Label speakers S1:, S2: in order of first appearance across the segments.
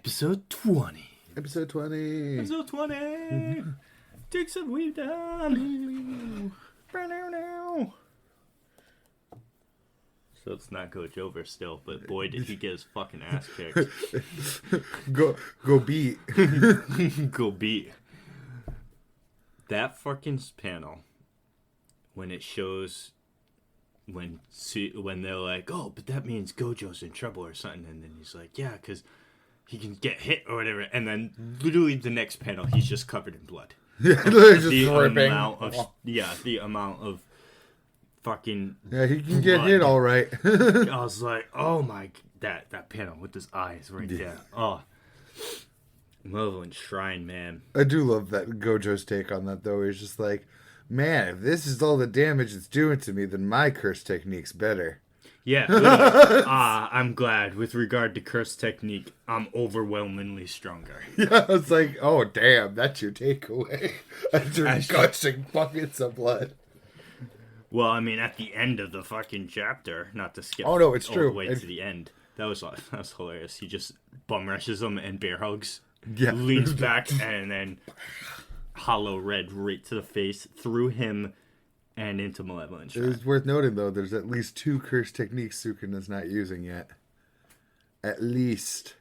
S1: Episode 20.
S2: Episode 20.
S1: Episode 20. Takes a weave down. So it's not Coach over still, but boy did he get his fucking ass kicked.
S2: Go beat.
S1: Go beat. That fucking panel, when it shows, when they're like, oh, but that means Gojo's in trouble or something, and then he's like, yeah, because he can get hit or whatever, and then literally the next panel, he's just covered in blood.
S2: Yeah, just
S1: the
S2: ripping.
S1: The amount of fucking
S2: Yeah, he can get
S1: blood.
S2: hit all right.
S1: I was like, oh my, that panel with his eyes right there. Oh, Merlin's Shrine, man.
S2: I do love that Gojo's take on that, though. He's just like, man, if this is all the damage it's doing to me, then my curse technique's better.
S1: Yeah, I'm glad. With regard to curse technique, I'm overwhelmingly stronger.
S2: Yeah, it's like, oh, damn, that's your takeaway. After gushing buckets of blood.
S1: Well, I mean, at the end of the fucking chapter, not to skip
S2: it's
S1: all
S2: true.
S1: the way to the end, that was hilarious. He just bum rushes him and bear hugs.
S2: Yeah.
S1: Leans back and then hollow red right to the face, through him and into Malevolent Shrine.
S2: It's worth noting, though, there's at least 2 curse techniques Sukuna's not using yet. At least.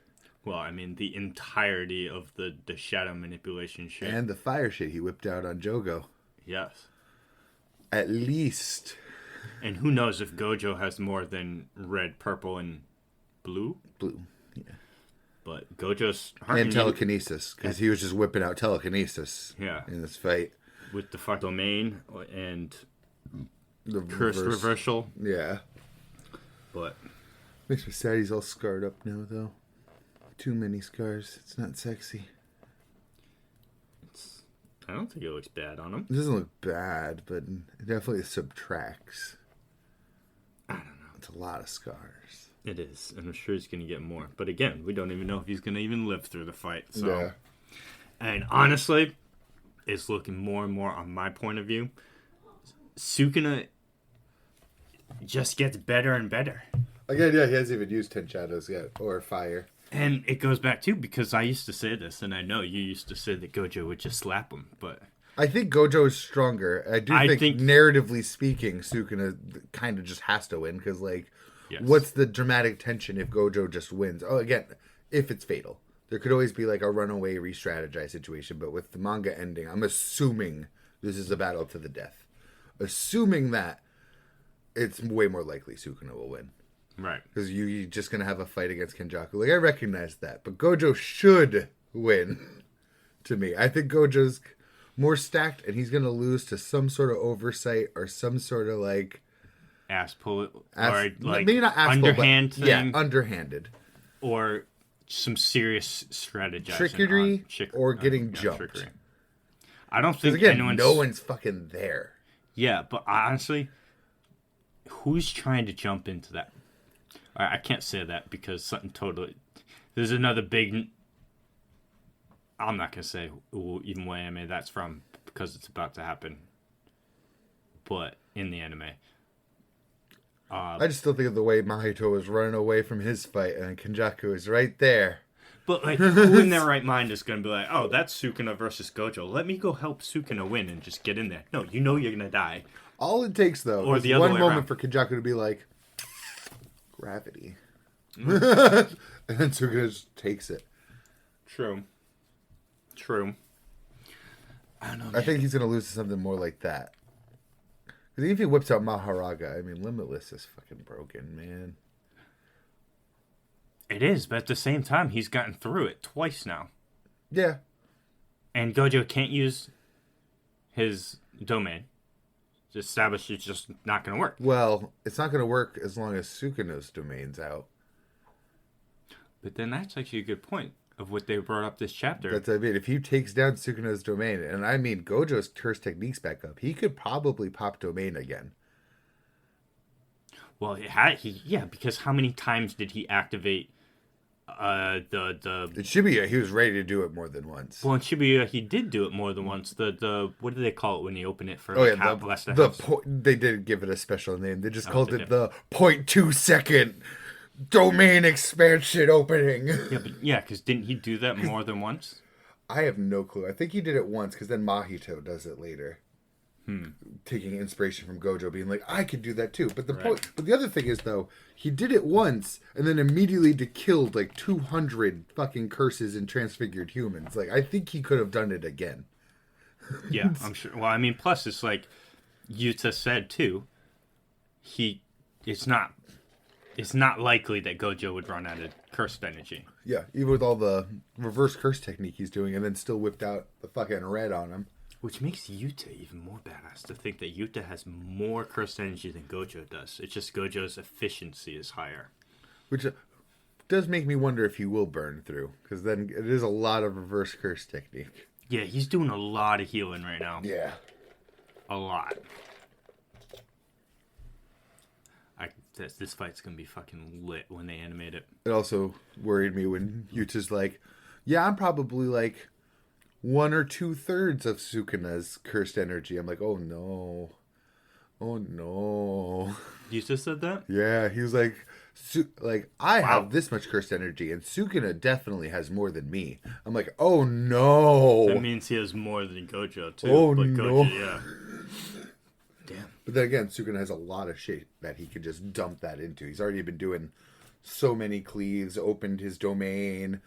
S1: Well, I mean, the entirety of the shadow manipulation shit.
S2: And the fire shit he whipped out on Jogo.
S1: Yes.
S2: At least.
S1: And who knows if Gojo has more than red, purple, and blue?
S2: Blue, yeah.
S1: But Gojo's...
S2: And telekinesis, because he was just whipping out telekinesis in this fight.
S1: With the fuck domain and
S2: The
S1: curse reversal.
S2: Yeah.
S1: But...
S2: Makes me sad he's all scarred up now, though. Too many scars. It's not sexy.
S1: I don't think it looks bad on him.
S2: It doesn't look bad, but it definitely subtracts.
S1: I don't know.
S2: It's a lot of scars.
S1: It is, and I'm sure he's going to get more. But again, we don't even know if he's going to even live through the fight. So.
S2: Yeah.
S1: And honestly, it's looking more and more on my point of view. Sukuna just gets better and better.
S2: Again, yeah, he hasn't even used 10 Shadows yet, or Fire.
S1: And it goes back, too, because I used to say this, and I know you used to say that Gojo would just slap him, but...
S2: I think Gojo is stronger. I think narratively speaking, Sukuna kind of just has to win, because, like, what's the dramatic tension if Gojo just wins? Oh, again, if it's fatal. There could always be, like, a runaway re-strategize situation, but with the manga ending, I'm assuming this is a battle to the death. Assuming that, it's way more likely Sukuna will win.
S1: Right.
S2: Because you're just going to have a fight against Kenjaku. Like, I recognize that. But Gojo should win, to me. I think Gojo's more stacked, and he's going to lose to some sort of oversight or some sort of, like...
S1: Ass pull. Or, like,
S2: maybe not ass
S1: underhand
S2: pull, but,
S1: thing.
S2: Yeah, underhanded.
S1: Or some serious strategizing.
S2: Trickery or getting jumped. Trickery.
S1: I don't think
S2: again, no one's fucking there.
S1: Yeah, but honestly, who's trying to jump into that? I can't say that because something totally... There's another big... I'm not going to say even what anime that's from because it's about to happen. But in the anime.
S2: I just still think of the way Mahito was running away from his fight and Kenjaku is right there.
S1: But like, who in their right mind is going to be like, oh, that's Sukuna versus Gojo. Let me go help Sukuna win and just get in there. No, you know you're going to die.
S2: All it takes, though, is one moment for Kenjaku to be like... Gravity. And then Sukuna just takes it.
S1: True. I don't know.
S2: I think he's going to lose to something more like that. Because even if he whips out Maharaga, I mean, Limitless is fucking broken, man.
S1: It is, but at the same time, he's gotten through it twice now.
S2: Yeah.
S1: And Gojo can't use his domain. It's established it's just not going to work.
S2: Well, it's not going to work as long as Sukuna's domain's out.
S1: But then that's actually a good point of what they brought up this chapter.
S2: That's what I mean. If he takes down Sukuna's domain, and I mean Gojo's curse techniques back up, he could probably pop domain again.
S1: Well, because how many times did he activate the...
S2: In Shibuya, he was ready to do it more than once.
S1: Well, in Shibuya, he did do it more than once. The what do they call it when you open it for
S2: they did give it a special name. They just called it the 0.2 second domain expansion opening.
S1: Yeah, because didn't he do that more than once?
S2: I have no clue. I think he did it once, because then Mahito does it later. Taking inspiration from Gojo, being like, I could do that too. But the other thing is, though, he did it once and then immediately killed like 200 fucking curses and transfigured humans. Like, I think he could have done it again.
S1: Yeah, I'm sure. Well, I mean, plus it's like Yuta said too. It's not likely that Gojo would run out of cursed energy.
S2: Yeah, even with all the reverse curse technique he's doing, and then still whipped out the fucking red on him.
S1: Which makes Yuta even more badass, to think that Yuta has more cursed energy than Gojo does. It's just Gojo's efficiency is higher.
S2: Which does make me wonder if he will burn through, because then it is a lot of reverse curse technique.
S1: Yeah, he's doing a lot of healing right now.
S2: Yeah.
S1: A lot. This fight's gonna be fucking lit when they animate it.
S2: It also worried me when Yuta's like, yeah, I'm probably like 1 or 2/3 of Sukuna's cursed energy. I'm like, oh no. Oh no.
S1: Yuta said that?
S2: Yeah, he was like, I have this much cursed energy, and Sukuna definitely has more than me. I'm like, oh no.
S1: That means he has more than Gojo too.
S2: Oh
S1: but
S2: no.
S1: Gojo, yeah. Damn.
S2: But then again, Sukuna has a lot of shit that he could just dump that into. He's already been doing so many cleaves, opened his domain.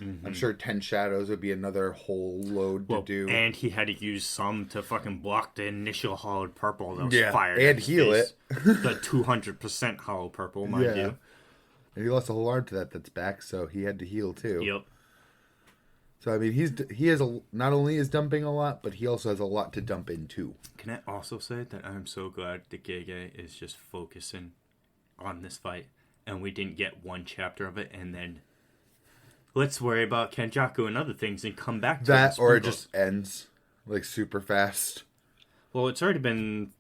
S2: Mm-hmm. I'm sure 10 Shadows would be another whole load to do.
S1: And he had to use some to fucking block the initial hollowed purple that was fired.
S2: And heal it.
S1: The 200% hollow purple, mind you.
S2: And he lost a whole arm to that's back, so he had to heal too.
S1: Yep.
S2: So I mean, he has not only is dumping a lot, but he also has a lot to dump into.
S1: Can I also say that I'm so glad that Gege is just focusing on this fight, and we didn't get one chapter of it, and then let's worry about Kenjaku and other things and come back to
S2: that, or it just ends like super fast.
S1: Well, it's already been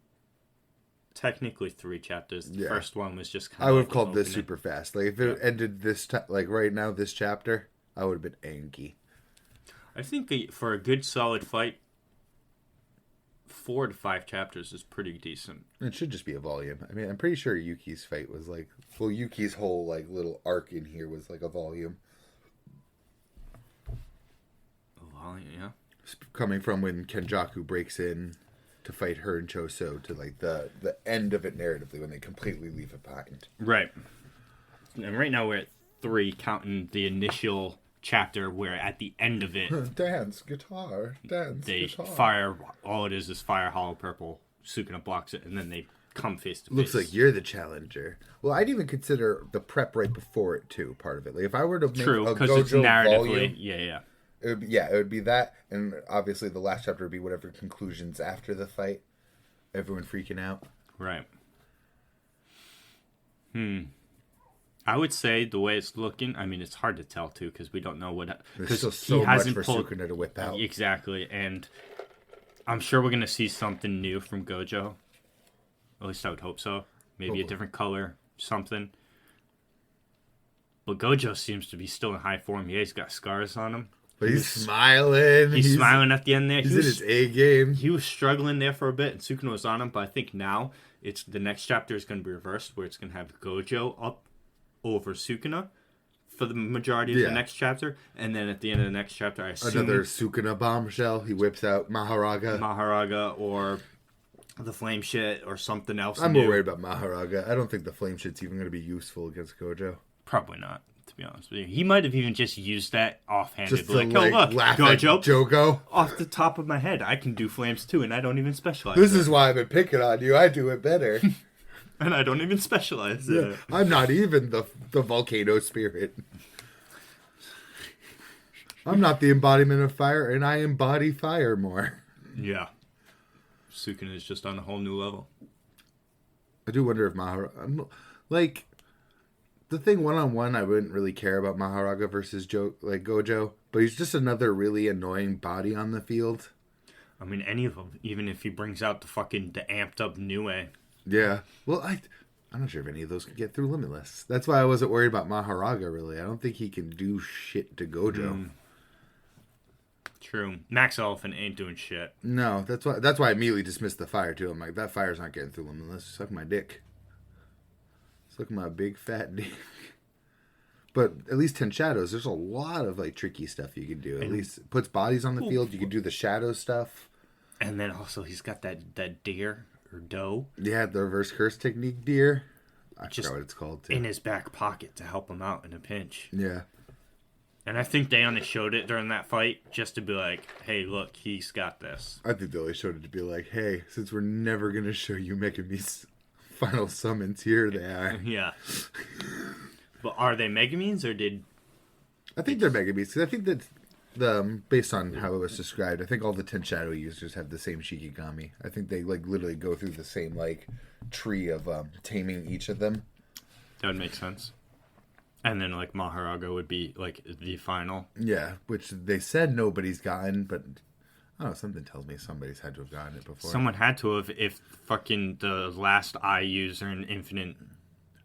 S1: technically 3 chapters. The first one was just kind of.
S2: I would have called this super fast. Like if it ended this like right now, this chapter, I would have been angry.
S1: I think for a good solid fight, 4 to 5 chapters is pretty decent.
S2: It should just be a volume. I mean, I'm pretty sure Yuki's fight was like, well, Yuki's whole like little arc in here was like a volume.
S1: A volume, yeah.
S2: Coming from when Kenjaku breaks in to fight her and Choso to like the end of it narratively when they completely leave it behind.
S1: Right. And right now we're at 3, counting the initial chapter where at the end of it
S2: dance guitar
S1: fire. All it is fire hollow purple. Sukuna blocks it and then they come face to face.
S2: Looks like you're the challenger. Well, I'd even consider the prep right before it too part of it. Like if I were to make a Gojo volume, it would be that, and obviously the last chapter would be whatever conclusions after the fight. Everyone freaking out.
S1: Right. I would say the way it's looking, I mean, it's hard to tell, too, because we don't know what...
S2: There's still so much for Sukuna to whip out.
S1: Exactly, and I'm sure we're going to see something new from Gojo. At least I would hope so. Maybe a different color, something. But Gojo seems to be still in high form. Yeah, he's got scars on him.
S2: But he's smiling.
S1: He's smiling at the end there.
S2: He's in his A game.
S1: He was struggling there for a bit, and Sukuna was on him, but I think now the next chapter is going to be reversed, where it's going to have Gojo up over Sukuna for the majority of the next chapter, and then at the end of the next chapter, I assume
S2: another Sukuna bombshell. He whips out
S1: Maharaga, or the flame shit, or something else.
S2: I'm more worried about Maharaga. I don't think the flame shit's even going to be useful against Gojo.
S1: Probably not, to be honest with you. He might have even just used that offhanded,
S2: just to, like, oh look, laugh Gojo, at Jogo.
S1: Off the top of my head, I can do flames too, and I don't even specialize.
S2: This is why I've been picking on you. I do it better.
S1: And I don't even specialize in it.
S2: I'm not even the volcano spirit. I'm not the embodiment of fire, and I embody fire more.
S1: Yeah. Sukuna is just on a whole new level.
S2: I do wonder if Maharaga... Like, the thing one-on-one, I wouldn't really care about Maharaga versus Gojo, but he's just another really annoying body on the field.
S1: I mean, any of them, even if he brings out the amped-up Nue.
S2: Yeah. Well, I'm not sure if any of those can get through Limitless. That's why I wasn't worried about Maharaga, really. I don't think he can do shit to Gojo.
S1: True. Max Elephant ain't doing shit.
S2: No, that's why I immediately dismissed the fire, too. I'm like, that fire's not getting through Limitless. Suck my dick. Suck my big fat dick. But at least 10 Shadows, there's a lot of like tricky stuff you can do. At least it puts bodies on the field. You can do the shadow stuff.
S1: And then also he's got that deer or doe.
S2: Yeah, the reverse curse technique deer. I forgot what it's called too.
S1: In his back pocket to help him out in a pinch.
S2: Yeah.
S1: And I think they only showed it during that fight just to be like, hey, look, he's got this.
S2: I think they only showed it to be like, hey, since we're never going to show you Megumi's final summons, here they are.
S1: Yeah. But are they Megumis or did...
S2: I think they're Megumis, because I think that, based on how it was described, I think all the 10 Shadow users have the same Shikigami. I think they, like, literally go through the same, like, tree of taming each of them.
S1: That would make sense. And then, like, Maharaga would be, like, the final.
S2: Yeah, which they said nobody's gotten, but... I don't know, something tells me somebody's had to have gotten it before.
S1: Someone had to have if fucking the last eye user in Infinite...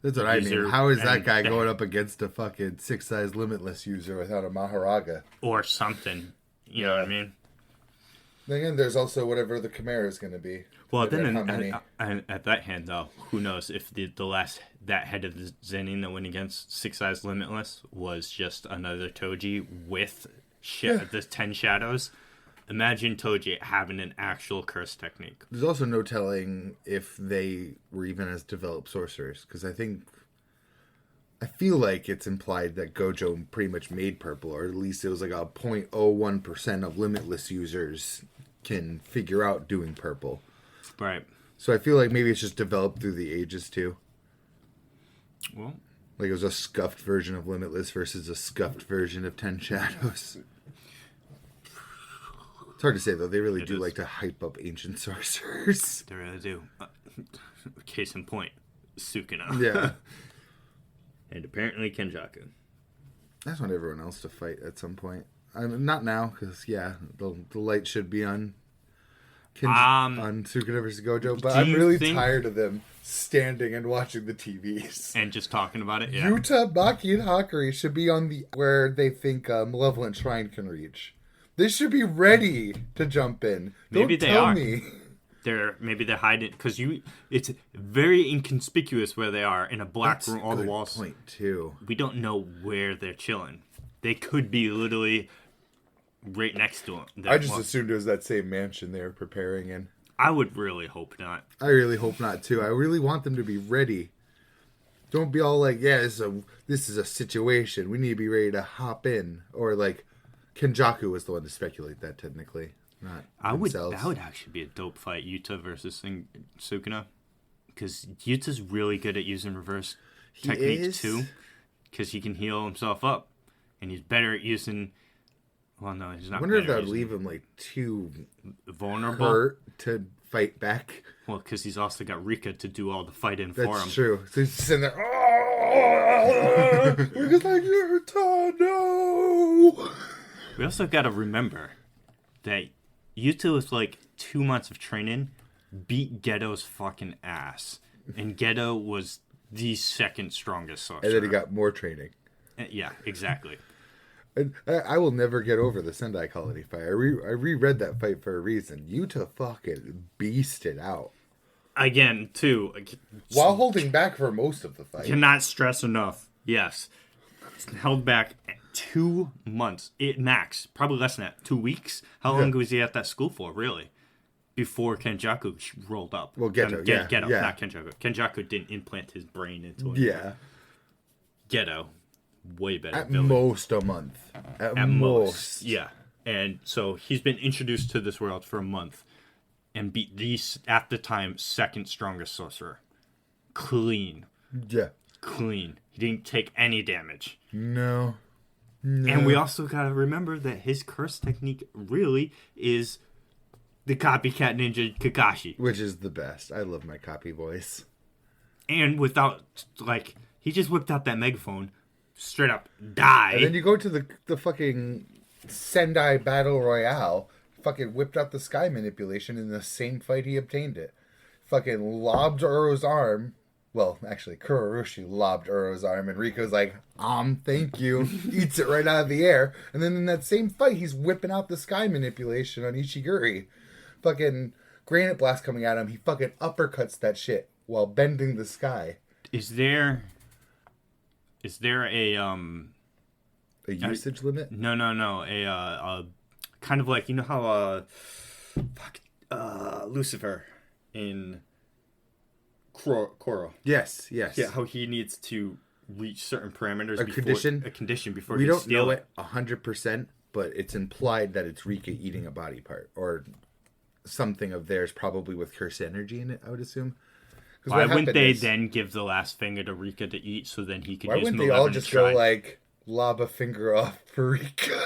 S2: That's what I mean. How is that guy going up against a fucking 6-size Limitless user without a Maharaga?
S1: Or something. You know what I mean?
S2: Then again, there's also whatever the Chimera is going to be.
S1: Well, then at that hand, though, who knows if the last... That head of the Zenin that went against 6-size Limitless was just another Toji with the 10 Shadows. Imagine Toji having an actual curse technique.
S2: There's also no telling if they were even as developed sorcerers. Because I feel like it's implied that Gojo pretty much made purple. Or at least it was like a 0.01% of Limitless users can figure out doing purple.
S1: Right.
S2: So I feel like maybe it's just developed through the ages too.
S1: Well,
S2: like it was a scuffed version of Limitless versus a scuffed version of 10 Shadows. It's hard to say, though. They really do like to hype up ancient sorcerers.
S1: They really do. Case in point, Sukuna.
S2: Yeah.
S1: And apparently Kenjaku.
S2: I just want everyone else to fight at some point. Not now, because, yeah, the light should be on on Sukuna versus Gojo. But I'm really tired of them standing and watching the TVs.
S1: And just talking about it, yeah.
S2: Yuta, Baki, and Hakari should be on where they think Malevolent Shrine can reach. They should be ready to jump in.
S1: Maybe
S2: Don't
S1: they
S2: tell
S1: are.
S2: Me.
S1: Maybe they're hiding because it's very inconspicuous where they are in a black room. All the walls.
S2: Point too.
S1: We don't know where they're chilling. They could be literally right next to them.
S2: I just assumed it was that same mansion they were preparing in.
S1: I would really hope not.
S2: I really hope not too. I really want them to be ready. Don't be all like, yeah, this is a situation. We need to be ready to hop in, or like. Kenjaku was the one to speculate that, technically. Not themselves.
S1: That would actually be a dope fight, Yuta versus Sukuna. Because Yuta's really good at using reverse techniques, too. Because he can heal himself up. And he's better at using... Well, no, he's not.
S2: I wonder if that would leave him, like, too...
S1: vulnerable?
S2: Hurt to fight back.
S1: Well, because he's also got Rika to do all the fighting for him.
S2: That's true. So he's sitting there... Oh! Rika's like, Yuta, no!
S1: We also got to remember that Yuta with like 2 months of training beat Geto's fucking ass. And Geto was the second strongest sorcerer.
S2: And then he got more training.
S1: Yeah, exactly.
S2: And I will never get over the Sendai Colony fight. I reread that fight for a reason. Yuta fucking beasted out.
S1: Again, too.
S2: While holding back for most of the fight.
S1: Cannot stress enough. Yes. Held back 2 months. Max. Probably less than that. 2 weeks? How long was he at that school for, really? Before Kenjaku rolled up.
S2: Well, Geto,
S1: Geto,
S2: yeah.
S1: not Kenjaku. Kenjaku didn't implant his brain into it.
S2: Yeah.
S1: Geto, way better.
S2: At most a month. At most.
S1: Yeah. And so he's been introduced to this world for a month and beat the, at the time, second strongest sorcerer. Clean.
S2: Yeah.
S1: Clean. He didn't take any damage.
S2: No.
S1: And we also got to remember that his curse technique really is the copycat ninja Kakashi.
S2: Which is the best. I love my copy voice.
S1: And without, like, he just whipped out that megaphone, straight up, die.
S2: And then you go to the fucking Sendai Battle Royale, fucking whipped out the sky manipulation in the same fight he obtained it. Fucking lobbed Uro's arm. Well, actually, Kurorushi lobbed Uro's arm, and Riko's like, thank you. Eats it right out of the air. And then in that same fight, he's whipping out the sky manipulation on Ishiguri. Fucking Granite Blast coming at him, he fucking uppercuts that shit while bending the sky.
S1: Is there Is there a
S2: usage limit?
S1: No. A kind of like, you know how Lucifer in Koro.
S2: Yes.
S1: Yeah, how he needs to reach certain parameters.
S2: A condition
S1: before
S2: we
S1: he
S2: don't know
S1: it.
S2: 100%, but it's implied that it's Rika eating a body part or something of theirs, probably with curse energy in it, I would assume.
S1: Why wouldn't they then give the last finger to Rika to eat so then he could use
S2: Malevolent? Why wouldn't they all just go like, lob a finger off for Rika?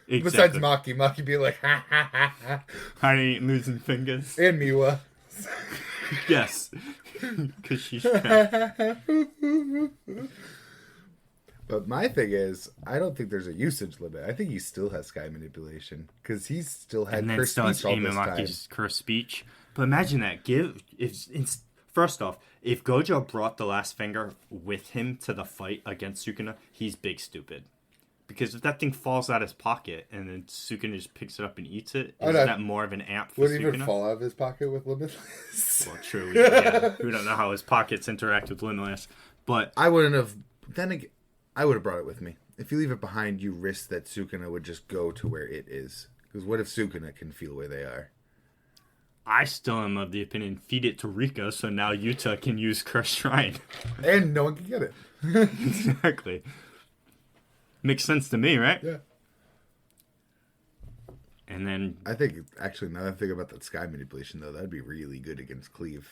S2: Exactly. Besides Maki. Maki be like, ha ha ha ha.
S1: I ain't losing fingers.
S2: And Miwa.
S1: Yes. Because she's trapped.
S2: But my thing is, I don't think there's a usage limit. I think he still has sky manipulation. Because he's still had curse speech all this time.
S1: Curse speech. But imagine that. First off, if Gojo brought the last finger with him to the fight against Sukuna, he's big stupid. Because if that thing falls out of his pocket and then Sukuna just picks it up and eats it, isn't that more of an amp for Sukuna?
S2: Would it even fall out of his pocket with Limitless?
S1: Well, true. Yeah. We don't know how his pockets interact with Limitless. But
S2: I wouldn't have... Then again, I would have brought it with me. If you leave it behind, you risk that Sukuna would just go to where it is. Because what if Sukuna can feel where they are?
S1: I still am of the opinion, feed it to Rika, so now Yuta can use Cursed Shrine.
S2: And no one can get it.
S1: Exactly. Makes sense to me, right?
S2: Yeah.
S1: And then...
S2: I think, actually, now that I think about that sky manipulation, though, that'd be really good against Cleve.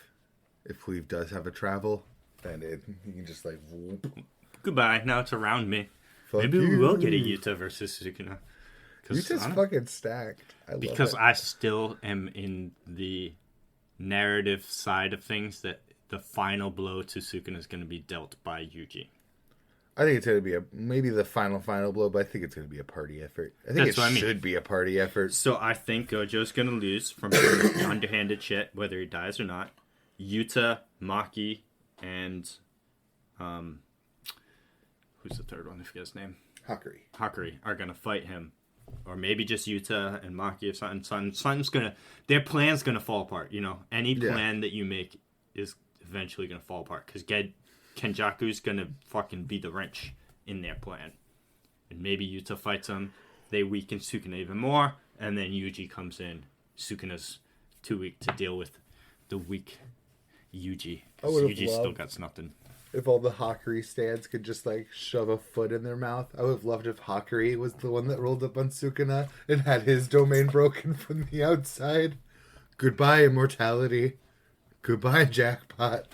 S2: If Cleve does have a travel, then you can just, like... Whoop.
S1: Goodbye, now it's around me. Maybe we will get a Yuta versus Sukuna.
S2: Yuta's fucking stacked.
S1: I still am in the narrative side of things that the final blow to Sukuna is going to be dealt by Yuji.
S2: I think it's going to be maybe the final blow, but I think it's going to be a party effort. I think should be a party effort.
S1: So I think Gojo's going to lose from doing underhanded shit, whether he dies or not. Yuta, Maki, and who's the third one? I forget his name. Hakuri are going to fight him. Or maybe just Yuta and Maki or something. Something's going to... Their plan's going to fall apart, you know? Any plan that you make is eventually going to fall apart. Because Kenjaku's going to fucking be the wrench in their plan. And maybe Yuta fights him. They weaken Sukuna even more. And then Yuji comes in. Sukuna's too weak to deal with the weak Yuji. Yuji still got nothing.
S2: If all the Hakuri stands could just, like, shove a foot in their mouth. I would have loved if Hakuri was the one that rolled up on Sukuna and had his domain broken from the outside. Goodbye, immortality. Goodbye, jackpot.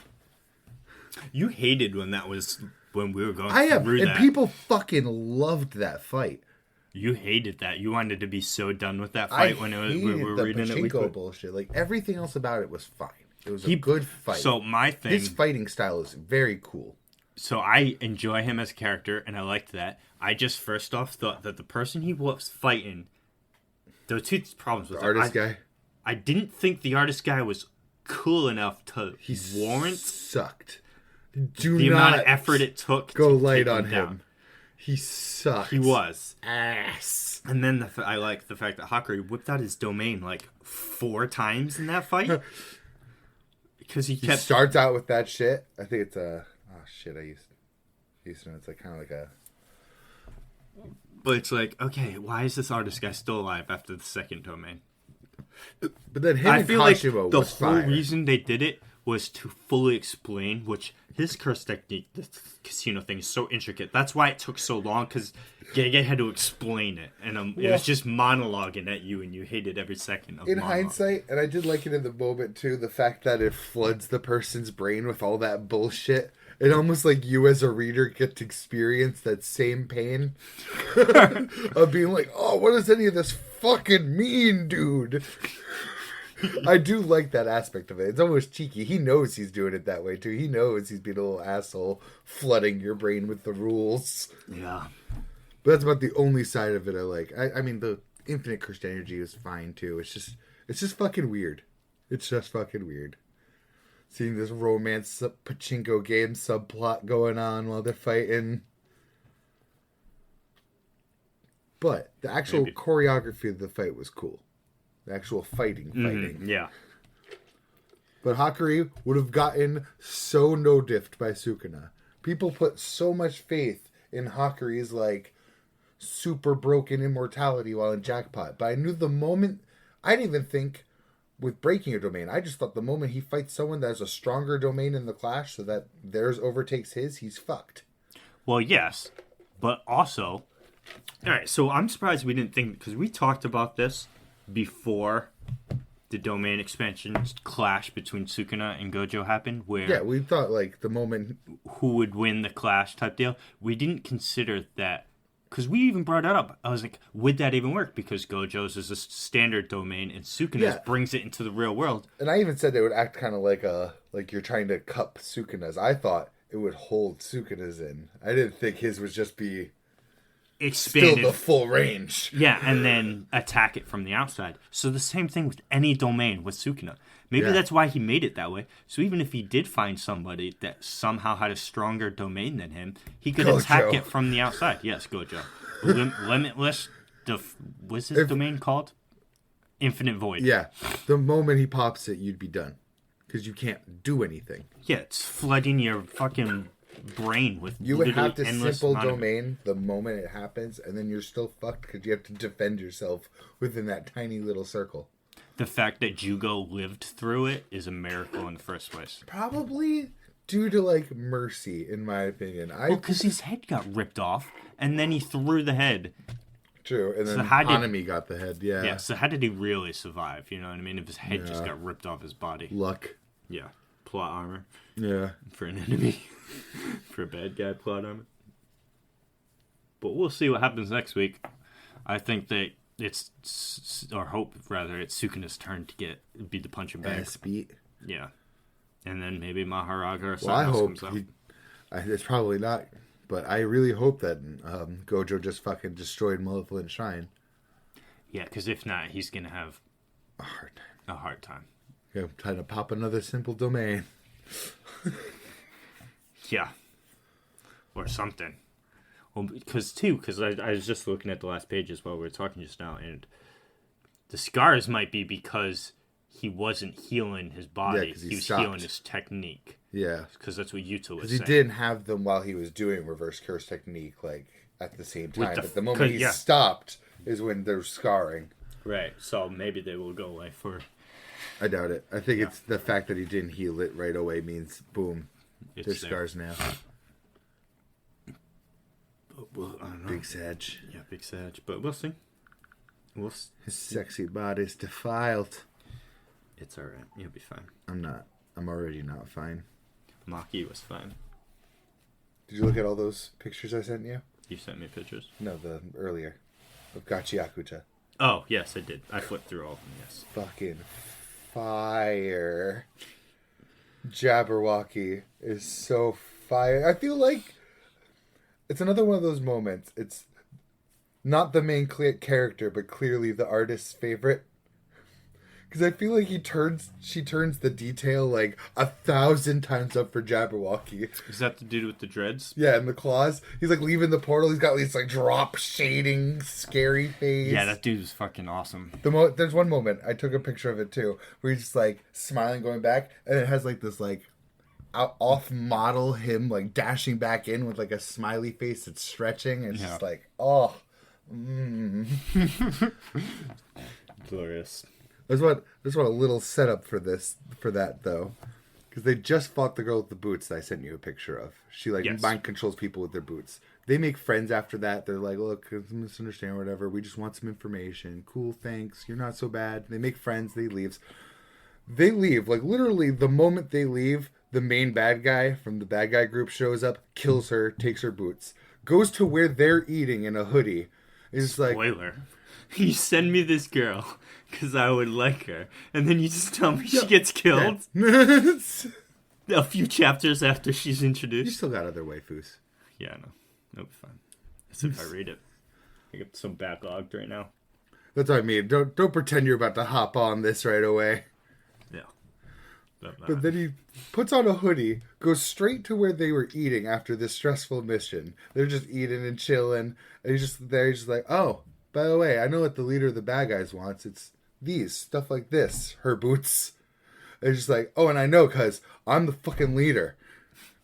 S1: You hated when we were going through that.
S2: And people fucking loved that fight.
S1: You hated that. You wanted to be so done with that fight when we were reading it.
S2: Pachinko bullshit. Like, everything else about it was fine. It was a good fight.
S1: So his
S2: fighting style is very cool.
S1: So I enjoy him as a character, and I liked that. I just first off thought that the person he was fighting, there were two problems with
S2: the artist guy.
S1: I didn't think the artist guy was cool enough to warrant.
S2: Sucked.
S1: The amount of effort it took.
S2: Go light on him. He sucked.
S1: He was
S2: ass.
S1: And then I like the fact that Hakuri whipped out his domain like 4 times in that fight. Because he
S2: starts out with that shit. I think it's I used to know it's like kind of like a.
S1: But it's like, okay, why is this artist guy still alive after the second domain?
S2: But then him
S1: I
S2: and
S1: feel
S2: Kashimo
S1: like the
S2: was
S1: whole
S2: fire.
S1: reason they did it was to fully explain, which his curse technique, the casino thing, is so intricate. That's why it took so long, because Gege had to explain it, and it was just monologuing at you, and you hated every second of it. In
S2: hindsight, and I did like it in the moment too, the fact that it floods the person's brain with all that bullshit. It almost like you as a reader get to experience that same pain of being like, oh, what does any of this fucking mean, dude? I do like that aspect of it. It's almost cheeky. He knows he's doing it that way, too. He knows he's being a little asshole, flooding your brain with the rules.
S1: Yeah.
S2: But that's about the only side of it I like. I mean, the infinite cursed energy is fine, too. It's just fucking weird. It's just fucking weird. Seeing this romance pachinko game subplot going on while they're fighting. But the actual choreography of the fight was cool. The actual fighting.
S1: Yeah.
S2: But Hakuri would have gotten so no-diffed by Sukuna. People put so much faith in Hakure's, like, super broken immortality while in Jackpot. But I knew the moment... I didn't even think with breaking a domain. I just thought the moment he fights someone that has a stronger domain in the clash so that theirs overtakes his, he's fucked.
S1: Well, yes. But also... All right, so I'm surprised we didn't think... Because we talked about this before the domain expansion clash between Sukuna and Gojo happened, where...
S2: Yeah, we thought, like, the moment...
S1: Who would win the clash type deal. We didn't consider that... Because we even brought that up. I was like, would that even work? Because Gojo's is a standard domain, and Sukuna's brings it into the real world.
S2: And I even said it would act kind of like you're trying to cup Sukuna's. I thought it would hold Sukuna's in. I didn't think his would just be
S1: expanded.
S2: Still the full range.
S1: Yeah, and then attack it from the outside. So the same thing with any domain with Sukuna. Maybe that's why he made it that way. So even if he did find somebody that somehow had a stronger domain than him, he could attack it from the outside. Yes, Gojo. Limitless. What's his domain called? Infinite Void.
S2: Yeah. The moment he pops it, you'd be done. Because you can't do anything.
S1: Yeah, it's flooding your fucking brain with
S2: you would have the simple domain the moment it happens, and then you're still fucked because you have to defend yourself within that tiny little circle.
S1: The fact that Jugo lived through it is a miracle in the first place.
S2: Probably due to, like, mercy, in my opinion.
S1: Well, because his head got ripped off, and then he threw the head.
S2: True, and then Hanami got the head, yeah.
S1: Yeah, so how did he really survive? You know what I mean? If his head just got ripped off his body.
S2: Luck.
S1: Yeah. Plot armor.
S2: Yeah.
S1: For an enemy. For a bad guy, plot armor. But we'll see what happens next week. I think that it's Sukuna's turn to be the punching bag.
S2: Ass beat.
S1: Yeah. And then maybe Maharaga or something
S2: else
S1: comes out.
S2: It's probably not, but I really hope that Gojo just fucking destroyed Malevolent Shrine.
S1: Yeah, because if not, he's going to have
S2: a hard time. Yeah, I'm trying to pop another simple domain.
S1: Yeah. Or something. Well, because I was just looking at the last pages while we were talking just now, and the scars might be because he wasn't healing his body.
S2: Yeah,
S1: he was healing his technique.
S2: Yeah.
S1: Because that's what Yuta was saying.
S2: Because he didn't have them while he was doing reverse curse technique, like, at the same time. But the moment he stopped is when they're scarring.
S1: Right. So maybe they will go away for...
S2: I doubt it. I think it's the fact that he didn't heal it right away means, boom, there's scars now.
S1: Well, I don't know.
S2: Big Sag.
S1: Yeah, Big Sag. But we'll see.
S2: His sexy body's defiled.
S1: It's alright. You'll be fine.
S2: I'm not. I'm already not fine.
S1: Maki was fine.
S2: Did you look at all those pictures I sent you?
S1: You sent me pictures?
S2: No, the earlier. Of Gachiakuta.
S1: Oh, yes, I did. I flipped through all of them, yes.
S2: Fucking fire. Jabberwocky is so fire. I feel like it's another one of those moments. It's not the main character, but clearly the artist's favorite. Because I feel like she turns the detail like 1,000 times up for Jabberwocky.
S1: Is that the dude with the dreads?
S2: Yeah, and the claws. He's like leaving the portal. He's got these like drop shading, scary face.
S1: Yeah, that dude is fucking awesome.
S2: There's one moment, I took a picture of it too, where he's just like smiling going back, and it has like this like off model him like dashing back in with like a smiley face that's stretching, and it's just like, oh.
S1: Glorious.
S2: There's what a little setup for that though, because they just fought the girl with the boots that I sent you a picture of. She mind controls people with their boots. They make friends after that. They're like, look, it's a misunderstanding or whatever. We just want some information. Cool, thanks. You're not so bad. They make friends. They leave. Like literally the moment they leave, the main bad guy from the bad guy group shows up, kills her, takes her boots, goes to where they're eating in a hoodie. It's like,
S1: spoiler. You send me this girl because I would like her, and then you just tell me she gets killed a few chapters after she's introduced.
S2: You still got other waifus.
S1: Yeah, I know. It'll be fine. That's if I read it. I get some backlogged right now.
S2: That's what I mean. Don't pretend you're about to hop on this right away.
S1: Yeah.
S2: But then he puts on a hoodie, goes straight to where they were eating after this stressful mission. They're just eating and chilling, and he's just there. He's just like, oh, by the way, I know what the leader of the bad guys wants. It's stuff like this, her boots. And it's just like, oh, and I know because I'm the fucking leader.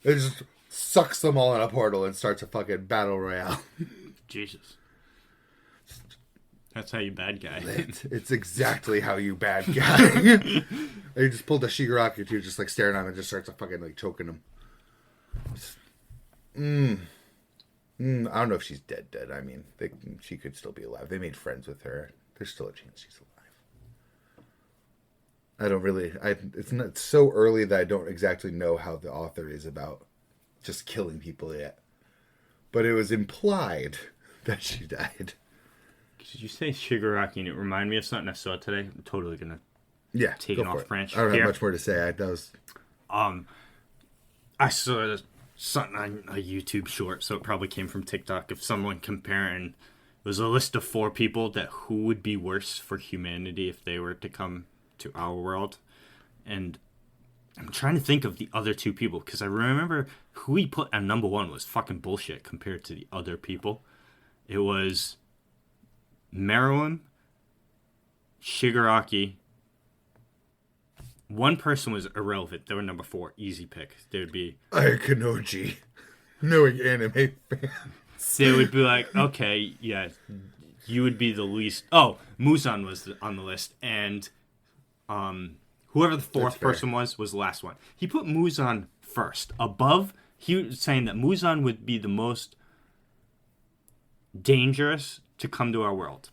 S2: It's just sucks them all in a portal and starts a fucking battle royale.
S1: Jesus. That's how you bad guy.
S2: It's exactly how you bad guy. He just pulled a Shigaraki too, just like staring at him and just starts fucking like choking him. I don't know if she's dead. I mean, she could still be alive. They made friends with her. There's still a chance she's alive. I don't really. It's so early that I don't exactly know how the author is about just killing people yet. But it was implied that she died.
S1: Did you say Shigaraki and it reminded me of something I saw today? I'm totally gonna take an off branch.
S2: I don't have much more to say.
S1: I saw something on a YouTube short, so it probably came from TikTok, of someone comparing. It was a list of 4 people that who would be worse for humanity if they were to come to our world. And I'm trying to think of the other 2 people, because I remember who he put at number 1 was fucking bullshit compared to the other people. It was Meruem, Shigaraki. One person was irrelevant. They were number 4. Easy pick. They would be
S2: Aikanoji. Knowing anime fans.
S1: They would be like, okay, yeah, you would be the least. Oh, Muzan was on the list, and whoever the 4th person was the last one. He put Muzan first. Above, he was saying that Muzan would be the most dangerous to come to our world.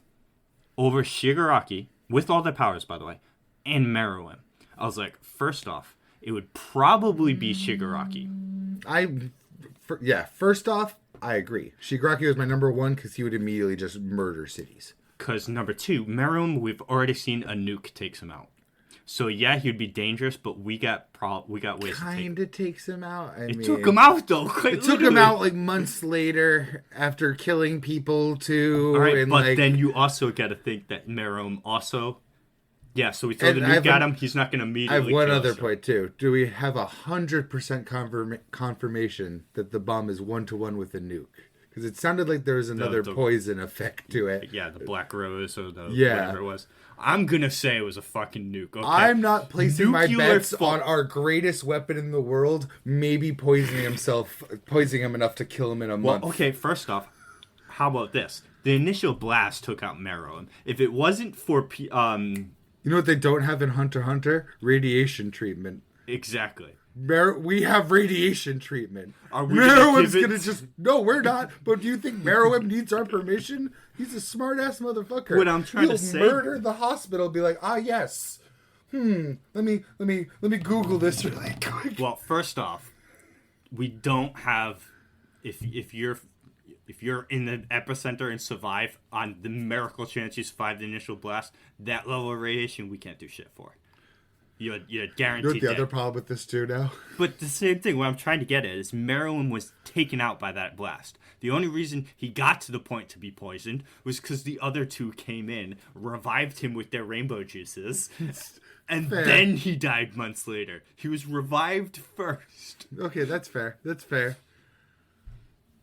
S1: Over Shigaraki, with all their powers, by the way, and Meruem. I was like, first off, it would probably be Shigaraki.
S2: First off, I agree. Shigaraki was my number 1 because he would immediately just murder cities.
S1: Because number 2, Meruem, we've already seen a nuke takes him out. So yeah, he'd be dangerous, but we got ways to take him.
S2: Kind of takes him out. I mean,
S1: took him out though.
S2: It took him out like months later after killing people too.
S1: All right, but then you also got to think that Meruem also. Yeah, so we throw the nuke at him. He's not going to immediately.
S2: I have one other point too. Do we have 100% confirmation that the bomb is 1-to-1 with the nuke? Because it sounded like there was another poison effect to it.
S1: Yeah, the Black Rose or whatever it was. I'm going to say it was a fucking nuke. Okay?
S2: I'm not placing my bets on our greatest weapon in the world, maybe poisoning him enough to kill him in a month.
S1: Well, okay, first off, how about this? The initial blast took out Meruem. If it wasn't for... You
S2: know what they don't have in Hunter x Hunter? Radiation treatment.
S1: Exactly.
S2: We have radiation treatment. Meruem's gonna just... No, we're not. But do you think Meruem needs our permission? He's a smart-ass motherfucker.
S1: What I'm trying to say...
S2: He'll murder the hospital, be like, yes. Let me Google this really quick.
S1: Well, first off, we don't have... If you're in the epicenter and survive, on the miracle chance you survive the initial blast, that level of radiation we can't do shit for. You're guaranteed.
S2: You know what the other problem with this too now?
S1: But the same thing, what I'm trying to get at is Meruem was taken out by that blast. The only reason he got to the point to be poisoned was because the other 2 came in, revived him with their rainbow juices, and then he died months later. He was revived first.
S2: Okay, that's fair.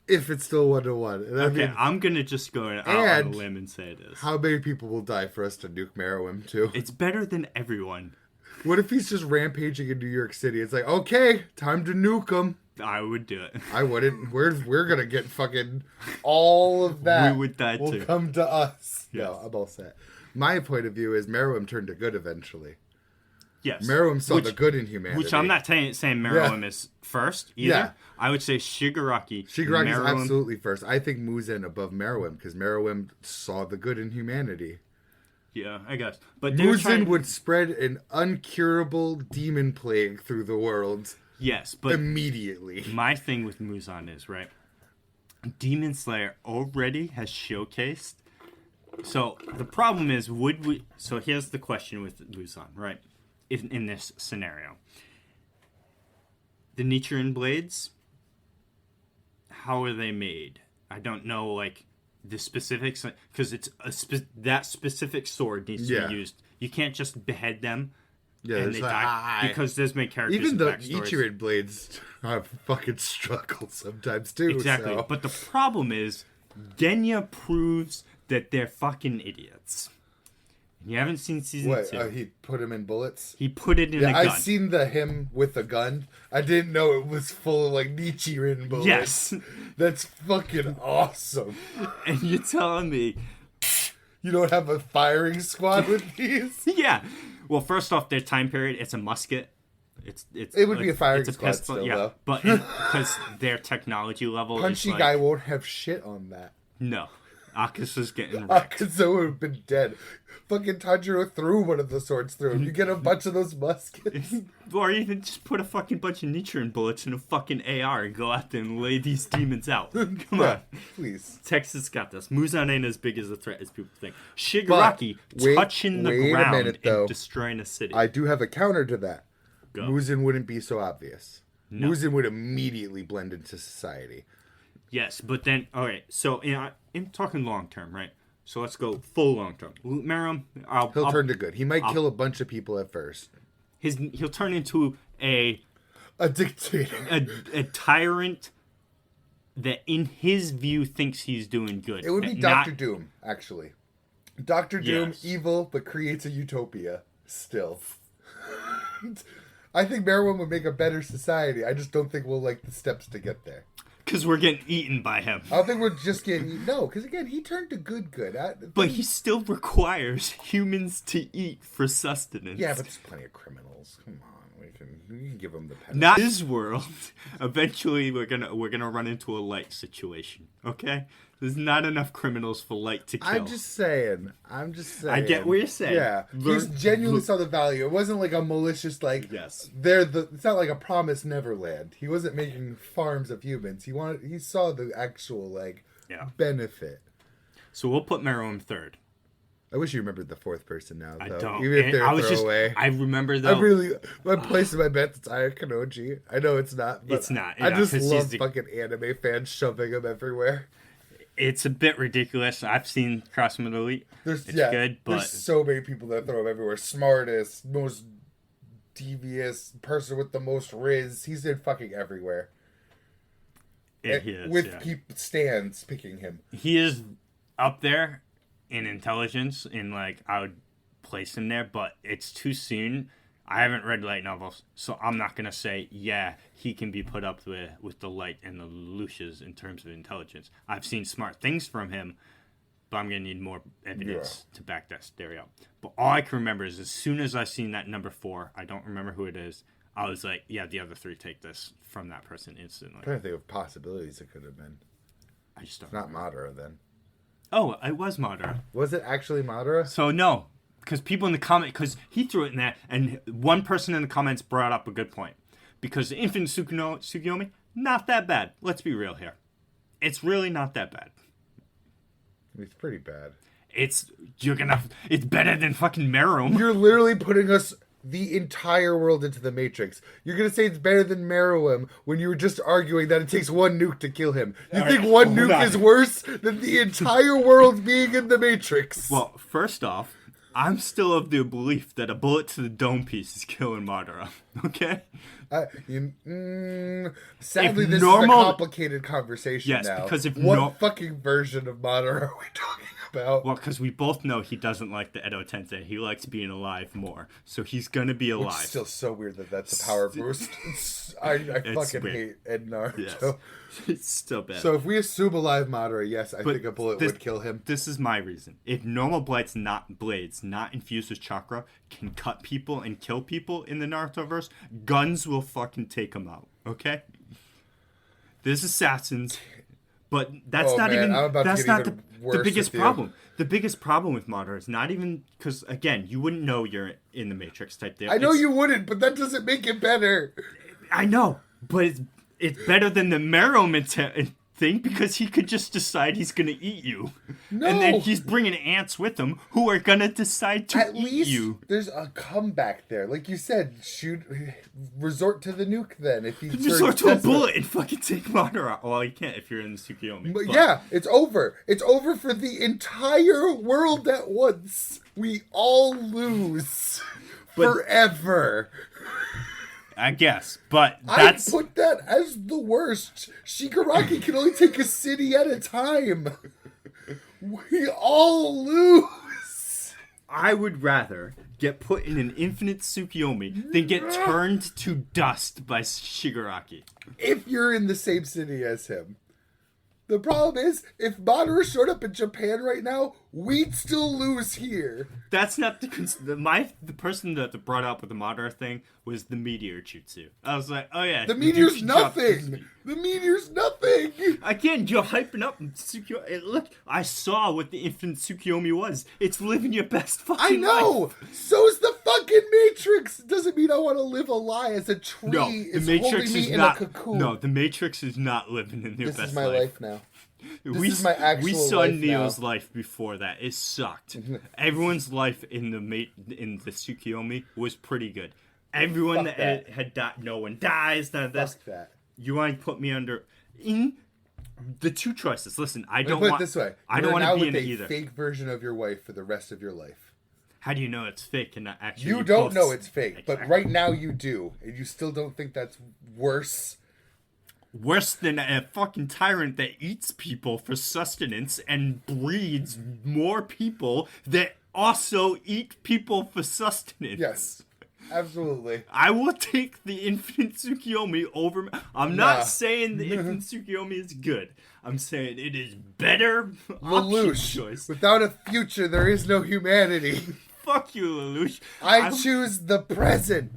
S2: If it's still 1-to-1.
S1: Okay, I'm going to just go out on a limb and say it is.
S2: How many people will die for us to nuke Meruem too?
S1: It's better than everyone.
S2: What if he's just rampaging in New York City? It's like, okay, time to nuke him.
S1: I would do it.
S2: I wouldn't. We're gonna get fucking all of that.
S1: We would die too.
S2: Will come to us.
S1: Yes.
S2: No, I'm all set. My point of view is Meruem turned to good eventually.
S1: Yes.
S2: Meruem saw the good in humanity.
S1: Which I'm not saying Meruem is first either. Yeah. I would say Shigaraki.
S2: Shigaraki is absolutely first. I think Muzan above Meruem because Meruem saw the good in humanity.
S1: Yeah, I guess. But
S2: Muzan would spread an uncurable demon plague through the world.
S1: Yes, but
S2: immediately.
S1: My thing with Muzan is, right, Demon Slayer already has showcased. So the problem is, so here's the question with Muzan, right? In this scenario. The Nichiren blades, how are they made? I don't know, like, the specifics, because it's that specific sword needs to be used. You can't just behead them.
S2: Yeah,
S1: and they die because there's main characters.
S2: Even the Ichiran blades have fucking struggle sometimes too.
S1: Exactly,
S2: so.
S1: But the problem is, Genya proves that they're fucking idiots. You haven't seen season 2.
S2: He put him in bullets?
S1: He put it in a gun.
S2: I've seen him with a gun. I didn't know it was full of, like, Nichiren bullets.
S1: Yes.
S2: That's fucking awesome.
S1: And you're telling me...
S2: You don't have a firing squad with these?
S1: Yeah. Well, first off, their time period, it's a musket.
S2: It would be a firing squad pistol, still, though.
S1: But because their technology level
S2: Punchy
S1: is
S2: guy won't have shit on that.
S1: No. Akasa's getting wrecked.
S2: Akasa would have been dead. Fucking Tanjiro threw one of the swords through him. You get a bunch of those muskets.
S1: Or even just put a fucking bunch of Nichiren bullets in a fucking AR and go out there and lay these demons out. Come on.
S2: Please.
S1: Texas got this. Muzan ain't as big as a threat as people think. Shigaraki touching the ground and destroying a city.
S2: I do have a counter to that.
S1: Go.
S2: Muzan wouldn't be so obvious.
S1: No.
S2: Muzan would immediately blend into society.
S1: Yes, but then, all right, so I'm talking long term, right? So let's go full long term. Meruem,
S2: he'll turn to good. He might kill a bunch of people at first.
S1: He'll turn into a
S2: dictator,
S1: a tyrant that, in his view, thinks he's doing good.
S2: It would be Dr. Doom, actually. Dr. Doom, evil, but creates a utopia still. I think Meruem would make a better society. I just don't think we'll like the steps to get there.
S1: Because we're getting eaten by him.
S2: I don't think we're just getting eaten. No, because again, he turned to good.
S1: But he still requires humans to eat for sustenance.
S2: Yeah, but there's plenty of criminals. Come on, we can give them the penalty.
S1: Not his world. Eventually, we're gonna run into a Light situation. Okay, there's not enough criminals for Light to kill.
S2: I'm just saying.
S1: I get what you're saying.
S2: Yeah, he genuinely saw the value. It wasn't like a malicious
S1: Yes.
S2: It's not like a promised Neverland. He wasn't making farms of humans. He saw the actual benefit.
S1: So we'll put Meruem third.
S2: I wish you remembered the fourth person now, though.
S1: I don't.
S2: Even if they're throwaway.
S1: I remember, though.
S2: I'm placing my bet it's Ayakanoji. I know it's not. But
S1: it's not.
S2: I just love fucking anime fans shoving him everywhere.
S1: It's a bit ridiculous. I've seen Crossman Elite. It's good, but...
S2: There's so many people that throw him everywhere. Smartest, most devious, person with the most riz. He's in fucking everywhere. Stands picking him.
S1: He is up there in intelligence, I would place him there, but it's too soon. I haven't read light novels, so I'm not going to say, he can be put up with the Light and the Lucias in terms of intelligence. I've seen smart things from him, but I'm going to need more evidence to back that theory up. But all I can remember is as soon as I seen that number 4, I don't remember who it is, I was like, the other 3 take this from that person instantly.
S2: I'm trying to think of possibilities it could have been.
S1: I just don't
S2: It's not Madara, then.
S1: Oh, it was Madara.
S2: Was it actually Madara?
S1: So, no. Because people in the comment, because he threw it in there, and one person in the comments brought up a good point. Because Infant Tsukuyomi, not that bad. Let's be real here. It's really not that bad.
S2: It's pretty bad.
S1: It's better than fucking Meruem.
S2: You're literally putting the entire world into the Matrix. You're going to say it's better than Meruem when you were just arguing that it takes one nuke to kill him. You think one nuke is worse than the entire world being in the Matrix?
S1: Well, first off, I'm still of the belief that a bullet to the dome piece is killing Madara. Okay?
S2: Sadly, this is a complicated conversation now.
S1: Yes, because
S2: what fucking version of Madara are we talking about?
S1: Well, because we both know he doesn't like the Edo Tensei. He likes being alive more. So he's going to be alive.
S2: It's still so weird that that's a power boost. I fucking hate Ed Naruto.
S1: Yes. It's still bad.
S2: So if we assume alive Madara, yes, I think a bullet would kill him.
S1: This is my reason. If normal blades not infused with chakra, can cut people and kill people in the Naruto-verse, guns will fucking take them out. Okay? There's assassins, but that's the biggest problem. The biggest problem with Madara is not even because, again, you wouldn't know you're in the Matrix type thing.
S2: I know you wouldn't, but that doesn't make it better.
S1: I know, but it's better than the Meruem thing because he could just decide he's going to eat you.
S2: No.
S1: And then he's bringing ants with him who are going to decide to eat you.
S2: There's a comeback there. Like you said, resort to the nuke then. If he
S1: resort to a bullet and fucking take Madara out. Well, you can't if you're in the Tsukuyomi.
S2: But yeah, it's over. It's over for the entire world at once. We all lose. Forever.
S1: I guess, but that's...
S2: I put that as the worst. Shigaraki can only take a city at a time. We all lose.
S1: I would rather get put in an infinite Tsukiyomi than get turned to dust by Shigaraki.
S2: If you're in the same city as him. The problem is, if Madara showed up in Japan right now, we'd still lose here.
S1: That's not the person that brought up with the Madara thing was the meteor jutsu. I was like, oh yeah,
S2: the meteor's nothing. The meteor's nothing.
S1: Again, you're hyping up Tsukiyomi. Look, I saw what the infinite Tsukiyomi was. It's living your best fucking life. I know.
S2: So's the fucking Matrix. Doesn't mean I want to live a lie as a tree.
S1: No,
S2: the Matrix is
S1: not.
S2: In a cocoon.
S1: No, the Matrix is not living in their best life.
S2: This is my life now.
S1: This is my actual life. We saw Neo's life before that. It sucked. Everyone's life in the Tsukiyomi was pretty good. Everyone that had died, no one dies. None of this.
S2: Fuck that.
S1: You want to put me under in the two choices? Listen, I don't
S2: put
S1: want
S2: it this way.
S1: I don't want to be in either.
S2: Fake version of your wife for the rest of your life.
S1: How do you know it's fake and not actually?
S2: You don't know it's fake, but right now you do, and you still don't think that's worse.
S1: Worse than a fucking tyrant that eats people for sustenance and breeds more people that also eat people for sustenance.
S2: Yes, absolutely.
S1: I will take the infinite Tsukiyomi over... I'm not saying the infinite Tsukiyomi is good. I'm saying it is better
S2: Lelouch,
S1: choice.
S2: Without a future, there is no humanity.
S1: Fuck you, Lelouch.
S2: I choose the present.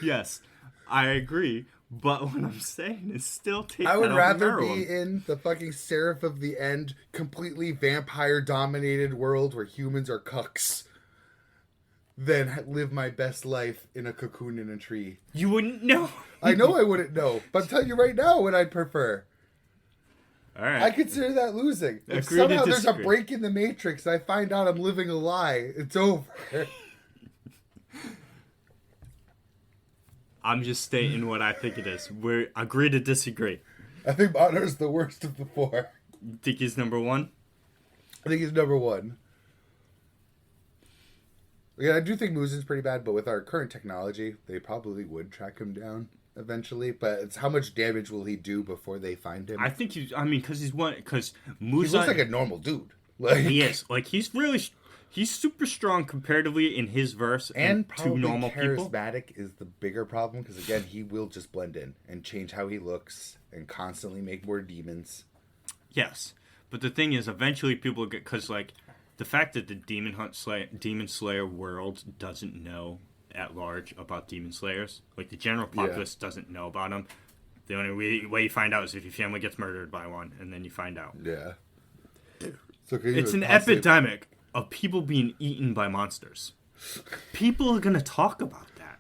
S1: Yes, I agree. But what I'm saying is still take
S2: I would rather be in the fucking Seraph of the End, completely vampire-dominated world where humans are cucks than live my best life in a cocoon in a tree.
S1: You wouldn't know.
S2: I know I wouldn't know, but I'm telling you right now what I'd prefer.
S1: All right.
S2: I consider that losing. If somehow there's a break in the Matrix and I find out I'm living a lie, it's over.
S1: I'm just stating what I think it is. We agree to disagree.
S2: I think Madara's the worst of the four.
S1: You think he's number one?
S2: I think he's number one. Yeah, I do think Muzen's pretty bad, but with our current technology, they probably would track him down eventually. But it's how much damage will he do before they find him?
S1: I think because Muzan...
S2: He looks like a normal dude.
S1: He is. Like, he's super strong comparatively in his verse and to normal people.
S2: Charismatic is the bigger problem because, again, he will just blend in and change how he looks and constantly make more demons.
S1: Yes. But the thing is, eventually people get... Because, like, the fact that the Demon Slayer world doesn't know at large about Demon Slayers, like, the general populace doesn't know about them. The only way you find out is if your family gets murdered by one, and then you find out.
S2: Yeah.
S1: It's an epidemic of people being eaten by monsters. People are gonna talk about that.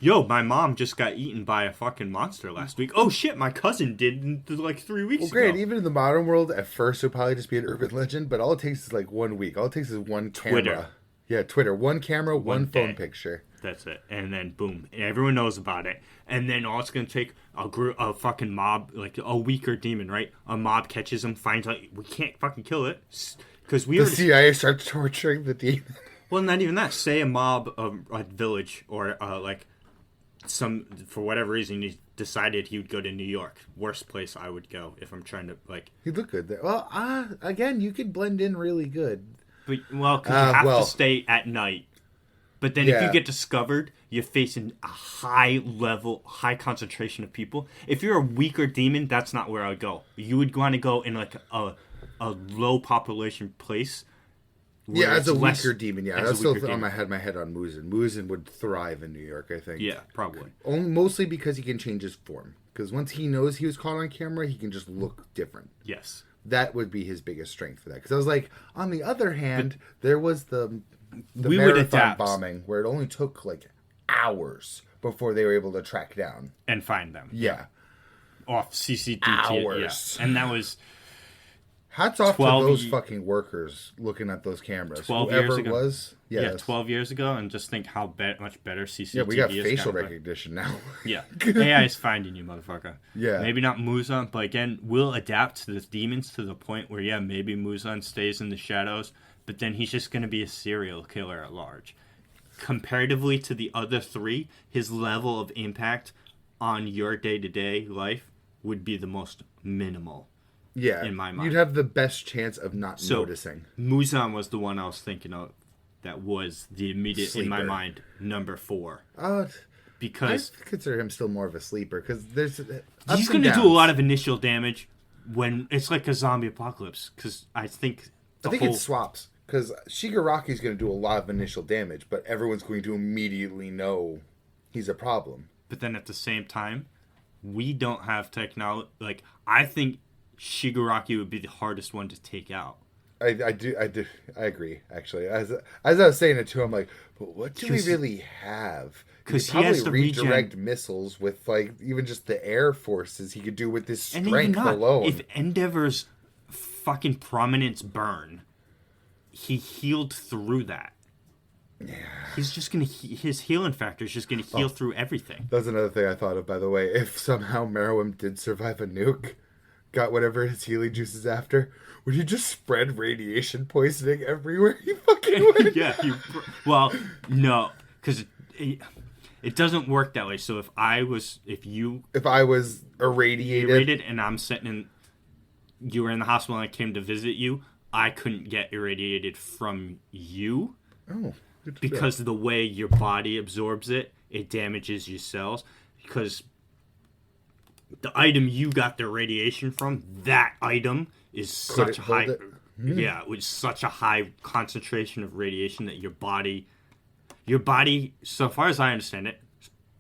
S1: Yo, my mom just got eaten by a fucking monster last week. Oh shit, my cousin did like 3 weeks ago.
S2: Well, great. Even in the modern world, at first it would probably just be an urban legend, but all it takes is like 1 week. All it takes is one camera.
S1: Twitter.
S2: Yeah, Twitter. One camera, one phone picture.
S1: That's it. And then boom, everyone knows about it. And then all it's gonna take a fucking mob, like a weaker demon, right? A mob catches him, finds out we can't fucking kill it. Because the
S2: CIA starts torturing the demon.
S1: Well, not even that. Say a mob of a village or for whatever reason he decided he would go to New York. Worst place I would go if I'm trying to like.
S2: He'd look good there. Well, again, you could blend in really good.
S1: But because you have to stay at night. But then if you get discovered, you're facing a high concentration of people. If you're a weaker demon, that's not where I would go. You would want to go in like a low population place.
S2: Yeah, as a weaker demon. Yeah, that's still on my head on Muzan. Muzan would thrive in New York, I think.
S1: Yeah, probably.
S2: Mostly because he can change his form. Because once he knows he was caught on camera, he can just look different.
S1: Yes.
S2: That would be his biggest strength for that. Because I was like, on the other hand, there was the marathon bombing where it only took like hours before they were able to track down.
S1: And find them.
S2: Yeah.
S1: Off CCTV.
S2: Hours.
S1: Yeah. And that was...
S2: Hats off to those fucking workers looking at those cameras.
S1: 12
S2: Whoever
S1: years ago.
S2: It was.
S1: Yeah, 12 years ago, and just think how much better CCTV is.
S2: Yeah, we got facial recognition now.
S1: Yeah. AI is finding you, motherfucker.
S2: Yeah.
S1: Maybe not Muzan, but again, we'll adapt to the demons to the point where, yeah, maybe Muzan stays in the shadows, but then he's just going to be a serial killer at large. Comparatively to the other three, his level of impact on your day-to-day life would be the most minimal.
S2: Yeah,
S1: in my mind.
S2: You'd have the best chance of not noticing.
S1: Muzan was the one I was thinking of. That was the immediate,
S2: Sleeper.
S1: in my mind, number 4.
S2: Because I consider him still more of a sleeper. Because
S1: he's going to do a lot of initial damage when it's like a zombie apocalypse. Because I think
S2: it swaps. Because Shigaraki's going to do a lot of initial damage, but everyone's going to immediately know he's a problem.
S1: But then at the same time, we don't have technology. Like, I think Shigaraki would be the hardest one to take out.
S2: I agree, actually. As I was saying it to him, like, but what do we really have?
S1: Because he has to
S2: redirect missiles with, like, even just the air forces he could do with his strength alone.
S1: If Endeavor's fucking prominence burn, he healed through that. Yeah. He's just going to... His healing factor is just going to heal through everything.
S2: That's another thing I thought of, by the way. If somehow Meruem did survive a nuke, got whatever his healing juices after... Would he just spread radiation poisoning everywhere he fucking went?
S1: Yeah. Well, no. Because it doesn't work that way. So if I was irradiated and I'm sitting in... You were in the hospital and I came to visit you, I couldn't get irradiated from you.
S2: Oh.
S1: Because of the way your body absorbs it, it damages your cells. Because the item you got the radiation from, that item... is such a high, with such a high concentration of radiation that your body, so far as I understand it,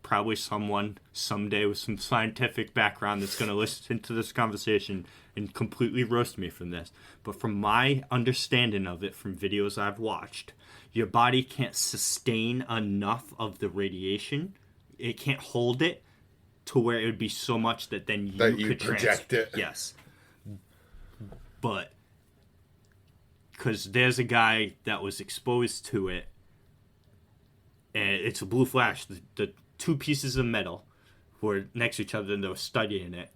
S1: probably someone someday with some scientific background that's going to listen to this conversation and completely roast me from this. But from my understanding of it, from videos I've watched, your body can't sustain enough of the radiation. It can't hold it to where it would be so much that then you could
S2: project it.
S1: Yes. But because there's a guy that was exposed to it, and it's a blue flash. The two pieces of metal were next to each other, and they were studying it,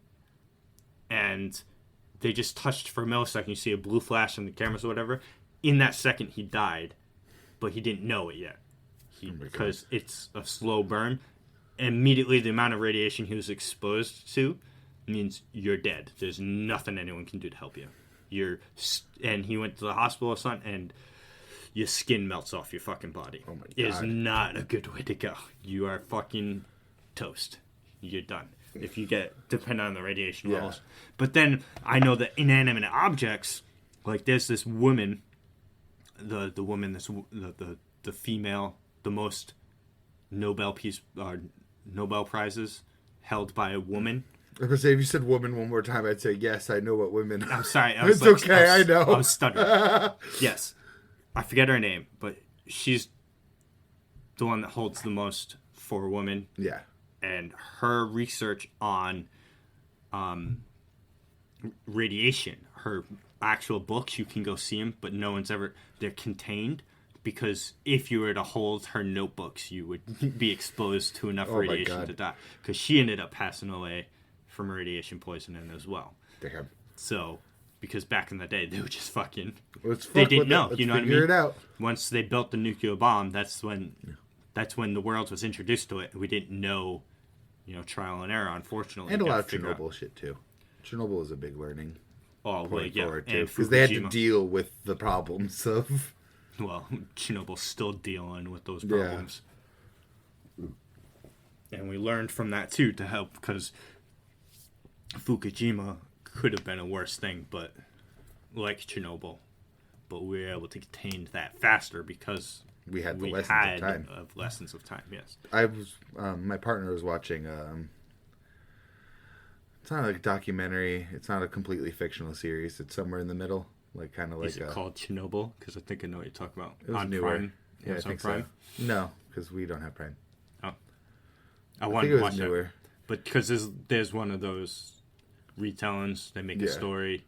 S1: and they just touched for a millisecond. You see a blue flash on the cameras or whatever. In that second, he died, but he didn't know it yet, because it's a slow burn. Immediately, the amount of radiation he was exposed to means you're dead. There's nothing anyone can do to help you. And he went to the hospital or something, and your skin melts off your fucking body.
S2: Oh my God.
S1: It is not a good way to go. You are fucking toast. You're done. If you depending on the radiation levels. But then I know that inanimate objects, like there's this woman, the woman that's the female, the most Nobel Prizes held by a woman.
S2: I was going to say, if you said woman one more time, I'd say, yes, I know what women...
S1: I'm sorry.
S2: It's okay, I know.
S1: I was stuttering. Yes. I forget her name, but she's the one that holds the most for women.
S2: Yeah.
S1: And her research on radiation, her actual books, you can go see them, but no one's ever... They're contained, because if you were to hold her notebooks, you would be exposed to enough radiation to die. Because she ended up passing away from radiation poisoning as well.
S2: Damn.
S1: So, because back in the day, they were just fucking...
S2: They
S1: didn't know, you know what I mean?
S2: Figure it out.
S1: Once they built the nuclear bomb, that's when the world was introduced to it. We didn't know, trial and error, unfortunately.
S2: And a lot of Chernobyl shit, too. Chernobyl is a big learning
S1: point forward, too.
S2: Because they had to deal with the problems of...
S1: Well, Chernobyl's still dealing with those problems. Yeah. And we learned from that, too, to help, because... Fukushima could have been a worse thing, but like Chernobyl, but we were able to contain that faster because
S2: we had the
S1: lessons of time. Yes,
S2: I was. My partner was watching. It's not like a documentary. It's not a completely fictional series. It's somewhere in the middle, like kind of like.
S1: Is it called Chernobyl? Because I think I know what you're talking about.
S2: It was
S1: on
S2: newer.
S1: Prime.
S2: Yeah, I think Prime? So. No, because we don't have Prime.
S1: Oh, I wanted to watch newer. But because there's one of those retellings. They make a story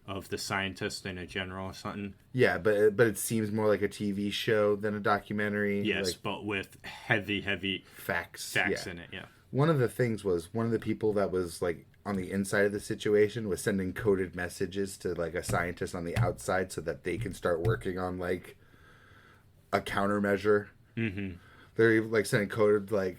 S1: of the scientist in a general or something. Yeah,
S2: but it seems more like a TV show than a documentary.
S1: Yes, but with heavy
S2: facts
S1: in it. Yeah.
S2: One of the things was one of the people that was like on the inside of the situation was sending coded messages to like a scientist on the outside so that they can start working on like a countermeasure. Mm-hmm. They're like sending coded like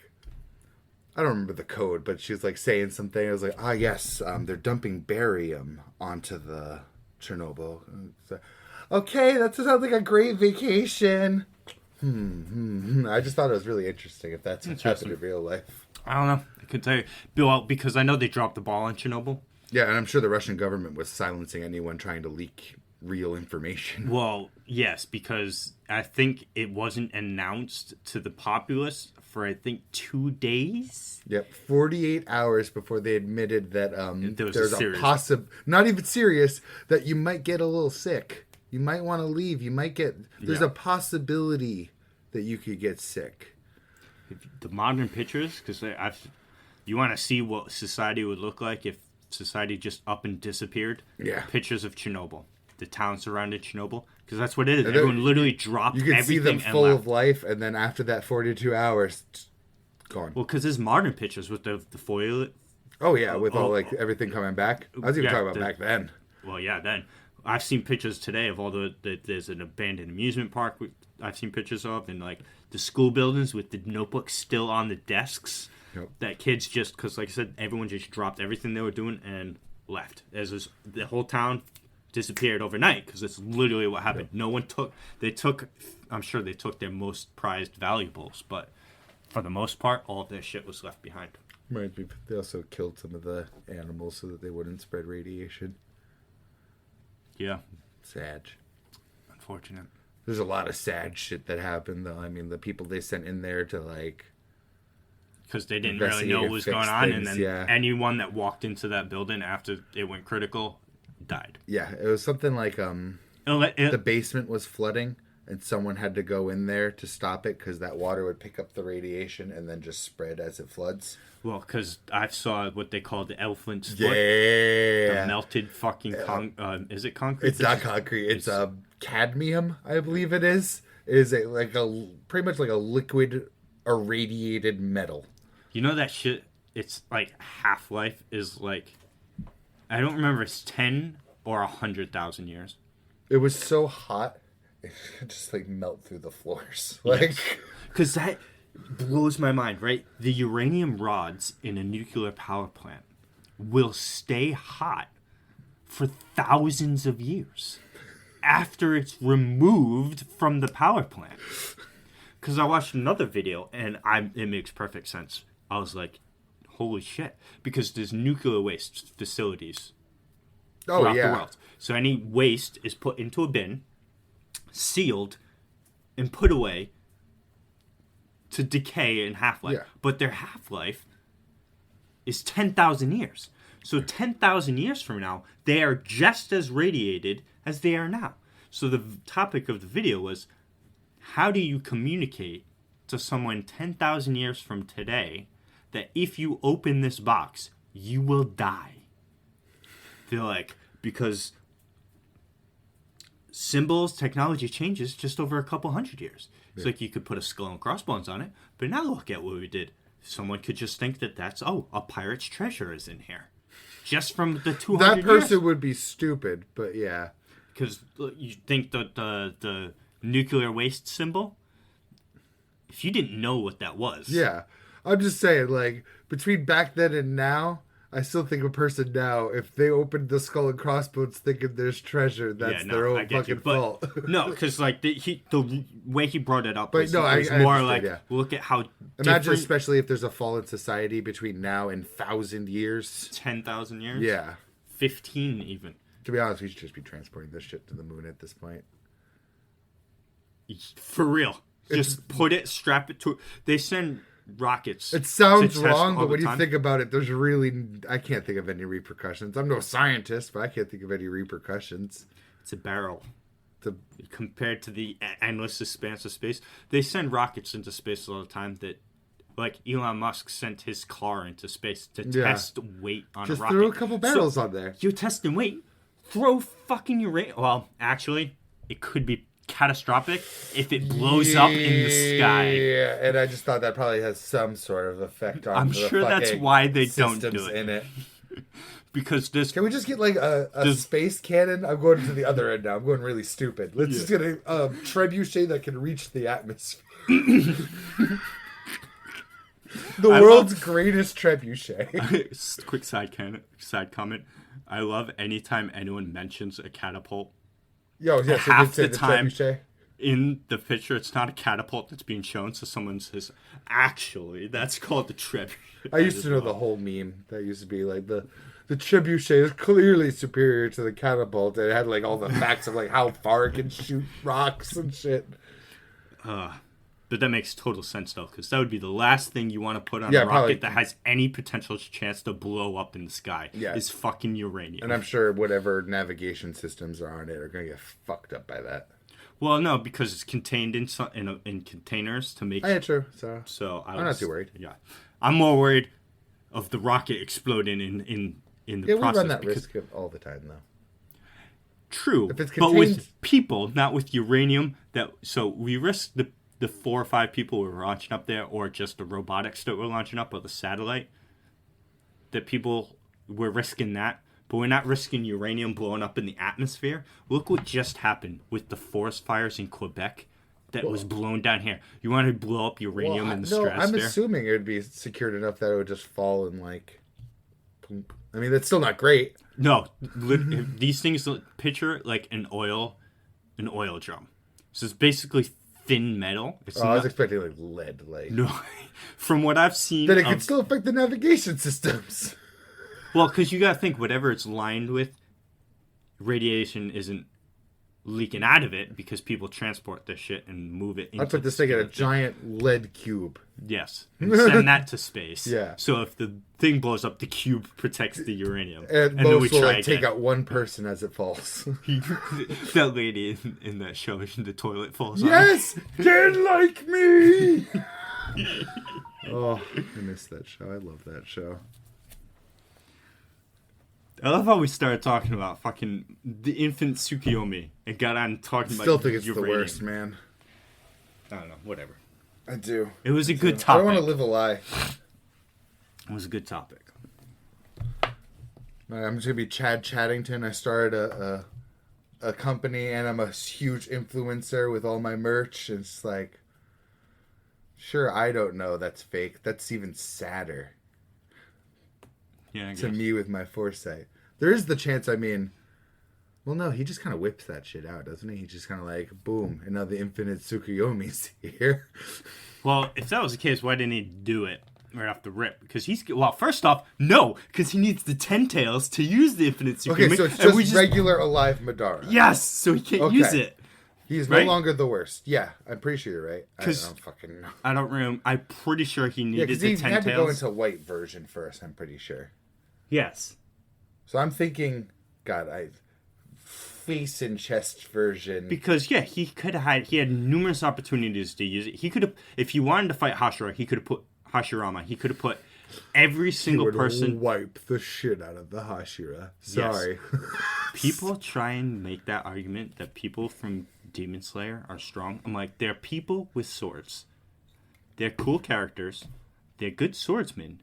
S2: I don't remember the code, but she was like saying something. I was like, yes, they're dumping barium onto the Chernobyl. So, okay, that sounds like a great vacation. I just thought it was really interesting if that's what happened in real life.
S1: I don't know. I could tell you, Bill, because I know they dropped the ball on Chernobyl.
S2: Yeah, and I'm sure the Russian government was silencing anyone trying to leak real information.
S1: Well, yes, because I think it wasn't announced to the populace for, I think, 2 days.
S2: Yep, 48 hours before they admitted that there's a not even serious, that you might get a little sick. You might want to leave. You might get... There's a possibility that you could get sick.
S1: The modern pictures, because you want to see what society would look like if society just up and disappeared.
S2: Yeah.
S1: Pictures of Chernobyl. The town surrounded Chernobyl. Because that's what it is. Everyone literally dropped everything. You could see them
S2: full of life, and then after that 42 hours, gone.
S1: Well, because there's modern pictures with the foil.
S2: Oh, yeah, with all everything coming back. I was even talking about back then.
S1: Well, yeah, then. I've seen pictures today of all there's an abandoned amusement park I've seen pictures of, and like the school buildings with the notebooks still on the desks. Yep. That kids just, because like I said, everyone just dropped everything they were doing and left. The whole town disappeared overnight, because it's literally what happened. Yep. No one I'm sure they took their most prized valuables, but for the most part, all of their shit was left behind.
S2: Right. They also killed some of the animals so that they wouldn't spread radiation.
S1: Yeah.
S2: Sad.
S1: Unfortunate.
S2: There's a lot of sad shit that happened, though. I mean, the people they sent in there to, like...
S1: Because they didn't really know what was going on, and then anyone that walked into that building after it went critical died.
S2: Yeah, it was something like the basement was flooding, and someone had to go in there to stop it because that water would pick up the radiation and then just spread as it floods.
S1: Well, because I saw what they call the elephant's foot.
S2: Yeah.
S1: The melted fucking is it concrete?
S2: It's not concrete. It's cadmium, I believe it is. It is pretty much like a liquid irradiated metal.
S1: You know that shit? It's like half-life is like, I don't remember, it's 10 or 100,000 years.
S2: It was so hot, it could just like melt through the floors.
S1: Because that blows my mind, right? The uranium rods in a nuclear power plant will stay hot for thousands of years after it's removed from the power plant. Because I watched another video, and it makes perfect sense. I was like, holy shit. Because there's nuclear waste facilities throughout the world. So any waste is put into a bin, sealed, and put away to decay in half-life. Yeah. But their half-life is 10,000 years. So 10,000 years from now, they are just as radiated as they are now. So the topic of the video was, how do you communicate to someone 10,000 years from today that if you open this box, you will die? They're like, because symbols, technology changes just over a couple hundred years. It's like you could put a skull and crossbones on it, but now look at what we did. Someone could just think that that's, a pirate's treasure is in here. Just from the 200 years.
S2: That person would be stupid, but yeah.
S1: Because you think that the nuclear waste symbol, if you didn't know what that was.
S2: Yeah. I'm just saying, like, between back then and now, I still think a person now, if they opened the skull and crossbones thinking there's treasure, that's their own fucking fault.
S1: No, because like the way he brought it up was more like, look at how
S2: imagine, especially if there's a fall in society between now and 1,000 years.
S1: 10,000 years?
S2: Yeah.
S1: 15 even.
S2: To be honest, we should just be transporting this shit to the moon at this point.
S1: For real. Just put it, strap it to... They send rockets.
S2: It sounds wrong, but when you think about it, there's really... I can't think of any repercussions. I'm no scientist, but I can't think of any repercussions.
S1: It's a barrel. Compared to the endless expanse of space. They send rockets into space all the time that... Like, Elon Musk sent his car into space to test weight on a rocket.
S2: Just throw a couple barrels on there.
S1: You're testing weight. Throw fucking uranium... Well, actually, it could be catastrophic if it blows up in the sky.
S2: Yeah, and I just thought that probably has some sort of effect on
S1: I'm sure that's why they don't do it.
S2: In it.
S1: Because this...
S2: Can we just get like a space cannon? I'm going to the other end now. I'm going really stupid. Let's just get a trebuchet that can reach the atmosphere. The world's greatest trebuchet.
S1: Quick side comment. I love anytime anyone mentions a catapult.
S2: Yo, yeah, so
S1: half the
S2: the
S1: time
S2: trebuchet.
S1: In the picture, it's not a catapult that's being shown, so someone says, actually, that's called the trebuchet.
S2: I used to know the whole meme. That used to be like the trebuchet is clearly superior to the catapult. And it had like all the facts of like how far it can shoot rocks and shit.
S1: But that makes total sense, though, because that would be the last thing you want to put on a rocket that has any potential chance to blow up in the sky. Yeah. Is fucking uranium.
S2: And I'm sure whatever navigation systems are on it are going to get fucked up by that.
S1: Well, no, because it's contained in containers to make...
S2: Yeah, true.
S1: So
S2: I'm not too worried.
S1: Yeah. I'm more worried of the rocket exploding in the process.
S2: We run that risk all the time, though.
S1: True, but with people, not with uranium. So we risk the 4 or 5 people we're launching up there, or just the robotics that we're launching up, or the satellite. We're risking that, but we're not risking uranium blowing up in the atmosphere. Look what just happened with the forest fires in Quebec that was blown down here. You want to blow up uranium in the stratosphere?
S2: No, I'm assuming it would be secured enough that it would just fall and like... I mean, that's still not great.
S1: No, these things, picture like an oil drum. So it's basically thin metal.
S2: I was expecting like lead.
S1: No, from what I've seen,
S2: then it could still affect the navigation systems.
S1: Well, because you got to think whatever it's lined with, radiation isn't leaking out of it because people transport this shit and move it.
S2: I put this thing in a giant lead cube.
S1: Yes, and send that to space.
S2: Yeah.
S1: So if the thing blows up, the cube protects the uranium,
S2: and then we try take out one person as it falls.
S1: That lady in that show, the toilet falls.
S2: Yes, get like me. Oh, I missed that show. I love that show.
S1: I love how we started talking about fucking the infant Tsukiyomi and got on talking about
S2: still think it's uranium. The worst, man.
S1: I don't know, whatever.
S2: I do.
S1: It was a good topic.
S2: I don't want to live a lie.
S1: It was a good topic.
S2: I'm just going to be Chad Chaddington. I started a company and I'm a huge influencer with all my merch. And it's like, sure, I don't know that's fake. That's even sadder.
S1: Yeah,
S2: to me with my foresight. There is the chance, well, no, he just kind of whips that shit out, doesn't he? He just kind of like, boom, and now the infinite Tsukuyomi's here.
S1: Well, if that was the case, why didn't he do it right off the rip? Because first off, no, because he needs the 10 tails to use the infinite Tsukuyomi.
S2: Okay, so it's just regular alive Madara.
S1: Yes, so he can't use it.
S2: He's no longer the worst. Yeah, I'm pretty sure you're right. I don't fucking know.
S1: I don't remember. I'm pretty sure he needed the 10 tails.
S2: He had to go into white version first, I'm pretty sure.
S1: Yes.
S2: So I'm thinking, face and chest version.
S1: Because he could have he had numerous opportunities to use it. He could have, if he wanted to fight Hashira, he could have put Hashirama. He could have put every single person.
S2: Wipe the shit out of the Hashira. Sorry.
S1: Yes. People try and make that argument that people from Demon Slayer are strong. I'm like, they're people with swords. They're cool characters. They're good swordsmen.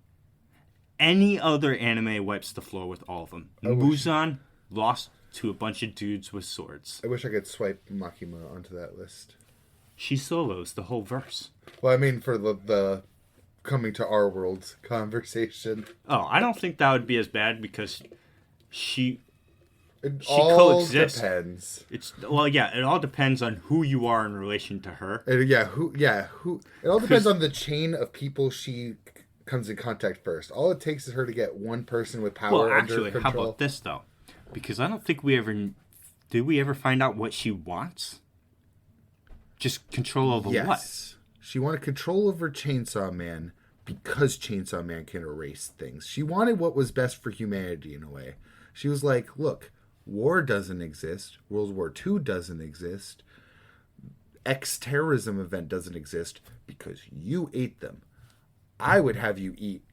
S1: Any other anime wipes the floor with all of them. Muzan lost to a bunch of dudes with swords.
S2: I wish I could swipe Makima onto that list.
S1: She solos the whole verse.
S2: Well, I mean, for the coming to our world conversation.
S1: Oh, I don't think that would be as bad because she
S2: coexists. Depends.
S1: It all depends on who you are in relation to her.
S2: Who? It all depends on the chain of people she comes in contact first. All it takes is her to get one person with power under control.
S1: How about this though? Because I don't think did we ever find out what she wants? Just control over what?
S2: She wanted control over Chainsaw Man because Chainsaw Man can erase things. She wanted what was best for humanity in a way. She was like, look, war doesn't exist. World War II doesn't exist. Terrorism event doesn't exist because you ate them. I would have you eat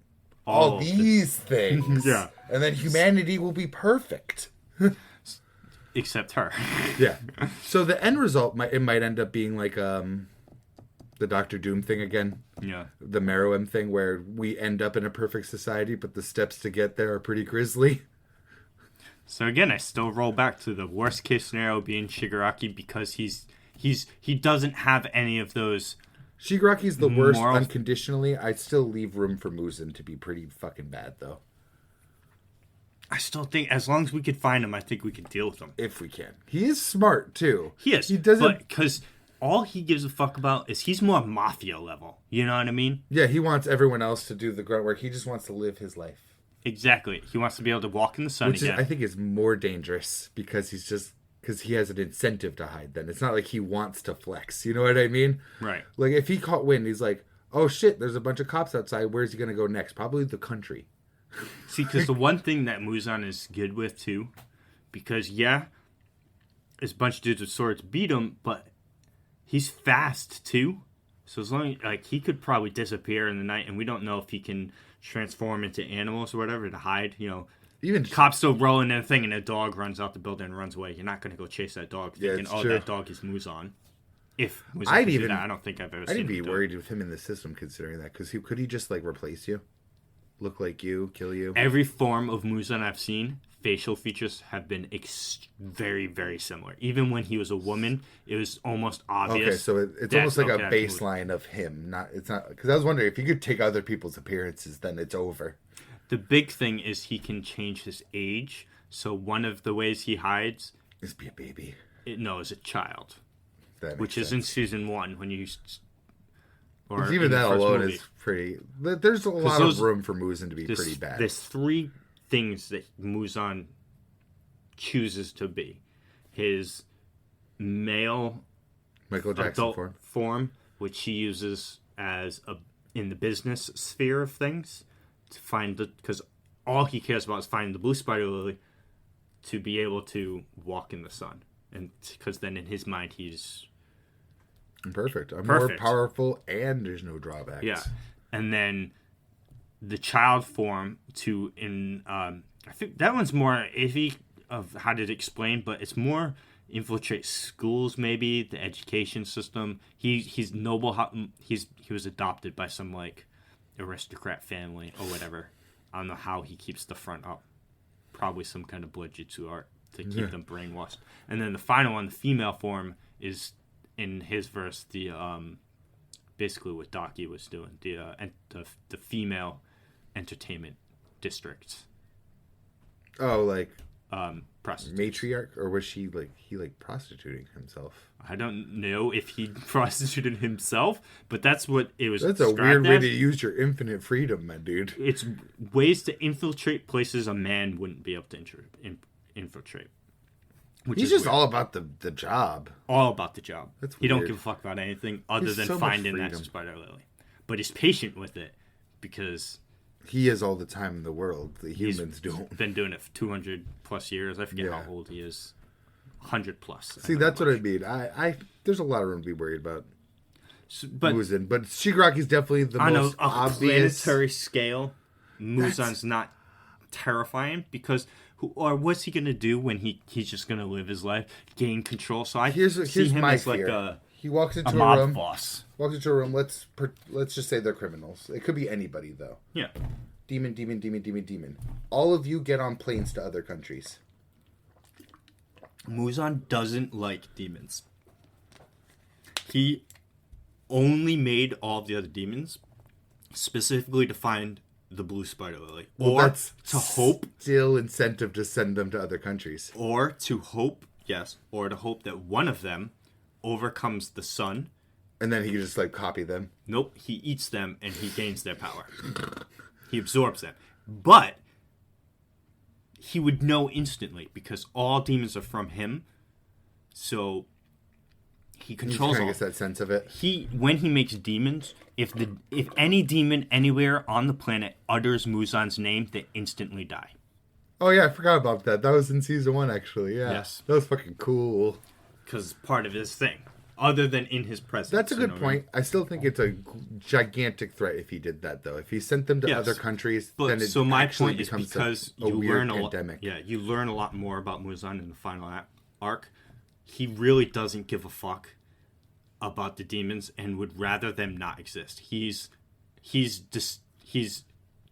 S2: all these things.
S1: Yeah.
S2: And then humanity will be perfect.
S1: Except her.
S2: Yeah. So the end result might end up being like the Doctor Doom thing again.
S1: Yeah.
S2: The Meruem thing where we end up in a perfect society, but the steps to get there are pretty grisly.
S1: So again, I still roll back to the worst case scenario being Shigaraki because he doesn't have any of those
S2: Shigaraki's the worst unconditionally. I'd still leave room for Muzan to be pretty fucking bad, though.
S1: I still think, as long as we could find him, I think we can deal with him.
S2: If we can. He is smart, too.
S1: He is.
S2: He doesn't...
S1: Because all he gives a fuck about is he's more mafia level. You know what I mean?
S2: Yeah, he wants everyone else to do the grunt work. He just wants to live his life.
S1: Exactly. He wants to be able to walk in the sun again.
S2: Which I think is more dangerous because he has an incentive to hide then. It's not like he wants to flex. You know what I mean?
S1: Right.
S2: Like, if he caught wind, he's like, oh shit, there's a bunch of cops outside. Where's he going to go next? Probably the country.
S1: See, because the one thing that Muzan is good with, too, because, yeah, there's a bunch of dudes with swords beat him, but he's fast, too. So as long as, like, he could probably disappear in the night, and we don't know if he can transform into animals or whatever to hide, you know. Even cops still rolling in a thing, and a dog runs out the building and runs away. You're not going to go chase that dog thinking, oh, that dog is Muzan. If Muzan do that, I don't think I've ever seen him.
S2: I'd be worried with him in the system considering that, because could he just, like, replace you? Look like you, kill you?
S1: Every form of Muzan I've seen, facial features have been very, very similar. Even when he was a woman, it was almost obvious.
S2: Okay, so it's almost like a baseline of him. It's not because I was wondering if you could take other people's appearances, then it's over.
S1: The big thing is he can change his age. So one of the ways he hides
S2: is be a baby.
S1: Is a child, which is in season 1 when you.
S2: Even that alone is pretty. There's a lot of room for Muzan to be pretty bad.
S1: There's 3 things that Muzan chooses to be: his male
S2: Michael Jackson
S1: adult form, which he uses as in the business sphere of things to find because all he cares about is finding the blue spider lily to be able to walk in the sun, and because then in his mind he's.
S2: I'm perfect. I'm more powerful, and there's no drawbacks.
S1: Yeah, and then the child form I think that one's more iffy of how to explain, but it's more infiltrate schools, maybe the education system. He's noble. He was adopted by some like aristocrat family or whatever. I don't know how he keeps the front up. Probably some kind of blood jutsu art to keep them brainwashed. And then the final one, the female form, is. In his verse, the basically what Daki was doing, the female entertainment districts.
S2: Oh, like
S1: matriarch,
S2: or was he prostituting himself?
S1: I don't know if he prostituted himself, but that's what it was.
S2: That's a weird way to use your infinite freedom, my dude.
S1: It's ways to infiltrate places a man wouldn't be able to infiltrate.
S2: He's just all about the job.
S1: All about the job.
S2: That's weird.
S1: He don't give a fuck about anything other than finding that spider lily. But he's patient with it because...
S2: He has all the time in the world. The humans don't.
S1: He's been doing it for 200 plus years. I forget how old he is. 100 plus.
S2: See, that's what I mean. I there's a lot of room to be worried about. But Shigaraki's definitely the most obvious. On a
S1: planetary scale, Muzan's not terrifying because... Or what's he gonna do when he's just gonna live his life, gain control? So here's him my as fear. Like
S2: he walks into a room. Boss. Walks into a room. Let's just say they're criminals. It could be anybody though.
S1: Yeah.
S2: Demon. All of you get on planes to other countries.
S1: Muzan doesn't like demons. He only made all of the other demons specifically to find the blue spider lily,
S2: that's to hope still incentive to send them to other countries,
S1: or to hope that one of them overcomes the sun,
S2: and then he can just like copy them.
S1: Nope, he eats them and he gains their power. He absorbs them, but he would know instantly because all demons are from him. So he controls all.
S2: I guess that sense of it.
S1: When he makes demons, if any demon anywhere on the planet utters Muzan's name, they instantly die.
S2: Oh yeah, I forgot about that. That was in season 1, actually. Yeah,
S1: yes,
S2: that was fucking cool.
S1: Because part of his thing, other than in his presence.
S2: That's a good point. I still think it's a gigantic threat if he did that, though. If he sent them to other countries, then it
S1: my point is because
S2: you learn a pandemic.
S1: You learn a lot more about Muzan in the final arc. He really doesn't give a fuck about the demons and would rather them not exist. He's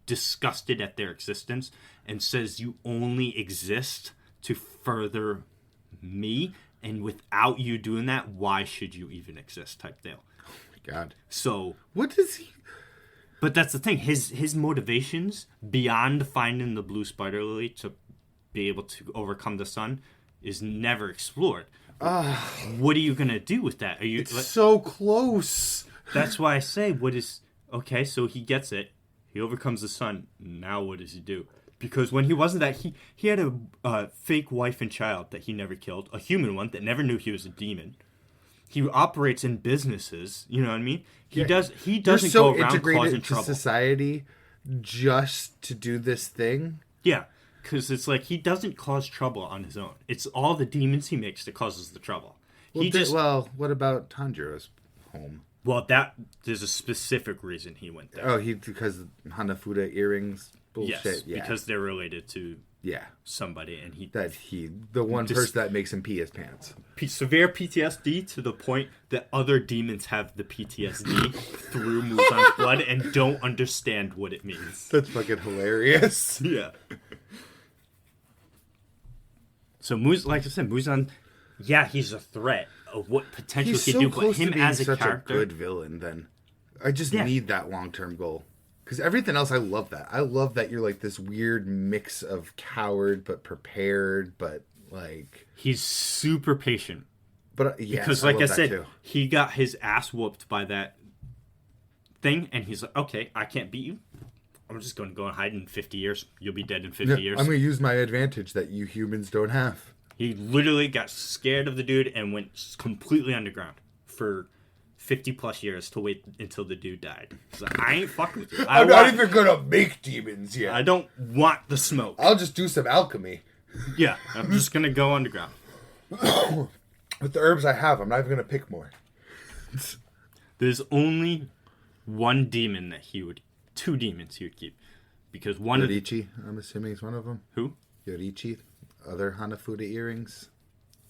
S1: disgusted at their existence and says you only exist to further me, and without you doing that, why should you even exist type deal.
S2: God.
S1: So
S2: what does he?
S1: But that's the thing. His motivations beyond finding the blue spider lily to be able to overcome the sun is never explored. What are you gonna do with that?
S2: It's so close.
S1: That's why I say, okay? So he gets it. He overcomes the sun. Now what does he do? Because when he wasn't that, he had a fake wife and child that he never killed, a human one that never knew he was a demon. He operates in businesses. You know what I mean? He doesn't go around causing trouble.
S2: Society just to do this thing.
S1: Yeah, because it's like he doesn't cause trouble on his own. It's all the demons he makes that causes the trouble.
S2: Well, what about Tanjiro's home?
S1: Well, there's a specific reason he went there.
S2: Oh, because Hanafuda earrings bullshit.
S1: Yes, because they're related to somebody, and
S2: the one person that makes him pee his pants.
S1: Severe PTSD to the point that other demons have the PTSD through Muzan's blood and don't understand what it means.
S2: That's fucking hilarious.
S1: Yeah. So like I said, Muzan, he's a threat of what potential he could do, but him as a character,
S2: a good villain. Then I just need that long-term goal. Because everything else, I love that. I love that you're like this weird mix of coward but prepared, but like
S1: he's super patient.
S2: But
S1: because, like I said, he got his ass whooped by that thing, and he's like, "Okay, I can't beat you. I'm just going to go and hide in 50 years. You'll be dead in 50 years.
S2: I'm going to use my advantage that you humans don't have."
S1: He literally got scared of the dude and went completely underground for 50 plus years to wait until the dude died. He's like, I ain't fucking with you.
S2: I'm not even gonna make demons yet.
S1: I don't want the smoke.
S2: I'll just do some alchemy.
S1: Yeah, I'm just gonna go underground.
S2: With the herbs I have, I'm not even gonna pick more.
S1: There's only one demon that two demons he would keep. Because one
S2: Yoriichi, I'm assuming is one of them.
S1: Who?
S2: Yoriichi, other Hanafuda earrings.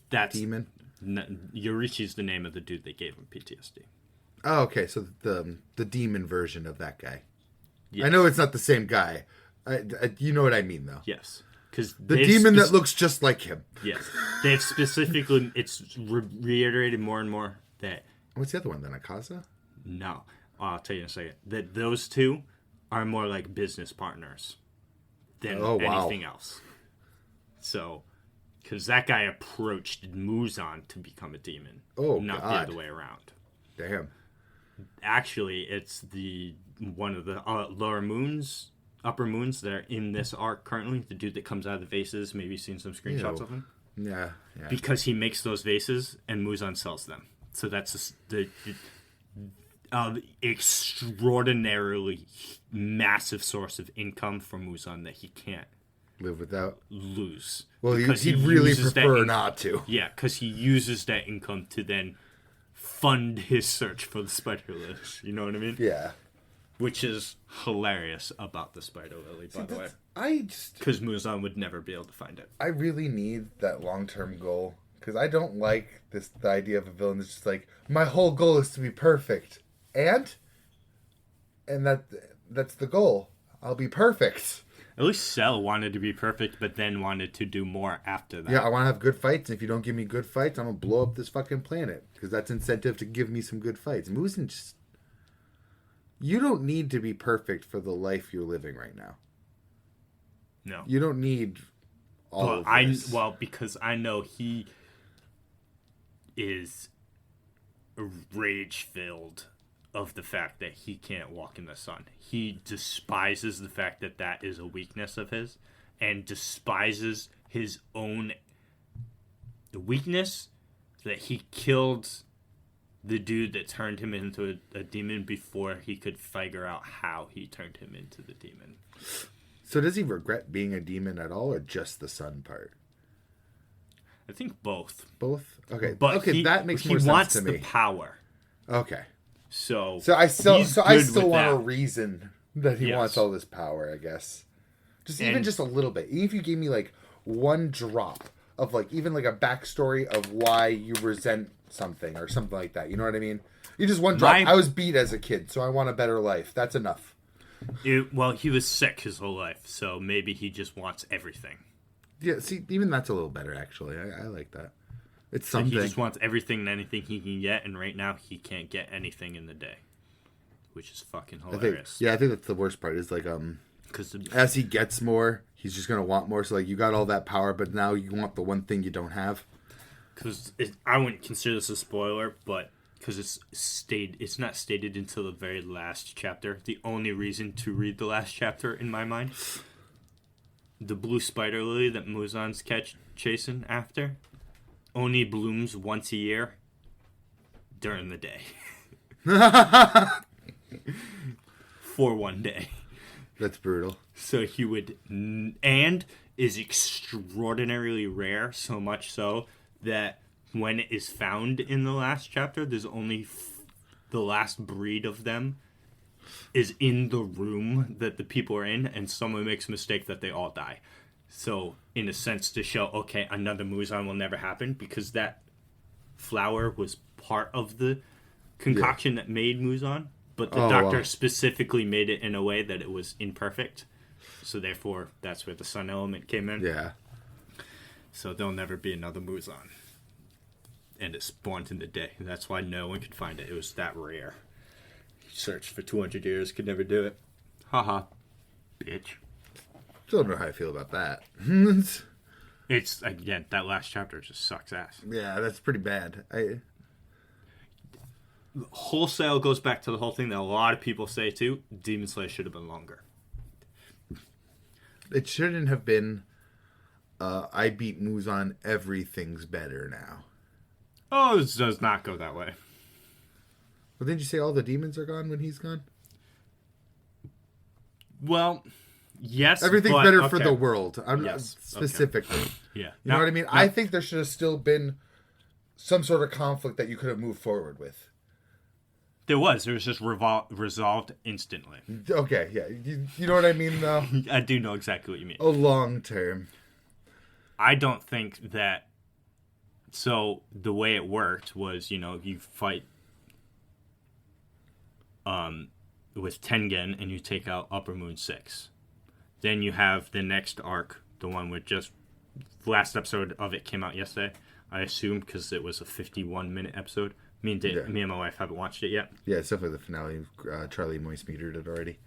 S1: That's
S2: demon.
S1: Yoriichi's the name of the dude that gave him PTSD.
S2: Oh, okay. So the demon version of that guy. Yes. I know it's not the same guy. You know what I mean, though.
S1: Yes. Because
S2: the demon that looks just like him.
S1: Yes. They've specifically, it's reiterated more and more that...
S2: What's the other one then? Akaza?
S1: No. I'll tell you in a second. That those two are more like business partners than anything else. So... Because that guy approached Muzan to become a demon. Not the other way around.
S2: Damn.
S1: Actually, it's one of the upper moons that are in this arc currently. The dude that comes out of the vases. Maybe you've seen some screenshots of him.
S2: Yeah.
S1: Because he makes those vases and Muzan sells them. So that's the extraordinarily massive source of income for Muzan that he can't
S2: live without.
S1: Lose.
S2: Well, he'd really prefer not to.
S1: Yeah, because he uses that income to then fund his search for the Spider Lily. You know what I mean?
S2: Yeah.
S1: Which is hilarious about the Spider Lily, by the way. Because Muzan would never be able to find it.
S2: I really need that long-term goal. Because I don't like the idea of a villain that's just like, my whole goal is to be perfect. And that's the goal. I'll be perfect.
S1: At least Cell wanted to be perfect, but then wanted to do more after that.
S2: Yeah, I want to have good fights, and if you don't give me good fights, I'm going to blow up this fucking planet. Because that's incentive to give me some good fights. Muzan just... You don't need to be perfect for the life you're living right now.
S1: No.
S2: You don't need all of this.
S1: Because I know he is rage-filled of the fact that he can't walk in the sun. He despises the fact that that is a weakness of his, and despises his own weakness that he killed the dude that turned him into a demon before he could figure out how he turned him into the demon.
S2: So does he regret being a demon at all, or just the sun part?
S1: I think both.
S2: Both? Okay.
S1: But
S2: that makes more sense to me. He
S1: wants the power.
S2: Okay.
S1: So
S2: I still want a reason that he wants all this power, I guess. Even just a little bit. Even if you gave me like one drop of like even like a backstory of why you resent something or something like that. You know what I mean? You just one drop. I was beat as a kid, so I want a better life. That's enough.
S1: He was sick his whole life, so maybe he just wants everything.
S2: Yeah, see, even that's a little better, actually. I like that. It's something.
S1: He just wants everything and anything he can get, and right now he can't get anything in the day, which is fucking hilarious.
S2: I think that's the worst part. Is like because as he gets more, he's just gonna want more. So like you got all that power, but now you want the one thing you don't have.
S1: Because I wouldn't consider this a spoiler, but because it's not stated until the very last chapter. The only reason to read the last chapter, in my mind, the blue spider lily that Muzan's chasing after only blooms once a year during the day. For one day.
S2: That's brutal.
S1: So he would... And is extraordinarily rare, so much so that when it is found in the last chapter, there's only... the last breed of them is in the room that the people are in, and someone makes a mistake that they all die. So, in a sense, to show, okay, another Muzan will never happen, because that flower was part of the concoction that made Muzan, but the doctor specifically made it in a way that it was imperfect. So, therefore, that's where the sun element came in.
S2: Yeah.
S1: So, there'll never be another Muzan. And it spawned in the day. That's why no one could find it. It was that rare. Searched for 200 years, could never do it. Haha. Bitch.
S2: Still don't know how I feel about that.
S1: It's, again, that last chapter just sucks ass.
S2: Yeah, that's pretty bad.
S1: Wholesale goes back to the whole thing that a lot of people say, too. Demon Slayer should have been longer.
S2: It shouldn't have been, I beat Muzan, everything's better now.
S1: Oh, it does not go that way.
S2: Well, didn't you say all the demons are gone when he's gone?
S1: Well... Yes,
S2: everything's better for the world.
S1: Yes,
S2: specifically.
S1: Okay. Yeah,
S2: you know what I mean. I think there should have still been some sort of conflict that you could have moved forward with.
S1: There was just resolved instantly.
S2: Okay, yeah, you know what I mean, though.
S1: I do know exactly what you mean.
S2: A long term.
S1: I don't think that. So the way it worked was, you fight with Tengen and you take out Upper Moon 6. Then you have the next arc, the one with just... The last episode of it came out yesterday, I assume, because it was a 51-minute episode. Me and my wife haven't watched it yet.
S2: Yeah, it's definitely the finale. Charlie Moist metered it already.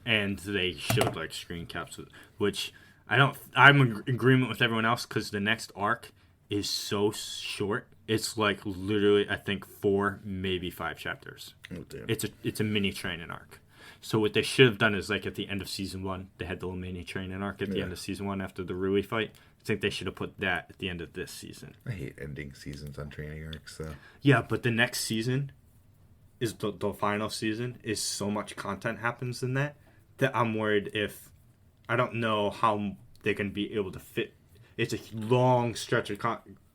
S1: And they showed, screen caps, which I'm in agreement with everyone else, because the next arc is so short. It's, literally, I think, 4, maybe 5 chapters.
S2: Oh, damn.
S1: It's a mini training arc. So what they should have done is, at the end of Season 1, they had the little mini training arc at the end of Season 1 after the Rui fight. I think they should have put that at the end of this season.
S2: I hate ending seasons on training arcs, so...
S1: Yeah, but the next season is the final season, is so much content happens in that I'm worried if... I don't know how they're going to be able to fit... It's a long stretch of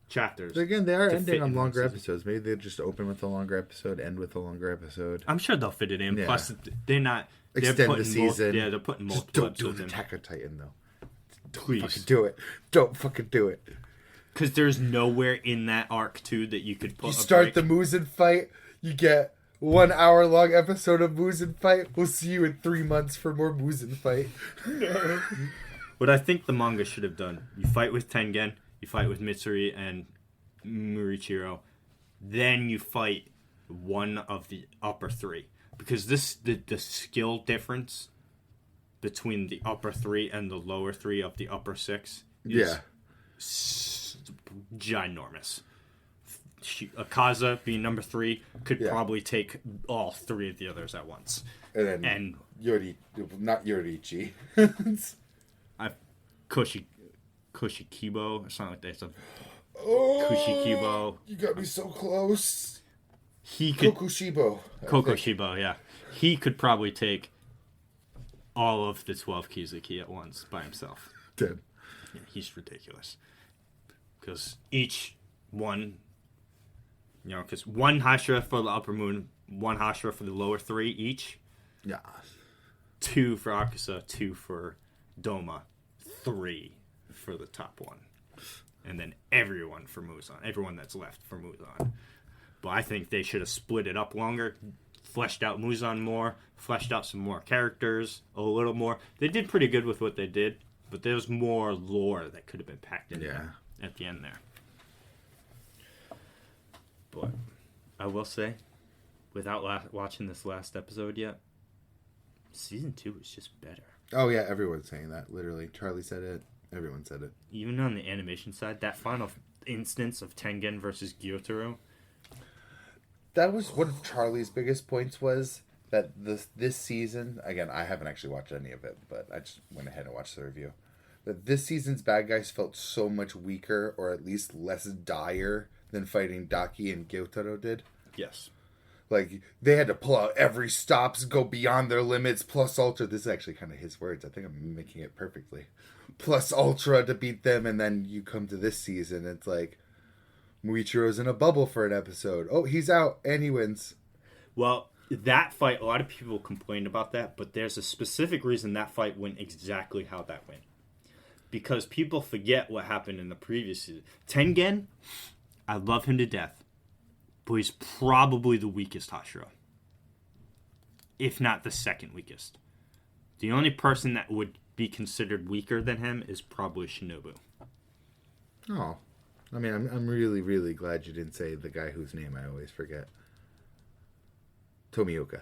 S1: chapters.
S2: But again, they are ending on longer episodes. Maybe they just open with a longer episode, end with a longer episode.
S1: I'm sure they'll fit it in. Yeah. Plus, they're not...
S2: Extend the season.
S1: They're putting multiple
S2: episodes in. Don't do Attack on Titan, though.
S1: Please.
S2: Fucking do it. Don't fucking do it.
S1: Because there's nowhere in that arc, too, that you could put
S2: You start the Muzan fight, you get 1 hour long episode of Muzan fight. We'll see you in 3 months for more Muzan fight.
S1: No. What I think the manga should have done, you fight with Tengen, you fight with Mitsuri and Murichiro, then you fight one of the upper 3. Because the skill difference between the upper 3 and the lower 3 of the upper 6 is ginormous. Akaza, being number 3, could probably take all 3 of the others at once.
S2: And then not Yoriichi.
S1: Koshikibo or something like that.
S2: Kushikibo. You got me so close.
S1: Kokoshibo, yeah. He could probably take all of the 12 Kizuki at once by himself.
S2: Dead.
S1: Yeah, he's ridiculous. Because each one, because one Hashira for the upper moon, one Hashira for the lower 3 each.
S2: Yeah.
S1: 2 for Akaza, 2 for Doma, 3 for the top one. And then everyone for Muzan. Everyone that's left for Muzan. But I think they should have split it up longer, fleshed out Muzan more, fleshed out some more characters a little more. They did pretty good with what they did, but there's more lore that could have been packed in there at the end there. But I will say, without watching this last episode yet, season 2 is just better.
S2: Oh yeah, everyone's saying that. Literally, Charlie said it. Everyone said it.
S1: Even on the animation side, that final instance of Tengen versus Gyotaro.
S2: That was one of Charlie's biggest points, was that this season, again, I haven't actually watched any of it, but I just went ahead and watched the review, that this season's bad guys felt so much weaker, or at least less dire, than fighting Daki and Gyotaro did.
S1: Yes.
S2: Like, they had to pull out every stops, go beyond their limits, plus ultra. This is actually kind of his words. I think I'm making it perfectly. Plus ultra to beat them, and then you come to this season, it's like, Muichiro's in a bubble for an episode. Oh, he's out, and he wins.
S1: Well, that fight, a lot of people complained about that, but there's a specific reason that fight went exactly how that went. Because people forget what happened in the previous season. Tengen, I love him to death, but he's probably the weakest Hashira. If not the second weakest. The only person that would be considered weaker than him is probably Shinobu.
S2: Oh. I mean, I'm really, really glad you didn't say the guy whose name I always forget. Tomioka.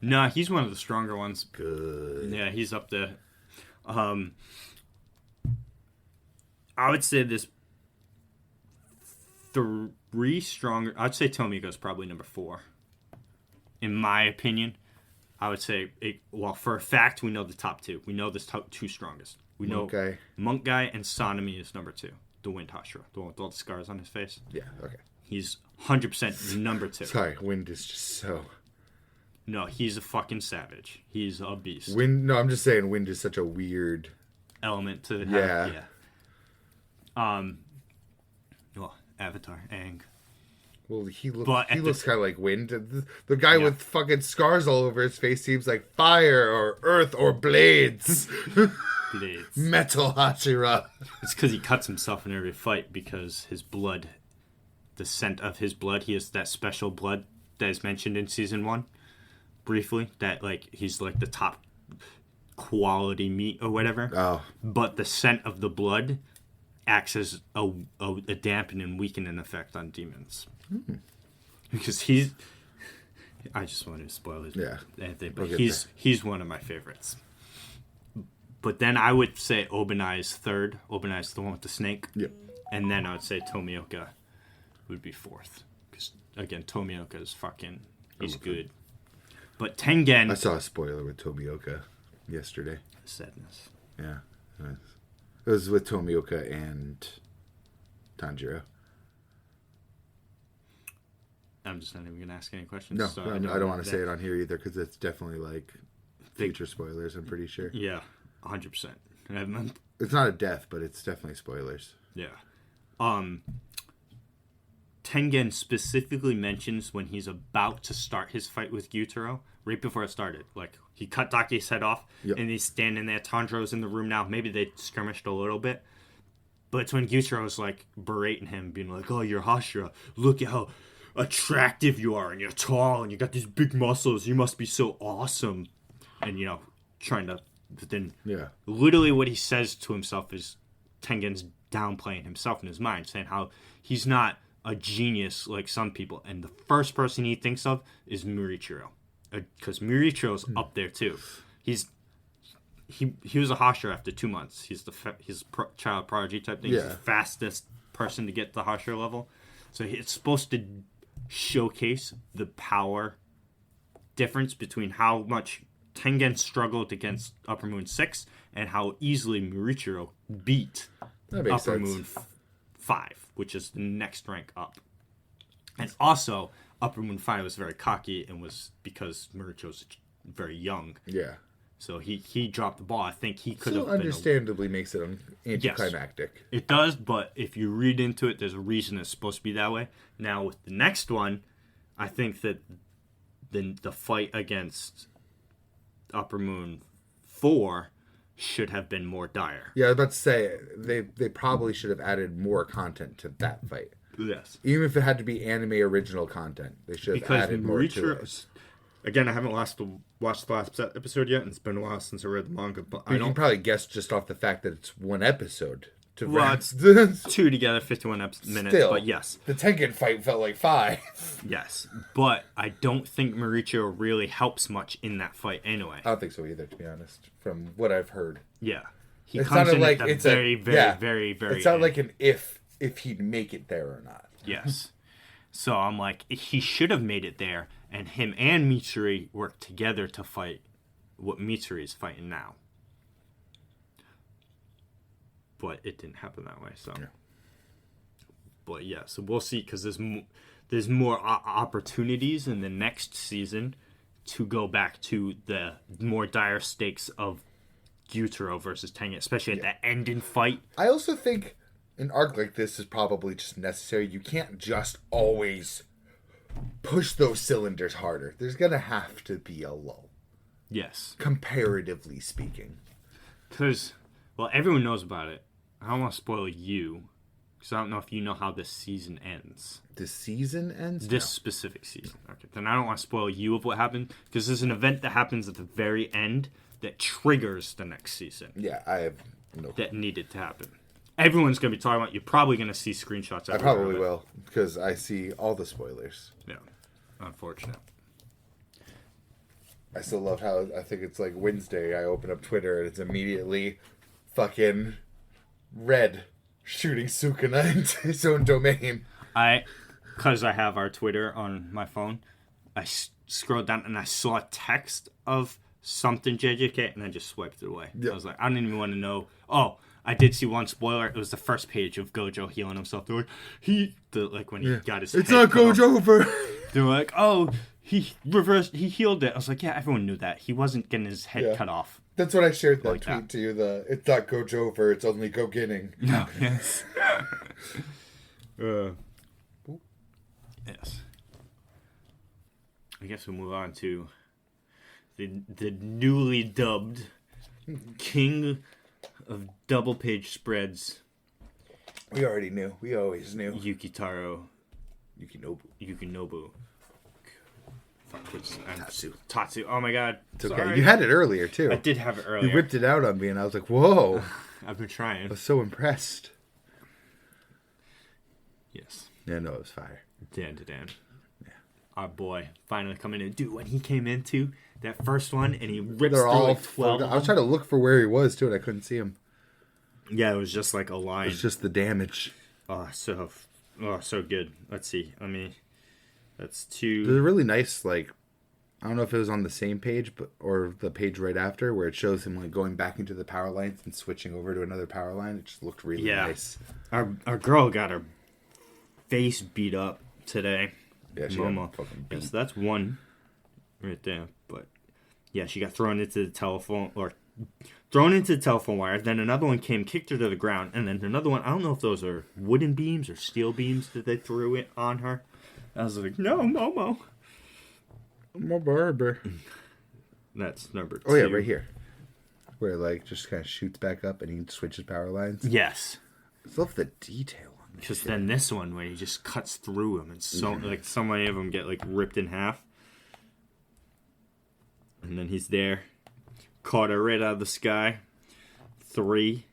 S1: No, he's one of the stronger ones.
S2: Good.
S1: Yeah, he's up there. I would say there's 3 stronger. I'd say Tomioka's probably number 4. In my opinion, I would say, for a fact, we know the top 2. We know the top 2 strongest. We know Monk Guy and Sanemi is number 2. The Wind Hashira. The one with all the scars on his face.
S2: Yeah, okay.
S1: He's 100% number 2.
S2: Sorry, Wind is just so...
S1: No, he's a fucking savage. He's a beast.
S2: No, I'm just saying Wind is such a weird...
S1: element to the...
S2: Yeah.
S1: Avatar, Aang.
S2: Well, he looks kind of like Wind. The guy with fucking scars all over his face seems like fire or earth or blades.
S1: Blades.
S2: Metal Hashira.
S1: It's because he cuts himself in every fight because his blood, the scent of his blood, he has that special blood that is mentioned in season 1, briefly, that like he's like the top quality meat or whatever.
S2: Oh.
S1: But the scent of the blood acts as a dampening and weakening effect on demons. Because I just wanted to spoil his anything, but he's one of my favorites. But then I would say Obanai is 3rd. Obanai is the one with the snake.
S2: Yep.
S1: And then I would say Tomioka would be 4th. Because, again, Tomioka is he's good. But Tengen...
S2: I saw a spoiler with Tomioka yesterday.
S1: Sadness.
S2: Yeah. It was with Tomioka and Tanjiro.
S1: I'm just not even going to ask any questions.
S2: No,
S1: so
S2: I don't want to say it on here either, because it's definitely like future spoilers, I'm pretty sure.
S1: Yeah, 100%.
S2: It's not a death, but it's definitely spoilers.
S1: Yeah. Tengen specifically mentions when he's about to start his fight with Gyutaro, right before it started. Like, he cut Daki's head off, and he's standing there. Tanjiro's in the room now. Maybe they skirmished a little bit. But it's when Gyutaro's, like, berating him, being like, oh, you're Hashira. Look at how attractive you are, and you're tall, and you got these big muscles. You must be so awesome. And, trying to... But then, literally what he says to himself is Tengen's downplaying himself in his mind, saying how he's not a genius like some people. And the first person he thinks of is Murichiro. Because Murichiro's up there, too. He was a Hashira after 2 months. He's child prodigy type thing. He's the fastest person to get to the Hashira level. So it's supposed to showcase the power difference between how much Tengen struggled against Upper Moon 6 and how easily Murichiro beat Upper Moon 5, which is the next rank up. And also, Upper Moon 5 was very cocky and was because Murichiro's very young.
S2: Yeah.
S1: So he dropped the ball. I think he could have
S2: been... understandably makes it anticlimactic.
S1: Yes, it does, but if you read into it, there's a reason it's supposed to be that way. Now, with the next one, I think that the fight against Upper Moon 4 should have been more dire.
S2: Yeah, I was about to say, they probably should have added more content to that fight.
S1: Yes.
S2: Even if it had to be anime original content, they should have added more to it.
S1: Again, I haven't watched the last episode yet, and it's been a while since I read the manga. But
S2: you can probably guess just off the fact that it's one episode
S1: it's 2 together, 51 minutes,
S2: Still,
S1: but yes.
S2: The Tengen fight felt like 5.
S1: Yes, but I don't think Mauricio really helps much in that fight anyway.
S2: I don't think so either, to be honest, from what I've heard.
S1: Yeah. He comes in like at the very, very
S2: It sounded like an if he'd make it there or not.
S1: Yes. So I'm like, he should have made it there, and him and Mitsuri worked together to fight what Mitsuri is fighting now. But it didn't happen that way, so. Yeah. But yeah, so we'll see, because there's more opportunities in the next season to go back to the more dire stakes of Gyutaro versus Tengen, especially at the ending fight.
S2: I also think an arc like this is probably just necessary. You can't just always push those cylinders harder. There's going to have to be a lull.
S1: Yes.
S2: Comparatively speaking.
S1: Because, well, everyone knows about it. I don't want to spoil you, because I don't know if you know how this season ends.
S2: The season ends?
S1: This specific season. Okay. Then I don't want to spoil you of what happened, because there's an event that happens at the very end that triggers the next season.
S2: Yeah, I have no clue.
S1: That needed to happen. Everyone's going to be talking about it. You're probably going to see screenshots.
S2: I probably will, because I see all the spoilers.
S1: Yeah. Unfortunate.
S2: I still love how I think it's like Wednesday. I open up Twitter and it's immediately fucking Red shooting Sukuna into his own domain.
S1: Because I have our Twitter on my phone, I scrolled down and I saw a text of something JJK and I just swiped it away. Yep. I was like, I don't even want to know. Oh, I did see one spoiler. It was the first page of Gojo healing himself. They're like, when he got his
S2: It's not Gojo over.
S1: They were like, oh, he healed it. I was like, yeah, everyone knew that. He wasn't getting his head cut off.
S2: That's what I shared that tweet to you. It's not Gojo over, it's only Go Getting.
S1: No, yes. Yes. I guess we'll move on to the newly dubbed King of Double Page Spreads.
S2: We already knew. We always knew.
S1: Yukinobu. Tatsu. Oh my god.
S2: It's okay. Sorry. You had it earlier too.
S1: I did have it earlier.
S2: You whipped it out on me and I was like, whoa.
S1: I've been trying.
S2: I was so impressed.
S1: Yes.
S2: Yeah, no, it was fire.
S1: Dan. Yeah. Our boy finally coming in. Dude, when he came into that first one and he rips through like 12.
S2: I was trying to look for where he was too and I couldn't see him.
S1: Yeah, it was just like a line.
S2: It was just the damage.
S1: So good. Let's see. That's 2.
S2: There's a really nice, like, I don't know if it was on the same page, or the page right after, where it shows him like going back into the power lines and switching over to another power line. It just looked really nice.
S1: Our girl got her face beat up today.
S2: Yeah, she got fucking beat.
S1: Yes, that's one right there. But yeah, she got thrown into the telephone wire. Then another one came, kicked her to the ground, and then another one. I don't know if those are wooden beams or steel beams that they threw it on her. I was like, no, Momo.
S2: My barber.
S1: That's number 2.
S2: Oh, yeah, right here. Where, like, just kind of shoots back up and he switches power lines.
S1: Yes.
S2: I love the detail on this.
S1: Because then this one, where he just cuts through them, and so many of them get, like, ripped in half. And then he's there. Caught her right out of the sky. 3.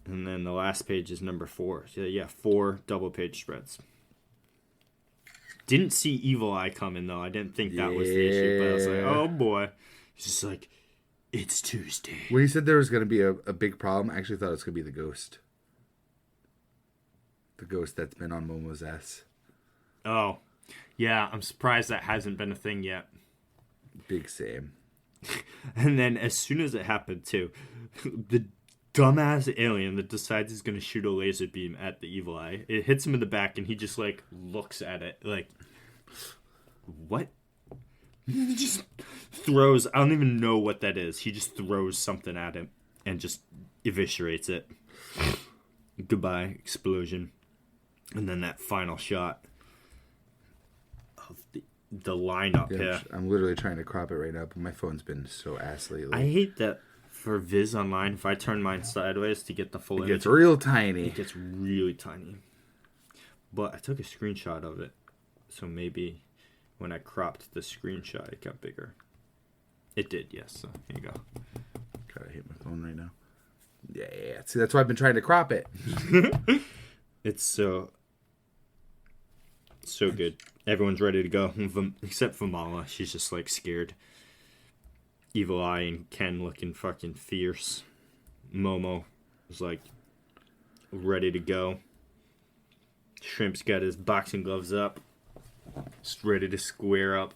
S1: And then the last page is number 4. So, yeah, 4 double page spreads. Didn't see Evil Eye coming, though. I didn't think that was the issue. But I was like, oh, boy. He's just like, it's Tuesday.
S2: When he said there was going to be a big problem, I actually thought it was going to be the ghost. The ghost that's been on Momo's ass.
S1: Oh. Yeah, I'm surprised that hasn't been a thing yet.
S2: Big same.
S1: And then as soon as it happened, too, the dumbass alien that decides he's going to shoot a laser beam at the Evil Eye. It hits him in the back, and he just, like, looks at it, like, what? He just throws, I don't even know what that is. He just throws something at him and just eviscerates it. Goodbye, explosion. And then that final shot of the lineup here.
S2: I'm literally trying to crop it right now, but my phone's been so ass lately.
S1: I hate that. For Viz Online, if I turn mine sideways to get the full image,
S2: it gets real tiny.
S1: It gets really tiny. But I took a screenshot of it, so maybe when I cropped the screenshot, it got bigger. It did, yes. So here you go.
S2: God, I hate my phone right now. Yeah. See, that's why I've been trying to crop it.
S1: It's so good. Everyone's ready to go, except for Mala. She's just like scared. Evil Eye and Ken looking fucking fierce. Momo is like ready to go. Shrimp's got his boxing gloves up. Just ready to square up.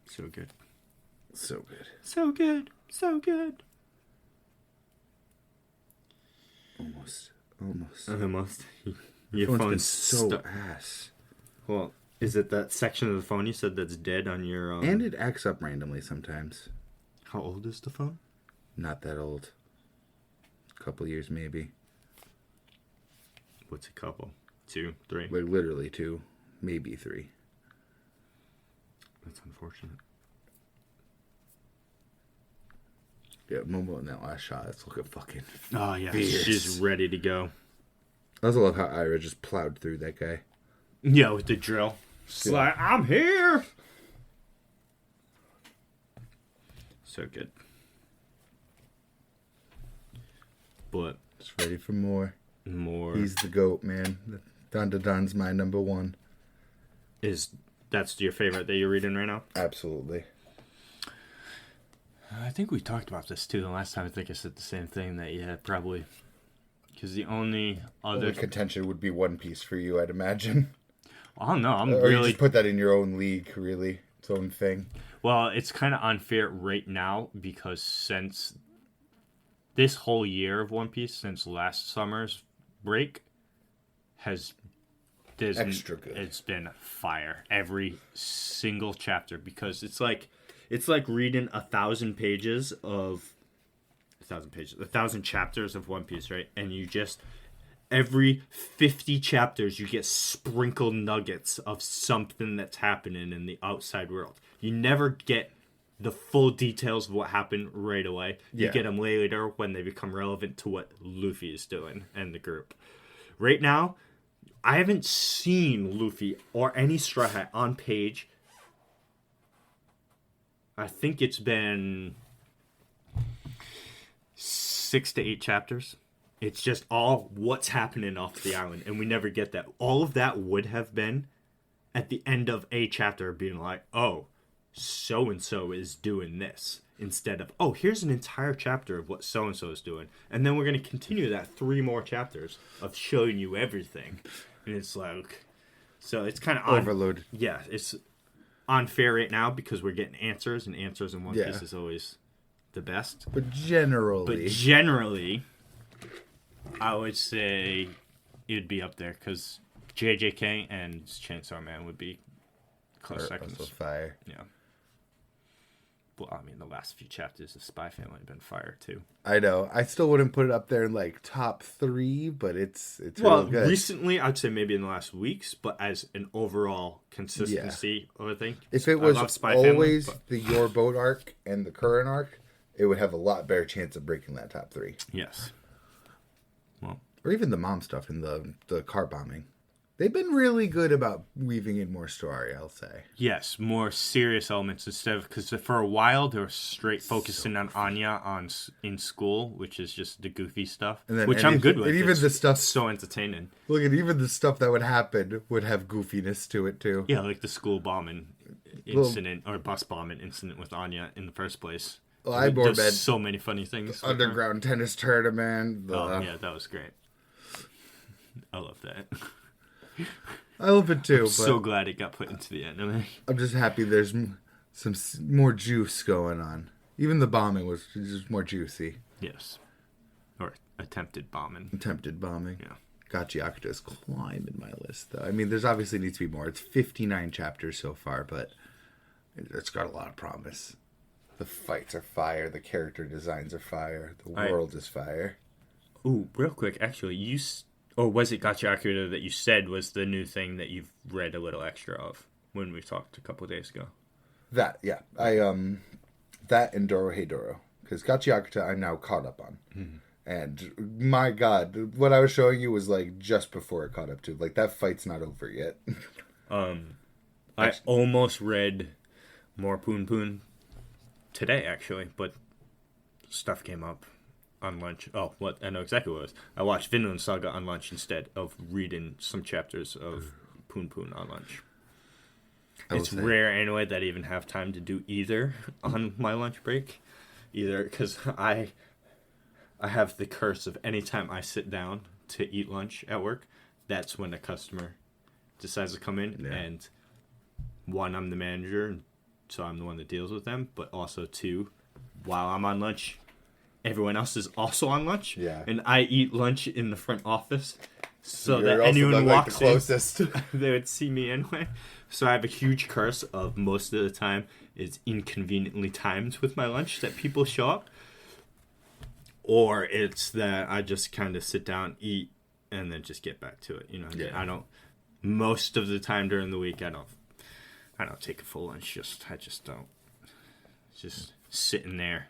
S1: So good.
S2: So good.
S1: So good. So good. Almost. Your phone's
S2: so ass.
S1: Well, is it that section of the phone you said that's dead on your...
S2: And it acts up randomly sometimes.
S1: How old is the phone?
S2: Not that old. A couple years, maybe.
S1: What's a couple? 2, 3?
S2: Like, literally 2. Maybe 3.
S1: That's unfortunate.
S2: Yeah, Momo in that last shot, that's looking fucking
S1: oh, yeah.
S2: fierce.
S1: She's ready to go.
S2: I also love how Ira just plowed through that guy.
S1: Yeah, with the drill. It's like, I'm here! So good. But...
S2: Just ready for more.
S1: More.
S2: He's the GOAT, man. Don Don's my number 1.
S1: That's your favorite that you're reading right now?
S2: Absolutely.
S1: I think we talked about this too the last time. I think I said the same thing that probably. Because the only other
S2: contention would be One Piece for you, I'd imagine.
S1: I don't know.
S2: Or you just put that in your own league, really. Its own thing.
S1: Well, it's kind of unfair right now because since this whole year of One Piece, since last summer's break, there's
S2: extra good.
S1: It's been fire every single chapter because it's like reading 1,000 pages of 1,000 chapters of One Piece, right? And you just every 50 chapters you get sprinkled nuggets of something that's happening in the outside world. You never get the full details of what happened right away. You get them later when they become relevant to what Luffy is doing and the group. Right now, I haven't seen Luffy or any Straw Hat on page. I think it's been 6 to 8 chapters. It's just all what's happening off the island, and we never get that. All of that would have been at the end of a chapter being like, oh, so-and-so is doing this. Instead of, oh, here's an entire chapter of what so-and-so is doing. And then we're going to continue that 3 more chapters of showing you everything. And it's like, so it's kind of
S2: overload.
S1: Yeah, it's unfair right now because we're getting answers, and answers in One Piece is always the best.
S2: But generally,
S1: I would say it'd be up there because JJK and Chainsaw Man would be close seconds.
S2: Also fire.
S1: Yeah. Well, I mean, the last few chapters of Spy Family have been fire too.
S2: I know. I still wouldn't put it up there in like top 3, but it's
S1: well,
S2: real good.
S1: Recently, I'd say maybe in the last weeks, but as an overall consistency of a thing.
S2: If it was always the Your Boat arc and the current arc, it would have a lot better chance of breaking that top 3.
S1: Yes. Well,
S2: or even the mom stuff in the car bombing. They've been really good about weaving in more story, I'll say.
S1: Yes, more serious elements instead of... Because for a while, they were straight focusing on Anya in school, which is just the goofy stuff, which I'm good with.
S2: And even the stuff...
S1: so entertaining.
S2: Look, and even the stuff that would happen would have goofiness to it, too.
S1: Yeah, like the school bombing incident, or bus bombing incident with Anya in the first place.
S2: Well,
S1: There's so many funny things.
S2: Underground tennis tournament.
S1: Oh, yeah, that was great. I love that.
S2: I love it too.
S1: I'm so glad it got put into the anime.
S2: I'm just happy there's some more juice going on. Even the bombing was just more juicy.
S1: Yes. Or attempted bombing.
S2: Yeah. Gachi Akuta's climbing my list, though. I mean, there's obviously needs to be more. It's 59 chapters so far, but it's got a lot of promise. The fights are fire. The character designs are fire. The world is fire.
S1: Ooh, real quick, actually, or was it Gachi Akuta that you said was the new thing that you've read a little extra of when we talked a couple of days ago?
S2: That, yeah. That and Doro Hey Doro. Because Gachi Akuta I'm now caught up on. Mm-hmm. And my God, what I was showing you was like just before it caught up to. Like that fight's not over yet.
S1: I almost read more Poon Poon today, actually, but stuff came up. on lunch. Oh, what? I know exactly what it was. I watched Vinland Saga on lunch instead of reading some chapters of Poon Poon on lunch. It's rare anyway that I even have time to do either on my lunch break. Either because I have the curse of anytime I sit down to eat lunch at work, that's when a customer decides to come in. Yeah. And one, I'm the manager, so I'm the one that deals with them. But also, two, while I'm on lunch, everyone else is also on lunch.
S2: Yeah.
S1: And I eat lunch in the front office so that anyone walks in, they would see me anyway. So I have a huge curse of most of the time is inconveniently timed with my lunch that people show up. Or it's that I just kind of sit down, eat, and then just get back to it. You know, I don't. Most of the time during the week, I don't take a full lunch. I just don't. Just sitting there.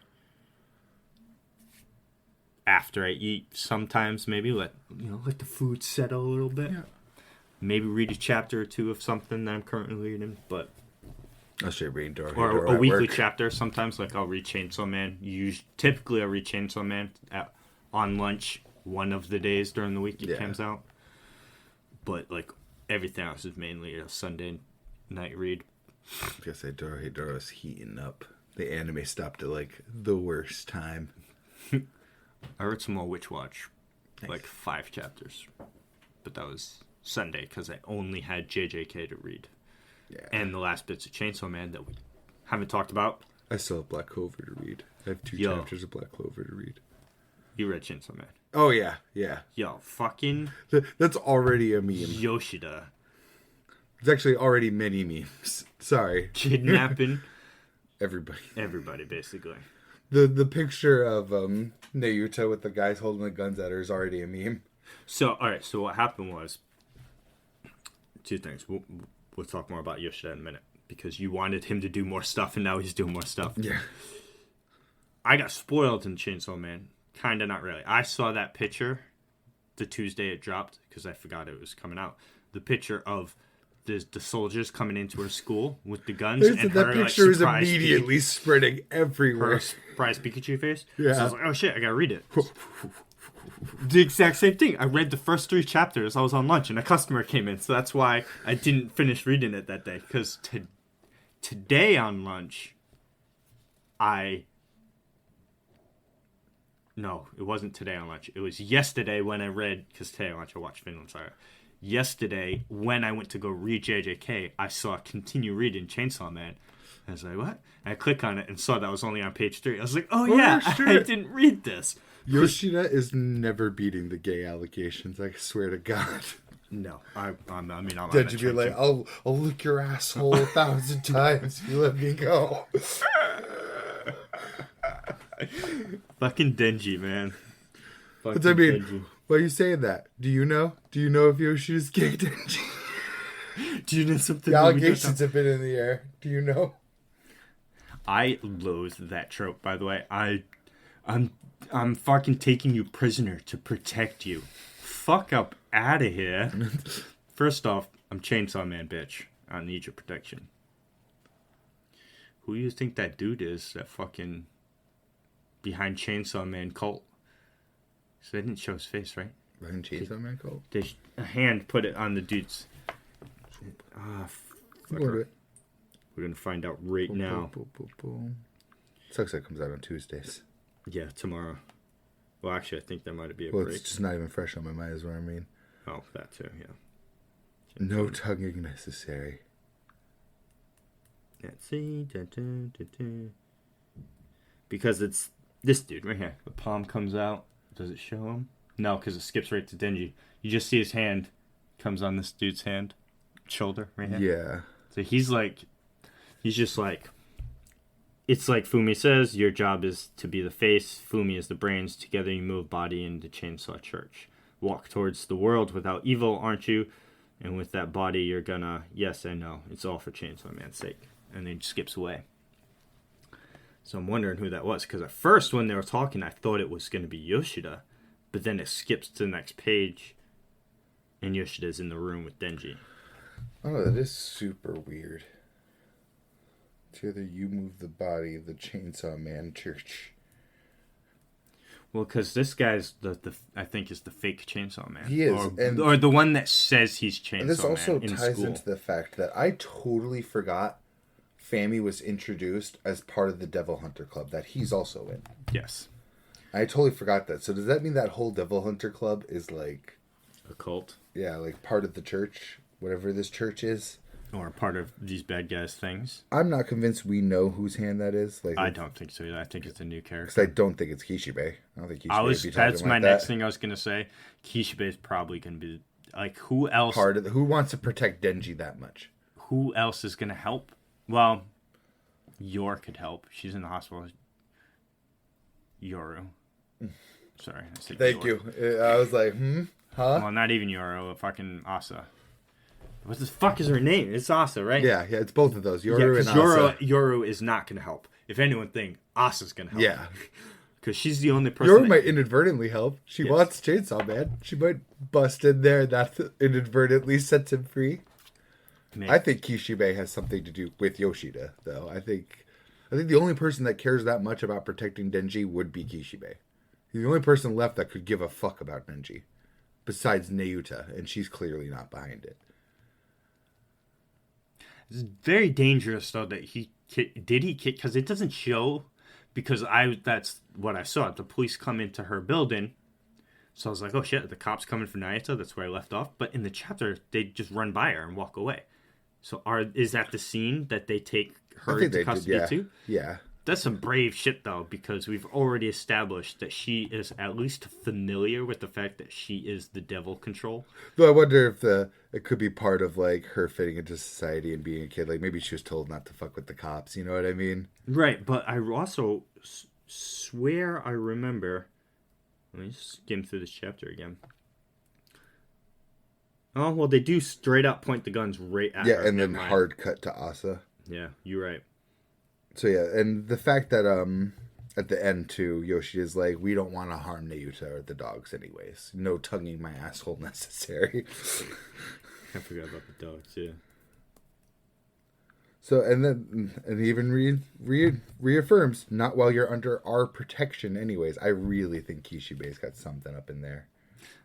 S1: After I eat, sometimes maybe let the food settle a little bit. Yeah. Maybe read a chapter or two of something that I'm currently reading, but
S2: I'll show read
S1: or a weekly chapter. Sometimes, like I'll read Chainsaw Man. Typically, I'll read Chainsaw Man on lunch one of the days during the week it comes out. But like everything else is mainly a Sunday night read.
S2: I guess Doro's heating up. The anime stopped at like the worst time.
S1: I read some more Witch Watch, like 5 chapters, but that was Sunday because I only had JJK to read. Yeah. And the last bits of Chainsaw Man that we haven't talked about.
S2: I still have Black Clover to read. I have 2 chapters of Black Clover to read.
S1: You read Chainsaw Man?
S2: Oh, yeah.
S1: Yo, fucking...
S2: That's already a meme.
S1: Yoshida.
S2: It's actually already many memes. Sorry.
S1: Kidnapping.
S2: Everybody,
S1: basically.
S2: The picture of Nayuta with the guys holding the guns at her is already a meme.
S1: So, alright, so what happened was... 2 things. We'll talk more about Yoshida in a minute. Because you wanted him to do more stuff, and now he's doing more stuff.
S2: Yeah.
S1: I got spoiled in Chainsaw Man. Kinda, not really. I saw that picture the Tuesday it dropped, because I forgot it was coming out. The picture of the soldiers coming into her school with the guns. And
S2: that picture is immediately spreading everywhere.
S1: Her surprised Pikachu face.
S2: Yeah.
S1: So I was like, oh shit, I gotta read it. The exact same thing. I read the first 3 chapters. I was on lunch and a customer came in. So that's why I didn't finish reading it that day. Because today on lunch, No, it wasn't today on lunch. It was yesterday when I read... Because today on lunch I watched Vinland Saga. Yesterday, when I went to go read JJK, I saw continue reading Chainsaw Man. I was like, what? And I clicked on it and saw that was only on page 3. I was like, oh yeah, I didn't read this.
S2: Yoshida is never beating the gay allegations, I swear to God.
S1: No, I'm
S2: Did you be like, I'll lick your asshole 1,000 times if you let me go.
S1: Fucking Denji, man.
S2: But I mean, Denji. Why are you saying that? Do you know? Do you know if Yoshida's gay, Denji?
S1: Do you know something?
S2: The allegations have been in the air. Do you know?
S1: I loathe that trope, by the way. I'm fucking taking you prisoner to protect you. Fuck up out of here. First off, I'm Chainsaw Man, bitch. I need your protection. Who do you think that dude is that fucking behind Chainsaw Man cult? So they didn't show his face, right?
S2: Behind Chainsaw Man cult?
S1: A hand put it on the dude's. We're gonna find out right now.
S2: Sucks that comes out on Tuesdays.
S1: Yeah, tomorrow. Well, actually, I think there might be a
S2: break.
S1: Well,
S2: it's just not even fresh on my mind, is what I mean.
S1: Oh, that too, yeah.
S2: No tonguing necessary.
S1: Let's see. Because it's this dude right here. The palm comes out. Does it show him? No, because it skips right to Denji. You just see his hand comes on this dude's hand, shoulder right here.
S2: Yeah.
S1: So he's just like, it's like Fumi says, your job is to be the face, Fumi is the brains, together you move body into Chainsaw Church. Walk towards the world without evil, aren't you? And with that body, you're gonna, yes, I know, it's all for Chainsaw Man's sake. And then skips away. So I'm wondering who that was, because at first when they were talking, I thought it was going to be Yoshida, but then it skips to the next page, and Yoshida's in the room with Denji.
S2: Oh, that is super weird. Together you move the body of the Chainsaw Man Church.
S1: Well, because this guy's I think is the fake Chainsaw Man.
S2: He is,
S1: or the one that says he's Chainsaw Man.
S2: This also
S1: in
S2: ties
S1: school.
S2: into the fact that I totally forgot Fami was introduced as part of the Devil Hunter Club that he's also in.
S1: Yes.
S2: I totally forgot that. So does that mean that whole Devil Hunter Club is like
S1: a cult?
S2: Yeah, like part of the church, whatever this church is.
S1: Or part of these bad guys' things.
S2: I'm not convinced we know whose hand that is. Like,
S1: I don't think so either. I think it's a new character.
S2: Because I don't think it's Kishibe. I don't think Kishibe would be talking
S1: That's my
S2: like
S1: next
S2: that.
S1: thing I was going to say. Kishibe is probably going to be... Like, who else...
S2: Who wants to protect Denji that much?
S1: Who else is going to help? Well, Yor could help. She's in the hospital. Yoru. Sorry.
S2: Thank you. I was like, Huh?
S1: Well, not even Yoru. Fucking Asa. What the fuck is her name? It's Asa, right?
S2: Yeah, it's both of those. Yoru and Asa.
S1: Yoru is not going to help. If anyone think Asa's going to help.
S2: Yeah.
S1: Because she's the only person.
S2: Yoru might inadvertently help. She wants Chainsaw Man. She might bust in there and that inadvertently sets him free. Maybe. I think Kishibe has something to do with Yoshida, though. I think the only person that cares that much about protecting Denji would be Kishibe. He's the only person left that could give a fuck about Denji. Besides Nayuta, and she's clearly not behind it.
S1: It's very dangerous, though, that he kick, because it doesn't show, because that's what I saw. The police come into her building, so I was like, oh shit, the cops coming for Nayuta, that's where I left off. But in the chapter, they just run by her and walk away. So is that the scene that they take her into custody too?
S2: Yeah.
S1: That's some brave shit, though, because we've already established that she is at least familiar with the fact that she is the devil control.
S2: Though I wonder if it could be part of, like, her fitting into society and being a kid. Like, maybe she was told not to fuck with the cops, you know what I mean?
S1: Right, but I also swear I remember... Let me just skim through this chapter again. Oh, well, they do straight up point the guns right at her.
S2: Yeah, and then hard cut to Asa.
S1: Yeah, you're right.
S2: So yeah, and the fact that at the end too, Yoshi is like, we don't want to harm Nayuta or the dogs anyways. No tonguing my asshole necessary.
S1: I forgot about the dogs, yeah.
S2: So and he even reaffirms, not while you're under our protection anyways. I really think Kishibe's got something up in there.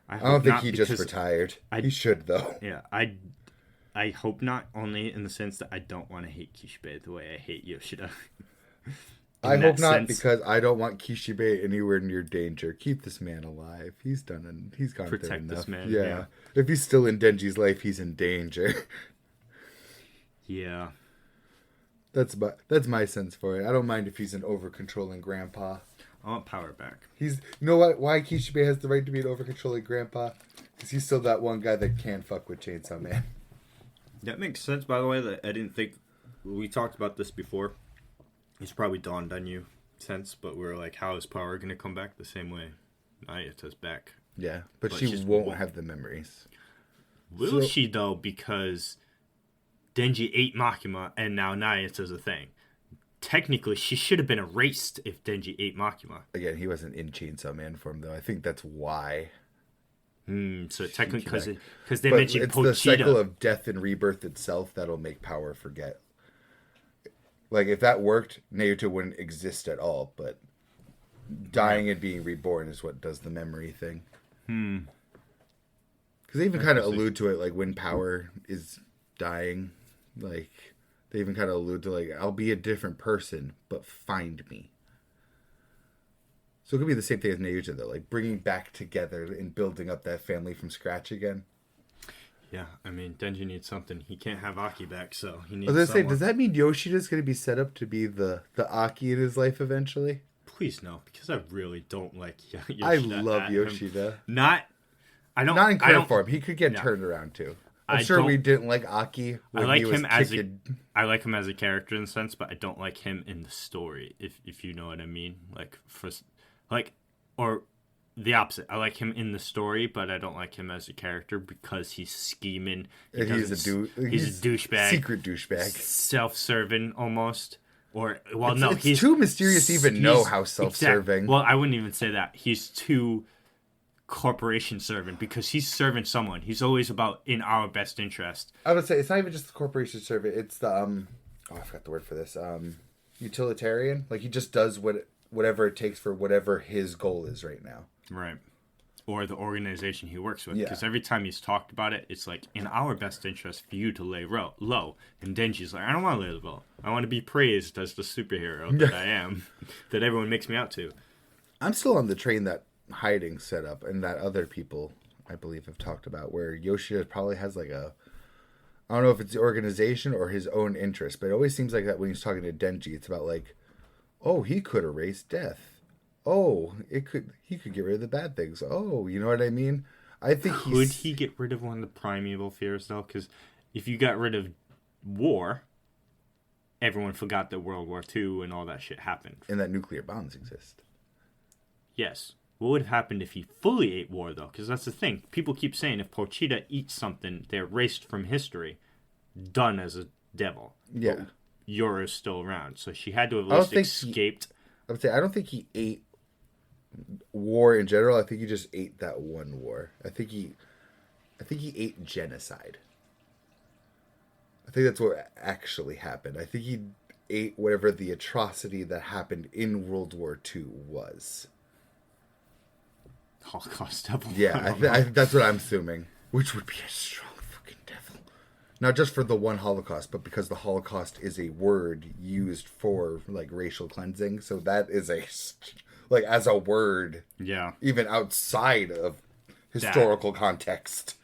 S2: I don't think he just retired. He should though.
S1: Yeah, I hope not, only in the sense that I don't want to hate Kishibe the way I hate Yoshida.
S2: I hope not, because I don't want Kishibe anywhere near danger. Keep this man alive. He's gone through enough.
S1: Protect this man.
S2: Yeah. If he's still in Denji's life, he's in danger.
S1: Yeah.
S2: That's my sense for it. I don't mind if he's an over-controlling grandpa.
S1: I want power back.
S2: You know what? Why Kishibe has the right to be an over-controlling grandpa? Because he's still that one guy that can fuck with Chainsaw Man.
S1: That makes sense, by the way, that I didn't think... We talked about this before. It's probably dawned on you since, but we're like, how is power going to come back the same way Nayuta's back?
S2: Yeah, but she won't have the memories.
S1: Will she, though, because Denji ate Makima, and now Nayuta's a thing? Technically, she should have been erased if Denji ate Makima.
S2: Again, he wasn't in Chainsaw Man form, though. I think that's why...
S1: So technically, because they mentioned
S2: it's
S1: Pochita.
S2: The cycle of death and rebirth itself that'll make power forget. Like, if that worked, Nayuta wouldn't exist at all, but dying and being reborn is what does the memory thing. Because they even kind of allude to it, like, when power is dying, like, they even kind of allude to, like, I'll be a different person, but find me. So it could be the same thing as Nayuta, though, like bringing back together and building up that family from scratch again.
S1: Yeah, I mean, Denji needs something. He can't have Aki back, so he needs
S2: I was gonna say, does that mean Yoshida's going to be set up to be the Aki in his life eventually?
S1: Please no, because I really don't like Yoshida.
S2: I love Yoshida.
S1: Not in
S2: current form. He could get turned around, too. I'm sure we didn't like Aki when
S1: I like
S2: he was
S1: him I like him as a character in a sense, but I don't like him in the story, if you know what I mean. Or the opposite. I like him in the story, but I don't like him as a character because he's scheming.
S2: He's a
S1: douchebag.
S2: Secret douchebag.
S1: Self-serving almost.
S2: It's too mysterious to even know how self-serving.
S1: Well, I wouldn't even say that. He's too corporation serving because he's serving someone. He's always about in our best interest.
S2: I would say it's not even just the corporation serving. It's the I forgot the word for this. Utilitarian. Like he just does what whatever it takes for whatever his goal is right now.
S1: Right. Or the organization he works with.
S2: Yeah.
S1: Because every time he's talked about it, it's like, in our best interest for you to lay low. And Denji's like, I don't want to lay low. I want to be praised as the superhero that I am, that everyone makes me out to.
S2: I'm still on the train that Hiding set up and that other people, I believe, have talked about, where Yoshida probably has like a, I don't know if it's the organization or his own interest, but it always seems like that when he's talking to Denji, it's about like, oh, he could erase death. Oh, he could get rid of the bad things. Oh, you know what I mean? I think
S1: Could he get rid of one of the primeval fears, though? Because if you got rid of war, everyone forgot that World War II and all that shit happened.
S2: And that nuclear bombs exist.
S1: Yes. What would have happened if he fully ate war, though? Because that's the thing. People keep saying if Pochita eats something, they're erased from history, done as a devil.
S2: Yeah.
S1: But Yora's still around, so she had to have at least escaped.
S2: I would say I don't think he ate war in general. I think he just ate that one war. I think he ate genocide. I think that's what actually happened. I think he ate whatever the atrocity that happened in World War II was.
S1: Holocaust devil.
S2: Yeah, that's what I'm assuming. Which would be a strong fucking devil. Not just for the one Holocaust, but because the Holocaust is a word used for like racial cleansing. So that is like as a word.
S1: Yeah.
S2: Even outside of historical context.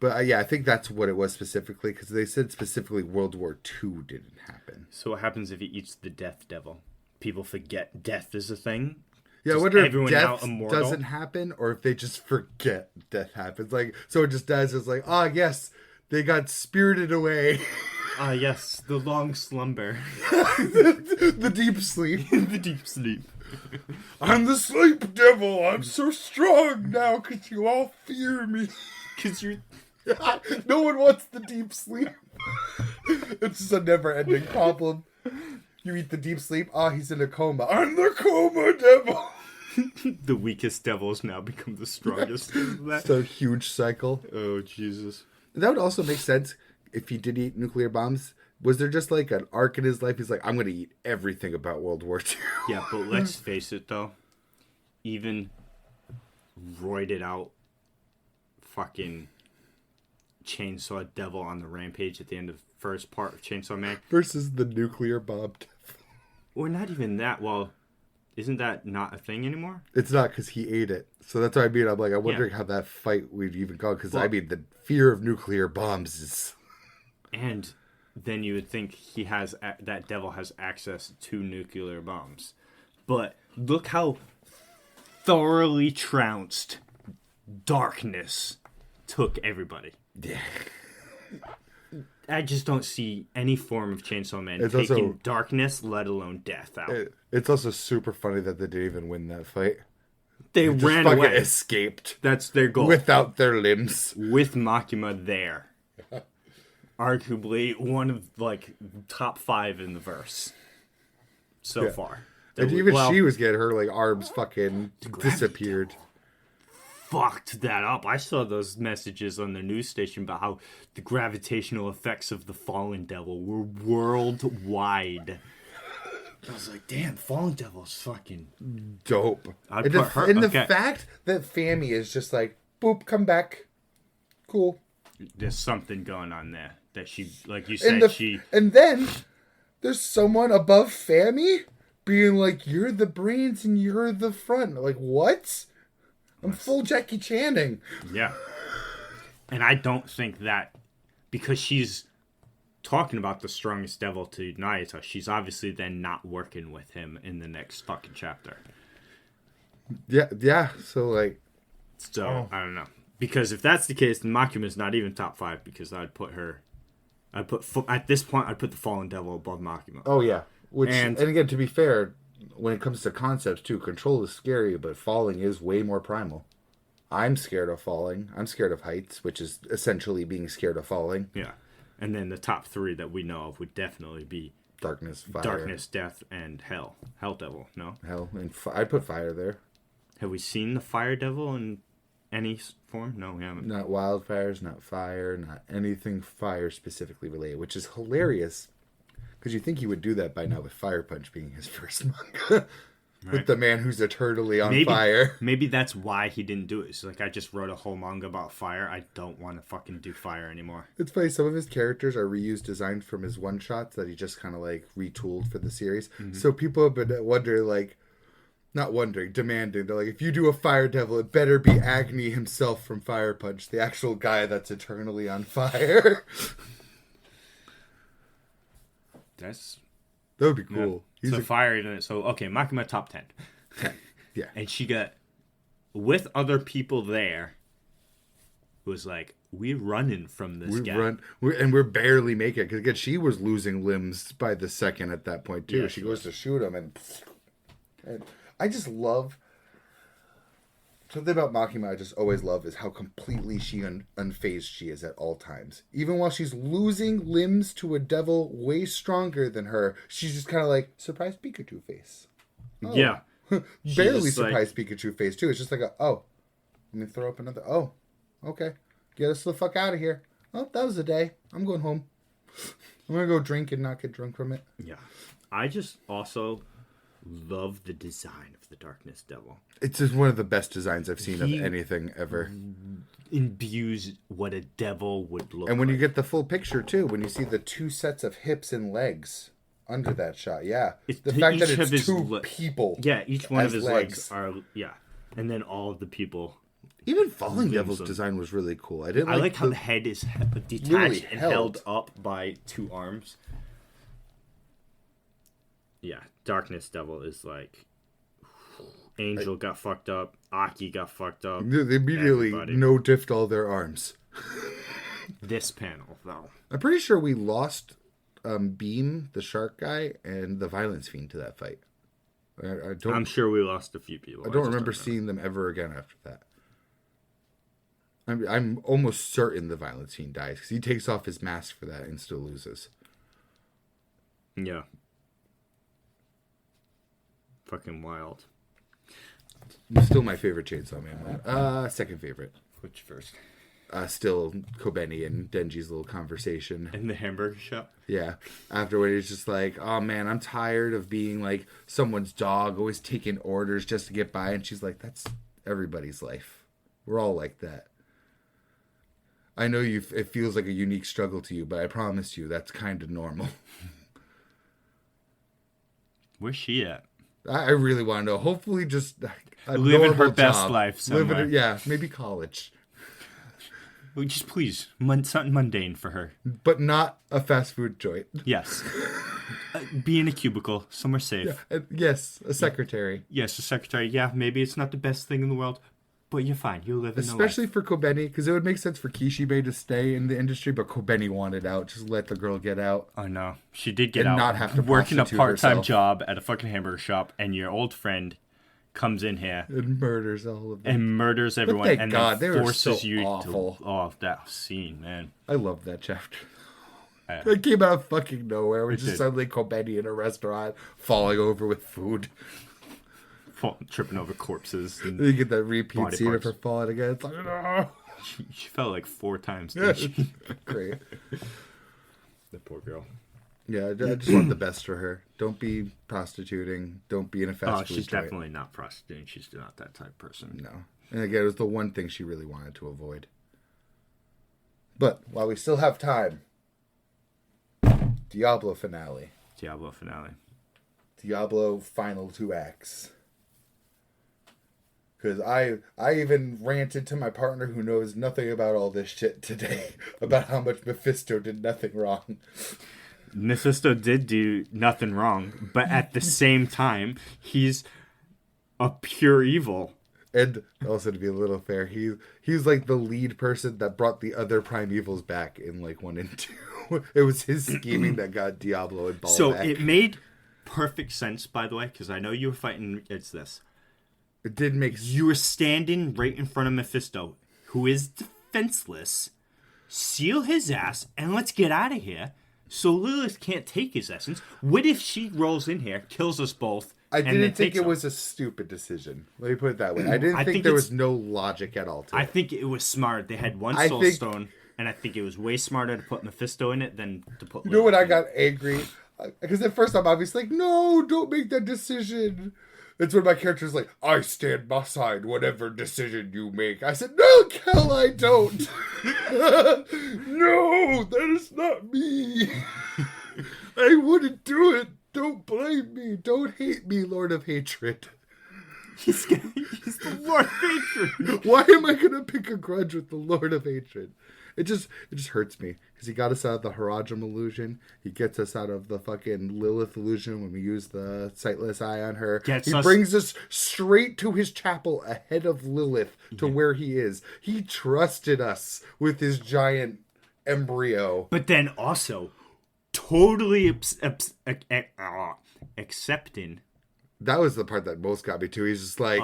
S2: But yeah, I think that's what it was specifically, because they said specifically World War II didn't happen.
S1: So what happens if he eats the death devil? People forget death is a thing?
S2: Yeah, I wonder if death doesn't happen, or if they just forget death happens. Like, so it just does. It's like, yes, they got spirited away.
S1: Yes, the long slumber.
S2: The deep sleep.
S1: The deep sleep.
S2: I'm the sleep devil. I'm so strong now because you all fear me.
S1: Because you're...
S2: No one wants the deep sleep. It's just a never-ending problem. You eat the deep sleep. He's in a coma. I'm the coma devil.
S1: The weakest devils now become the strongest.
S2: It's a huge cycle.
S1: Oh, Jesus.
S2: That would also make sense if he did eat nuclear bombs. Was there just like an arc in his life? He's like, I'm going to eat everything about World War II.
S1: Yeah, but let's face it, though. Even roided out fucking Chainsaw Devil on the rampage at the end of the first part of Chainsaw Man.
S2: Versus the nuclear bomb devil.
S1: Or not even that. Well, isn't that not a thing anymore?
S2: It's not, because he ate it. So that's what I mean. I'm like, I'm wondering how that fight would even go. Because, I mean, the fear of nuclear bombs is...
S1: And then you would think that devil has access to nuclear bombs. But look how thoroughly trounced darkness took everybody.
S2: Yeah.
S1: I just don't see any form of Chainsaw Man taking darkness, let alone death, out.
S2: It's also super funny that they didn't even win that fight.
S1: They ran away.
S2: Escaped.
S1: That's their goal.
S2: Without their limbs.
S1: With Makima there. Arguably one of, like, top 5 in the verse. So far.
S2: And even she was getting her, like, arms fucking disappeared.
S1: Fucked that up. I saw those messages on the news station about how the gravitational effects of the Fallen Devil were worldwide. I was like, damn, Fallen Devil's fucking
S2: dope.
S1: And the
S2: fact that Fami is just like, boop, come back. Cool.
S1: There's something going on there. That she, like you said,
S2: And then there's someone above Fami being like, you're the brains and you're the front. Like, what? I'm full Jackie Channing.
S1: Yeah. And I don't think that, because she's talking about the strongest devil to Nayata, she's obviously then not working with him in the next fucking chapter.
S2: Yeah. So, like...
S1: So, I don't know. Because if that's the case, then Makima's not even top 5, because at this point, I'd put the Fallen Devil above Makima.
S2: Oh, yeah. And again, to be fair... When it comes to concepts, too, control is scary, but falling is way more primal. I'm scared of falling. I'm scared of heights, which is essentially being scared of falling.
S1: Yeah. And then the top 3 that we know of would definitely be...
S2: Darkness, fire.
S1: Darkness, death, and hell. Hell Devil, no?
S2: Hell. And I'd put fire there.
S1: Have we seen the Fire Devil in any form? No, we haven't.
S2: Not wildfires, not fire, not anything fire specifically related, which is hilarious. Because you think he would do that by now with Fire Punch being his first manga. Right. With the man who's eternally on fire.
S1: Maybe that's why he didn't do it. It's like, I just wrote a whole manga about fire. I don't want to fucking do fire anymore.
S2: It's funny. Some of his characters are reused designs from his one-shots that he just kind of, like, retooled for the series. Mm-hmm. So people have been wondering, like... Not wondering, demanding. They're like, if you do a Fire Devil, it better be Agni himself from Fire Punch. The actual guy that's eternally on fire. That would be cool.
S1: Yeah. So fire. So, okay, Makima top 10.
S2: Yeah.
S1: And she got, with other people there, was like, we're running from this guy.
S2: We're barely making it. Because, again, she was losing limbs by the second at that point, too. Yeah, she goes to shoot him, and I just love... Something about Makima I just always love is how completely unfazed she is at all times. Even while she's losing limbs to a devil way stronger than her, she's just kind of like, surprise Pikachu face.
S1: Oh. Yeah.
S2: Barely surprise Pikachu face, too. It's just like, let me throw up another... Oh, okay. Get us the fuck out of here. Oh, that was a day. I'm going home. I'm going to go drink and not get drunk from it.
S1: Yeah. I just also love the design of the Darkness Devil.
S2: It's just one of the best designs I've seen of anything ever.
S1: Imbues what a devil would look like.
S2: And when you get the full picture, too, when you see the 2 sets of hips and legs under that shot, yeah. The fact that it's 2 people.
S1: Yeah, each one of his legs are, yeah. And then all of the people.
S2: Even Falling Devil's design was really cool. I
S1: like how the head is detached really and held up by 2 arms. Yeah, Darkness Devil is like... Angel got fucked up. Aki got fucked up.
S2: They immediately no-diffed all their arms.
S1: This panel, though.
S2: I'm pretty sure we lost Beam, the shark guy, and the Violence Fiend to that fight.
S1: I'm sure we lost a few people.
S2: I don't remember seeing them ever again after that. I'm almost certain the Violence Fiend dies, because he takes off his mask for that and still loses.
S1: Yeah. Fucking wild.
S2: Still my favorite Chainsaw Man. Second favorite.
S1: Which first?
S2: Still Kobeni and Denji's little conversation.
S1: In the hamburger shop?
S2: Yeah. Afterward, he's just like, oh man, I'm tired of being like someone's dog, always taking orders just to get by. And she's like, that's everybody's life. We're all like that. I know it feels like a unique struggle to you, but I promise you that's kind of normal.
S1: Where's she at?
S2: I really want to know. Hopefully just
S1: living her best life somewhere.
S2: Maybe college.
S1: Just please, something mundane for her.
S2: But not a fast food joint.
S1: Yes. Be in a cubicle, somewhere safe.
S2: Yeah. Yes, a secretary.
S1: Yes, a secretary. Yeah, maybe it's not the best thing in the world, but you're fine. You'll live in the life.
S2: Especially for Kobeni, because it would make sense for Kishibe to stay in the industry, but Kobeni wanted out. Just let the girl get out.
S1: Oh, no. She did get out.
S2: And not have to
S1: working a part-time job at a fucking hamburger shop, and your old friend comes in here
S2: and murders all of them.
S1: And murders everyone.
S2: Thank
S1: and
S2: God,
S1: then forces you
S2: awful.
S1: To... Oh, that scene, man.
S2: I love that chapter. It came out of fucking nowhere. We're just suddenly Kobeni in a restaurant, falling over with food.
S1: Tripping over corpses. And
S2: you get that repeat scene of her falling again. It's like, no.
S1: She fell like 4 times.
S2: Yeah, great.
S1: The poor girl.
S2: Yeah, I just want the best for her. Don't be prostituting. Don't be in a fast food
S1: she's
S2: joint.
S1: Definitely not prostituting. She's not that type of person.
S2: No. And again, it was the one thing she really wanted to avoid. But while we still have time, Diablo finale. Diablo final 2 acts. Because I even ranted to my partner who knows nothing about all this shit today about how much Mephisto did nothing wrong.
S1: Mephisto did do nothing wrong, but at the same time, he's a pure evil.
S2: And also, to be a little fair, he's like the lead person that brought the other Primevals back in like 1 and 2. It was his scheming that got Diablo and Ball back.
S1: So it made perfect sense, by the way, because I know you were fighting. It's this.
S2: It did make sense.
S1: You were standing right in front of Mephisto, who is defenseless. Seal his ass, and let's get out of here. So Lilith can't take his essence. What if she rolls in here, kills us both?
S2: I didn't think it was a stupid decision. Let me put it that way. I didn't think there was no logic at all to it.
S1: I think it was smart. They had one soul stone, and I think it was way smarter to put Mephisto in it than to put Lilith.
S2: You know when I got angry? Because at first I'm obviously like, no, don't make that decision. It's when my character's like, I stand beside whatever decision you make. I said, no, Kel, I don't. No, that is not me. I wouldn't do it. Don't blame me. Don't hate me, Lord of Hatred.
S1: He's the Lord of Hatred.
S2: Why am I going to pick a grudge with the Lord of Hatred? It just hurts me. Because he got us out of the Harajam illusion. He gets us out of the fucking Lilith illusion when we use the sightless eye on her. Brings us straight to his chapel ahead of Lilith to where he is. He trusted us with his giant embryo.
S1: But then also, totally accepting.
S2: That was the part that most got me too. He's just like...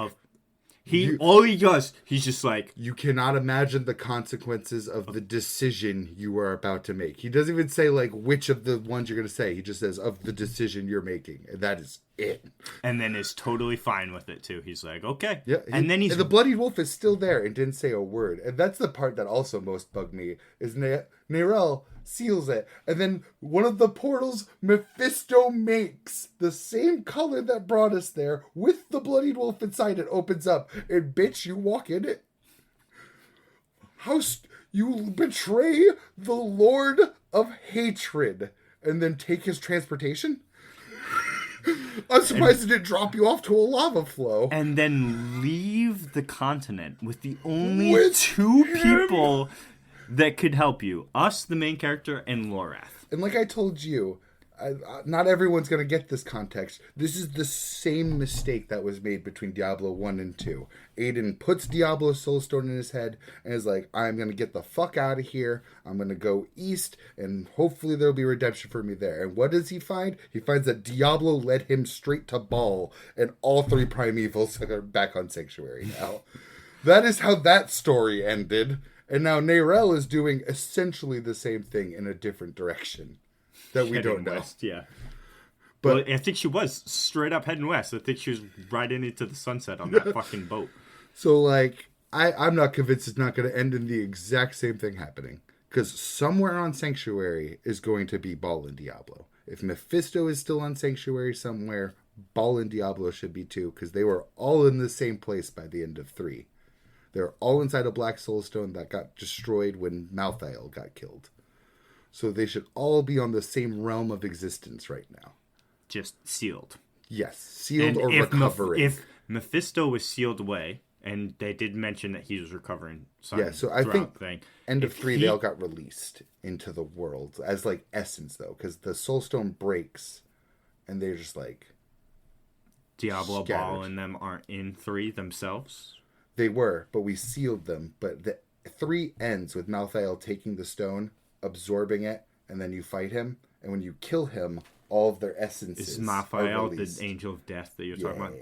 S1: all he does, he's just like...
S2: You cannot imagine the consequences of the decision you are about to make. He doesn't even say, like, which of the ones you're going to say. He just says, of the decision you're making. And that is it.
S1: And then is totally fine with it, too. He's like, okay.
S2: Yeah. And the Bloody Wolf is still there and didn't say a word. And that's the part that also most bugged me, is Nerel seals it. And then one of the portals Mephisto makes, the same color that brought us there, with the Bloodied Wolf inside it, opens up. And bitch, you walk in it. You betray the Lord of Hatred and then take his transportation? I'm surprised it didn't drop you off to a lava flow.
S1: And then leave the continent with the only two people that could help you. Us, the main character, and Lorath.
S2: And like I told you, not everyone's going to get this context. This is the same mistake that was made between Diablo 1 and 2. Aiden puts Diablo's Soulstone in his head and is like, I'm going to get the fuck out of here. I'm going to go east, and hopefully there'll be redemption for me there. And what does he find? He finds that Diablo led him straight to Baal, and all three primevals are back on Sanctuary now. That is how that story ended. And now Nerel is doing essentially the same thing in a different direction that we don't know.
S1: West, yeah. But I think she was straight up heading west. I think she was riding into the sunset on that fucking boat.
S2: So, like, I'm not convinced it's not going to end in the exact same thing happening. Because somewhere on Sanctuary is going to be Baal and Diablo. If Mephisto is still on Sanctuary somewhere, Baal and Diablo should be too. Because they were all in the same place by the end of 3. They're all inside a Black Soulstone that got destroyed when Malthael got killed. So they should all be on the same realm of existence right now.
S1: Just sealed.
S2: Yes, sealed or recovering.
S1: If Mephisto was sealed away, and they did mention that he was recovering.
S2: Yeah, so I think end of 3 they all got released into the world as like essence though, because the Soulstone breaks, and they're just like
S1: Diablo,
S2: scattered.
S1: Baal, and them aren't in 3 themselves.
S2: They were, but we sealed them. But the 3 ends with Malthael taking the stone, absorbing it, and then you fight him. And when you kill him, all of their essences
S1: is Malthael, the angel of death that you're talking about.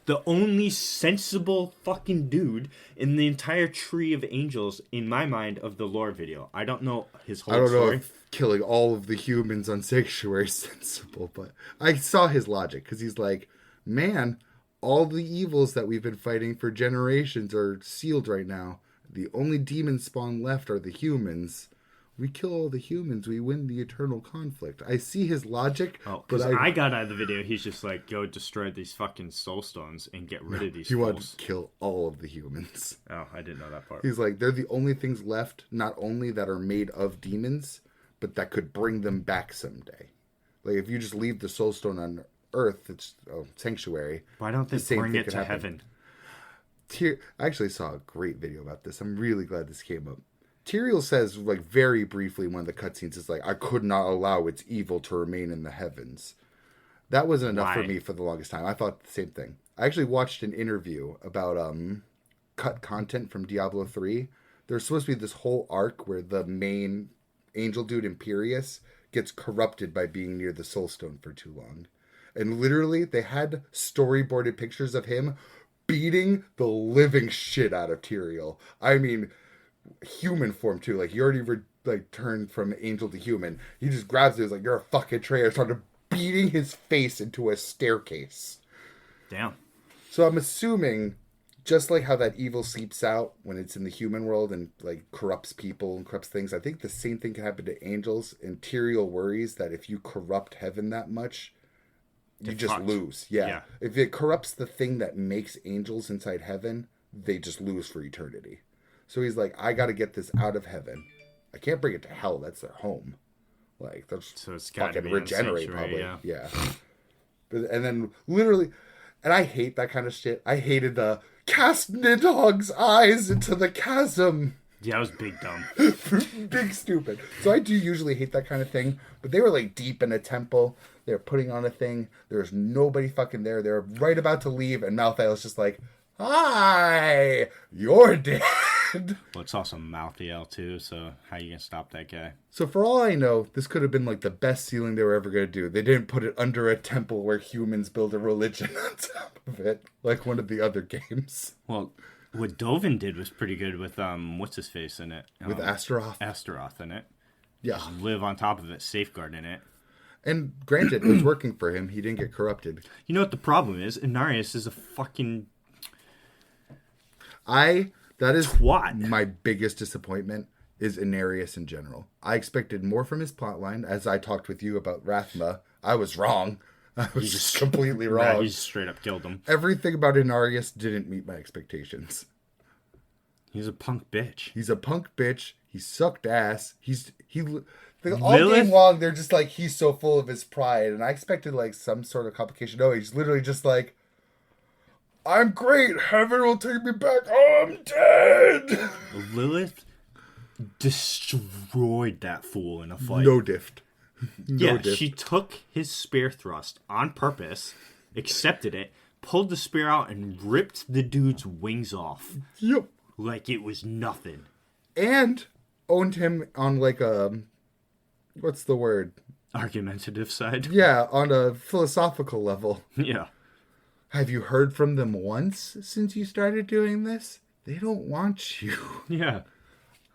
S1: The only sensible fucking dude in the entire tree of angels, in my mind, of the lore video. I don't know his whole story. I don't know if
S2: killing all of the humans on Sanctuary is sensible, but I saw his logic, because he's like, man, all the evils that we've been fighting for generations are sealed right now. The only demon spawn left are the humans. We kill all the humans, we win the eternal conflict. I see his logic.
S1: Oh, because I got out of the video, he's just like, go destroy these fucking soulstones and get rid of these
S2: He wanted to kill all of the humans.
S1: Oh, I didn't know that part.
S2: He's like, they're the only things left, not only that are made of demons, but that could bring them back someday. Like, if you just leave the soulstone on Earth, it's Sanctuary.
S1: Why don't they bring it to heaven?
S2: I actually saw a great video about this. I'm really glad this came up. Tyrael says, like, very briefly in one of the cutscenes, is like, I could not allow its evil to remain in the heavens. That wasn't enough for me for the longest time. I thought the same thing. I actually watched an interview about cut content from Diablo 3. There's supposed to be this whole arc where the main angel dude, Imperius, gets corrupted by being near the Soulstone for too long. And literally, they had storyboarded pictures of him beating the living shit out of Tyrael. I mean, human form too. Like, he already turned from angel to human. He just grabs it. He's like, "You're a fucking traitor." Started beating his face into a staircase.
S1: Damn.
S2: So I'm assuming just like how that evil seeps out when it's in the human world and like corrupts people and corrupts things, I think the same thing can happen to angels. And Tyrael worries that if you corrupt heaven that much, you just lose. Yeah. If it corrupts the thing that makes angels inside heaven, they just lose for eternity. So he's like, I got to get this out of heaven. I can't bring it to hell. That's their home. Like, they'll just fucking regenerate probably. Yeah. And then literally, and I hate that kind of shit. I hated the cast Nidhogg's eyes into the chasm.
S1: Yeah, it was big dumb.
S2: Big stupid. So I do usually hate that kind of thing. But they were like deep in a temple. They were putting on a thing. There's nobody fucking there. They're right about to leave. And Malthael's just like, hi, you're dead.
S1: Well, it's also Malthael too. So how are you going to stop that guy?
S2: So for all I know, this could have been like the best ceiling they were ever going to do. They didn't put it under a temple where humans build a religion on top of it. Like one of the other games.
S1: Well, what Dovin did was pretty good with, what's his face in it?
S2: With Astaroth.
S1: Astaroth in it.
S2: Yeah.
S1: Just live on top of it, safeguarding it.
S2: And granted, it was working for him. He didn't get corrupted.
S1: You know what the problem is? Inarius is a fucking...
S2: That is
S1: twat.
S2: My biggest disappointment is Inarius in general. I expected more from his plotline. As I talked with you about Rathma, I was wrong. I was just completely wrong.
S1: Nah, he just straight up killed him.
S2: Everything about Inarius didn't meet my expectations.
S1: He's a punk bitch.
S2: He's a punk bitch. He sucked ass. All game long, they're just like, he's so full of his pride. And I expected like some sort of complication. No, he's literally just like, I'm great. Heaven will take me back. Oh, I'm dead.
S1: Lilith destroyed that fool in a fight.
S2: No diff.
S1: She took his spear thrust on purpose, accepted it, pulled the spear out, and ripped the dude's wings off.
S2: Yep.
S1: Like it was nothing.
S2: And owned him on like a... What's the word?
S1: Argumentative side.
S2: Yeah, on a philosophical level.
S1: Yeah.
S2: Have you heard from them once since you started doing this? They don't want you.
S1: Yeah.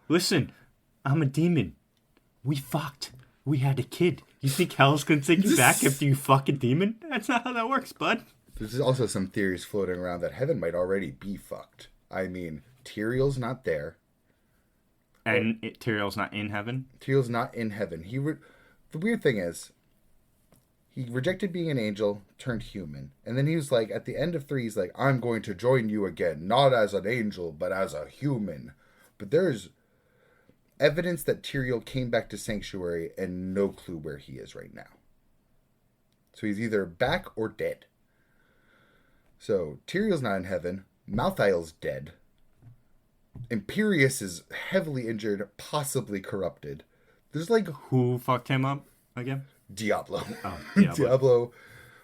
S1: Listen, I'm a demon. We fucked. We had a kid. You think hell's gonna take you back after you fuck a demon? That's not how that works, bud.
S2: There's also some theories floating around that heaven might already be fucked. I mean, Tyrael's not there.
S1: And Tyrael's not in heaven?
S2: Tyrael's not in heaven. The weird thing is, he rejected being an angel, turned human. And then he was like, at the end of 3, he's like, I'm going to join you again. Not as an angel, but as a human. But there's evidence that Tyrael came back to Sanctuary and no clue where he is right now. So he's either back or dead. So Tyrael's not in heaven. Malthael's dead. Imperius is heavily injured, possibly corrupted. There's like...
S1: Who fucked him up again?
S2: Diablo.
S1: Oh, Diablo.
S2: Diablo,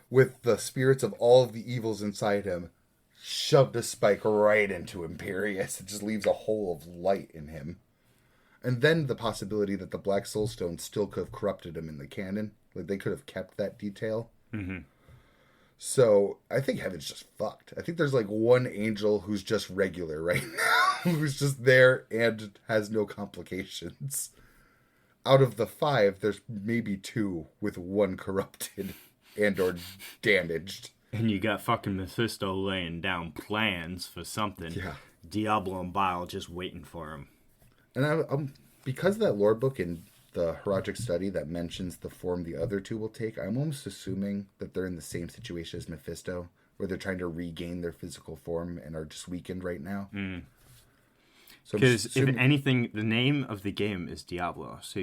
S2: with the spirits of all of the evils inside him, shoved a spike right into Imperius. It just leaves a hole of light in him. And then the possibility that the Black Soulstone still could have corrupted him in the canon. Like, they could have kept that detail.
S1: Mm-hmm.
S2: So, I think heaven's just fucked. I think there's like one angel who's just regular right now. Who's just there and has no complications. Out of the 5, there's maybe 2 with 1 corrupted and or damaged.
S1: And you got fucking Mephisto laying down plans for something.
S2: Yeah.
S1: Diablo and Bile just waiting for him.
S2: And I'm because of that lore book and the Heroic Study that mentions the form the other 2 will take, I'm almost assuming that they're in the same situation as Mephisto, where they're trying to regain their physical form and are just weakened right now.
S1: Mm.
S2: Because
S1: if anything, the name of the game is Diablo, so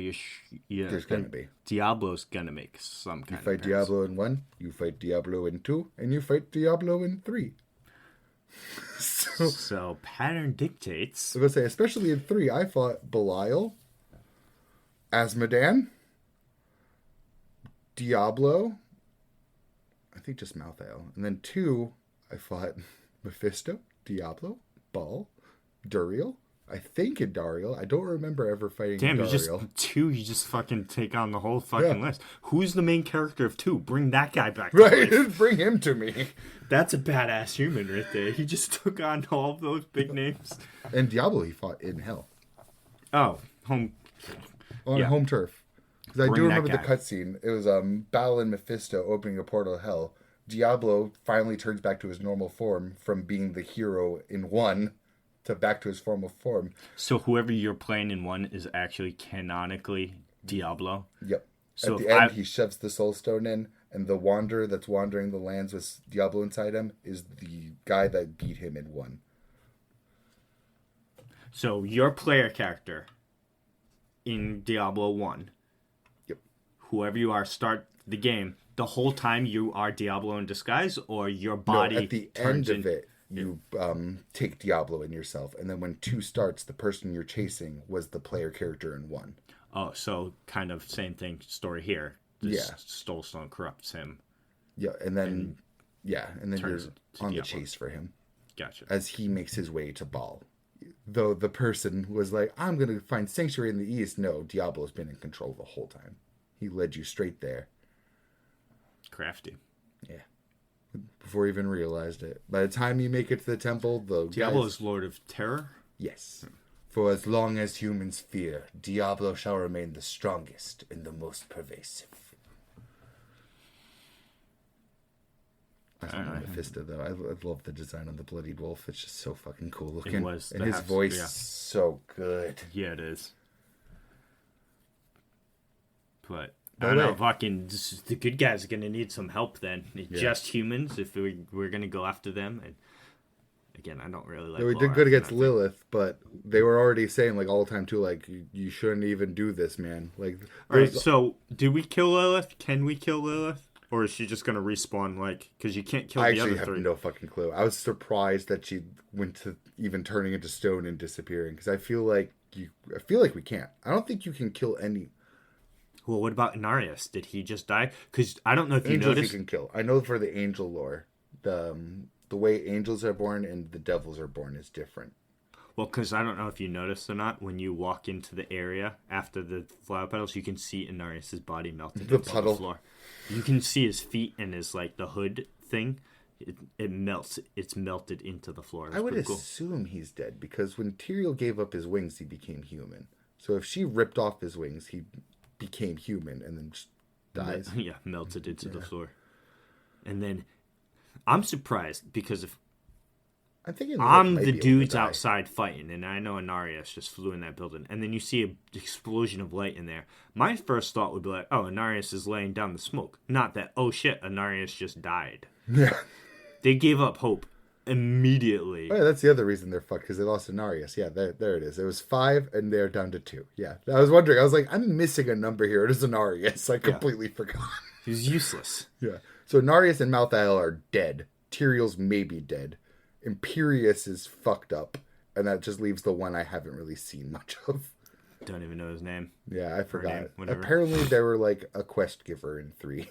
S2: there's gonna be
S1: Diablo's gonna make some kind.
S2: You fight Diablo in 1, you fight Diablo in 2, and you fight Diablo in 3.
S1: So pattern dictates.
S2: I was gonna say, especially in 3, I fought Belial, Asmodan, Diablo, I think just Malthael, and then 2, I fought Mephisto, Diablo, Baal, Duriel. I think in Dariel. I don't remember ever fighting
S1: Dariel. It's just
S2: 2.
S1: You just fucking take on the whole fucking list. Who's the main character of 2? Bring that guy back to life.
S2: Bring him to me.
S1: That's a badass human right there. He just took on all of those big names.
S2: And Diablo he fought in hell.
S1: Oh, home.
S2: On home turf. Because I do remember the cutscene. It was Baal and Mephisto opening a portal to hell. Diablo finally turns back to his normal form from being the hero in 1 to back to his formal form.
S1: So whoever you're playing in 1 is actually canonically Diablo?
S2: Yep.
S1: So
S2: at the end, he shoves the soul stone in, and the wanderer that's wandering the lands with Diablo inside him is the guy that beat him in 1.
S1: So your player character in Diablo 1,
S2: yep,
S1: whoever you are, start the game. The whole time you are Diablo in disguise, or your body
S2: no, at the end of it, you take Diablo in yourself. And then when 2 starts, the person you're chasing was the player character in 1.
S1: Oh, so kind of same thing story here. This Soul Stone corrupts him.
S2: Yeah, and then you're on the chase for him.
S1: Gotcha.
S2: As he makes his way to Baal. Though the person was like, I'm going to find sanctuary in the east. No, Diablo's been in control the whole time. He led you straight there.
S1: Crafty.
S2: Yeah. Before you even realized it. By the time you make it to the temple,
S1: Diablo is Lord of Terror?
S2: Yes. For as long as humans fear, Diablo shall remain the strongest and the most pervasive. I don't know Mephisto, though. I love the design on the bloodied wolf. It's just so fucking cool looking.
S1: It was.
S2: And his voice is so good.
S1: Yeah, it is. But I don't know, fucking the good guys are gonna need some help then. Just humans, if we're gonna go after them. And again, I don't really like.
S2: We did good against Lilith, but they were already saying like all the time too, like you shouldn't even do this, man. Like,
S1: all right. So, do we kill Lilith? Can we kill Lilith? Or is she just going to respawn, like, because you can't kill the other 3? I actually have
S2: no fucking clue. I was surprised that she went to even turning into stone and disappearing, because I feel like we can't. I don't think you can kill any.
S1: Well, what about Inarius? Did he just die? Because I don't know if you noticed.
S2: Angels you can kill. I know for the angel lore, the way angels are born and the devils are born is different.
S1: Well, because I don't know if you noticed or not, when you walk into the area after the flower petals, you can see Inarius' body melting into the floor. You can see his feet and his, like, the hood thing. It melts. It's melted into the floor.
S2: I would assume he's dead, because when Tyrael gave up his wings, he became human. So if she ripped off his wings, he became human and then just dies.
S1: Yeah, melted into the floor. And then, I'm surprised, because if I'm the dudes outside fighting, and I know Inarius just flew in that building, and then you see an explosion of light in there. My first thought would be like, oh, Inarius is laying down the smoke. Not that, oh shit, Inarius just died.
S2: Yeah.
S1: They gave up hope immediately.
S2: Oh, yeah, that's the other reason they're fucked, because they lost Inarius. Yeah, there it is. It was 5, and they're down to 2. Yeah, I was wondering. I was like, I'm missing a number here. It is Inarius. I completely forgot.
S1: He's useless.
S2: Yeah. So Inarius and Malthael are dead. Tyrael's maybe dead. Imperius is fucked up, and that just leaves the one I haven't really seen much of.
S1: Don't even know his name.
S2: Yeah, I forgot. Apparently, they were like a quest giver in 3,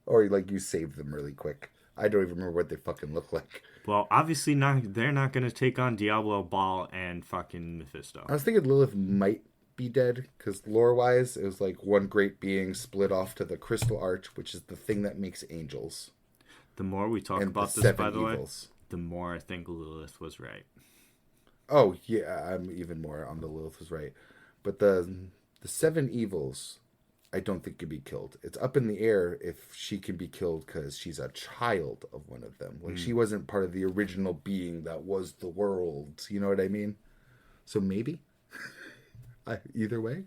S2: or like you saved them really quick. I don't even remember what they fucking look like.
S1: Well, obviously not. They're not going to take on Diablo, Baal, and fucking Mephisto.
S2: I was thinking Lilith might be dead, because lore-wise, it was like one great being split off to the Crystal Arch, which is the thing that makes angels.
S1: The more we talk about this, by the way, the more I think Lilith was right.
S2: Oh, yeah, I'm even more on the Lilith was right. But the 7 evils, I don't think can be killed. It's up in the air if she can be killed because she's a child of one of them. Like, she wasn't part of the original being that was the world. You know what I mean? So maybe. Either way.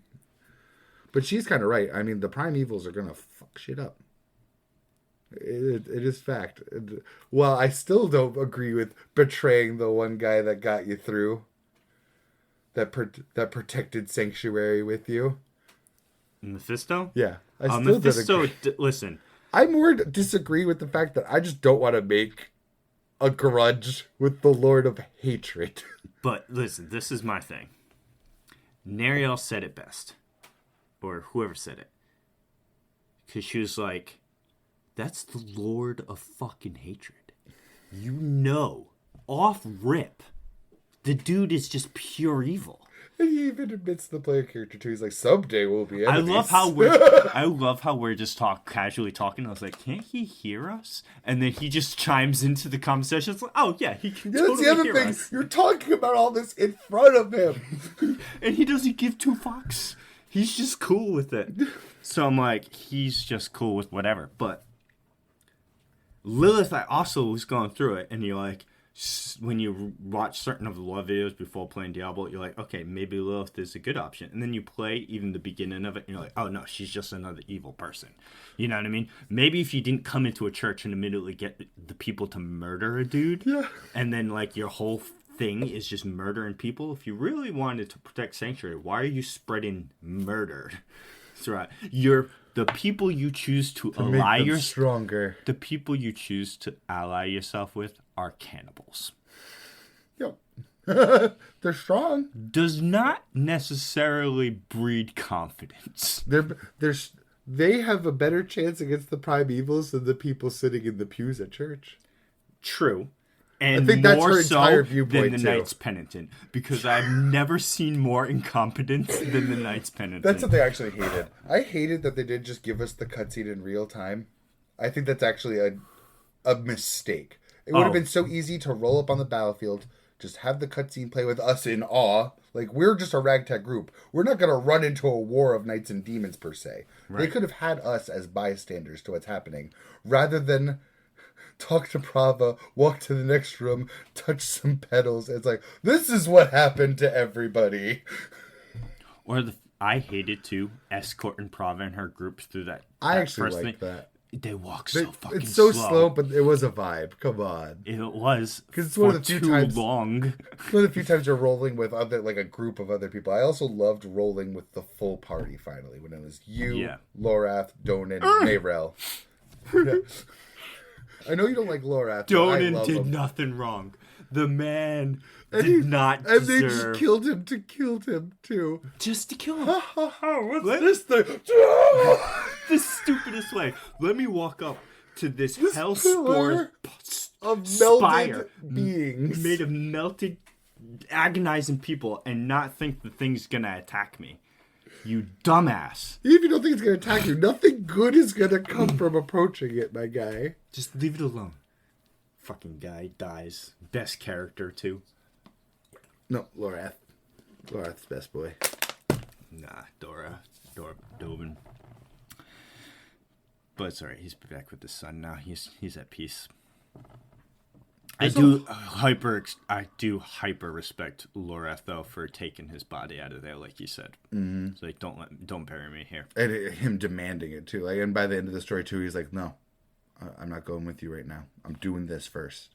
S2: But she's kind of right. I mean, the prime evils are going to fuck shit up. It is fact. Well, I still don't agree with betraying the one guy that got you through. That protected sanctuary with you.
S1: Mephisto?
S2: Yeah. I still
S1: Mephisto, listen.
S2: I more disagree with the fact that I just don't want to make a grudge with the Lord of Hatred.
S1: But listen, this is my thing. Nariel said it best. Or whoever said it. Because she was like, that's the Lord of fucking Hatred. You know, off rip, the dude is just pure evil.
S2: And he even admits the player character too. He's like, someday we'll be enemies.
S1: I love how we're just casually talking. I was like, can't he hear us? And then he just chimes into the conversation. It's like, oh yeah, he can totally hear us. That's the other thing.
S2: You're talking about all this in front of him.
S1: And he doesn't give 2 fucks. He's just cool with it. So I'm like, he's just cool with whatever. But Lilith, I also was going through it, and you're like, when you watch certain of the lore videos before playing Diablo, you're like, okay, maybe Lilith is a good option. And then you play even the beginning of it, and you're like, oh no, she's just another evil person. You know what I mean? Maybe if you didn't come into a church and immediately get the people to murder a dude, and then like your whole thing is just murdering people, if you really wanted to protect Sanctuary, why are you spreading murder throughout? The people you choose to ally
S2: stronger.
S1: The people you choose to ally yourself with are cannibals.
S2: Yep. They're strong.
S1: Does not necessarily breed confidence.
S2: They have a better chance against the primevals than the people sitting in the pews at church.
S1: True. And
S2: I think that's her entire viewpoint
S1: than the Knights Penitent, because I've never seen more incompetence than the Knights Penitent.
S2: That's what they actually hated. I hated that they didn't just give us the cutscene in real time. I think that's actually a mistake. It would have been so easy to roll up on the battlefield, just have the cutscene play with us in awe. Like, we're just a ragtag group. We're not going to run into a war of knights and demons, per se. Right. They could have had us as bystanders to what's happening, rather than talk to Prava, walk to the next room, touch some pedals. It's like, this is what happened to everybody.
S1: Or I hated to escorting Prava and her groups through that.
S2: I actually like that.
S1: They walk so fucking
S2: It's so slow, but it was a vibe. Come on.
S1: It was.
S2: Because it's one of the few times.
S1: Long.
S2: It's one of the few times you're rolling with a group of other people. I also loved rolling with the full party finally, when it was you, Lorath, Donan, Mayrel. Yeah. I know you don't like Lorath.
S1: Donan did nothing wrong. The man did not deserve...
S2: And they just killed him to kill him, too.
S1: Just to kill him.
S2: What's this thing?
S1: The stupidest way. Let me walk up to this hellspawn
S2: of melted beings.
S1: Made of melted, agonizing people, and not think the thing's gonna attack me. You dumbass.
S2: Even if you don't think it's going to attack you, nothing good is going to come from approaching it, my guy.
S1: Just leave it alone. Fucking guy dies. Best character, too.
S2: No, Lorath. Lorath's best boy.
S1: Nah, Dobin. But it's alright, he's back with his son now. He's at peace. I do hyper respect Lorath though for taking his body out of there, like you said. Mm-hmm. It's like don't bury me here.
S2: And him demanding it too. Like, and by the end of the story too, he's like, "No, I'm not going with you right now. I'm doing this first.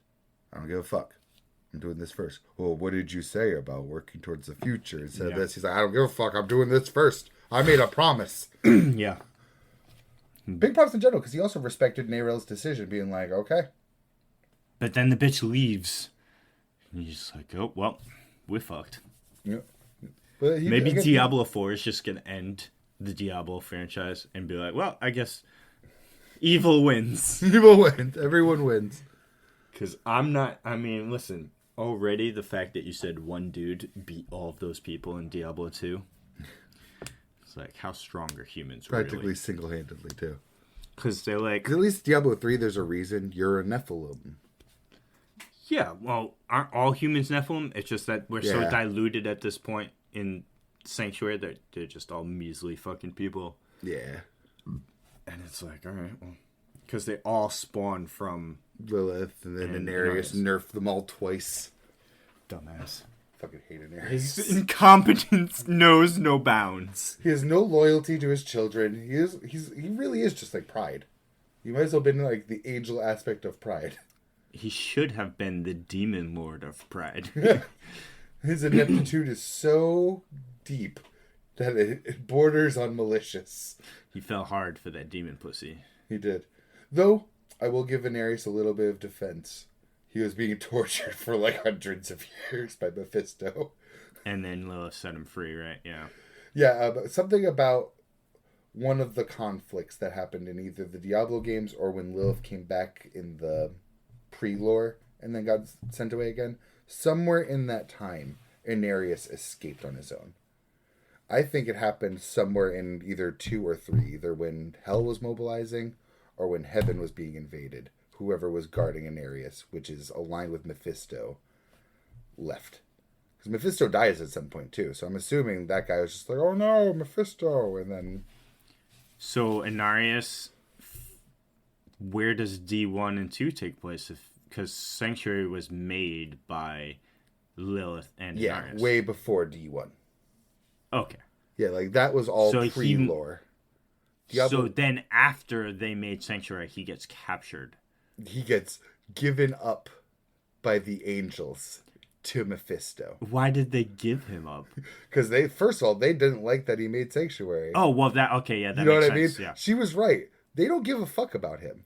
S2: I don't give a fuck. I'm doing this first." Well, what did you say about working towards the future instead of this? He's like, "I don't give a fuck. I'm doing this first. I made a promise."
S1: Yeah.
S2: Big props in general, because he also respected Nayrel's decision, being like, "Okay."
S1: But then the bitch leaves. And he's just like, oh, well, we're fucked.
S2: Yeah.
S1: Maybe Diablo 4 is just going to end the Diablo franchise and be like, well, I guess evil wins.
S2: Evil wins. Everyone wins.
S1: Because listen, already the fact that you said one dude beat all of those people in Diablo 2, it's like, how strong are humans
S2: practically
S1: really?
S2: Single-handedly, too.
S1: Because they're like...
S2: At least Diablo 3, there's a reason you're a Nephilim.
S1: Yeah, well, aren't all humans Nephilim? It's just that we're so diluted at this point in Sanctuary that they're just all measly fucking people.
S2: Yeah.
S1: And it's like, all right, well... Because they all spawn from...
S2: Lilith, and then Inarius nerfed them all twice.
S1: Dumbass.
S2: Fucking hate Inarius.
S1: His incompetence knows no bounds.
S2: He has no loyalty to his children. He really is just like Pride. He might as well have been like the angel aspect of Pride.
S1: He should have been the demon lord of Pride.
S2: His ineptitude is so deep that it borders on malicious.
S1: He fell hard for that demon pussy.
S2: He did. Though, I will give Inarius a little bit of defense. He was being tortured for like hundreds of years by Mephisto.
S1: And then Lilith set him free, right? Yeah.
S2: Yeah, something about one of the conflicts that happened in either the Diablo games or when Lilith came back in the pre-lore and then got sent away again. Somewhere in that time, Inarius escaped on his own. I think it happened somewhere in either 2 or 3, either when Hell was mobilizing or when Heaven was being invaded. Whoever was guarding Inarius, which is aligned with Mephisto, left. Because Mephisto dies at some point too, so I'm assuming that guy was just like, oh no, Mephisto, and then...
S1: So Inarius where does D1 and 2 take place? Because Sanctuary was made by Lilith and Inarius.
S2: Yeah, way before D1.
S1: Okay.
S2: Yeah, like that was all pre-lore.
S1: So then after they made Sanctuary, he gets captured.
S2: He gets given up by the angels to Mephisto.
S1: Why did they give him up?
S2: Because first of all, they didn't like that he made Sanctuary.
S1: Oh, well, that makes sense. You
S2: know what I mean?
S1: Yeah.
S2: She was right. They don't give a fuck about him.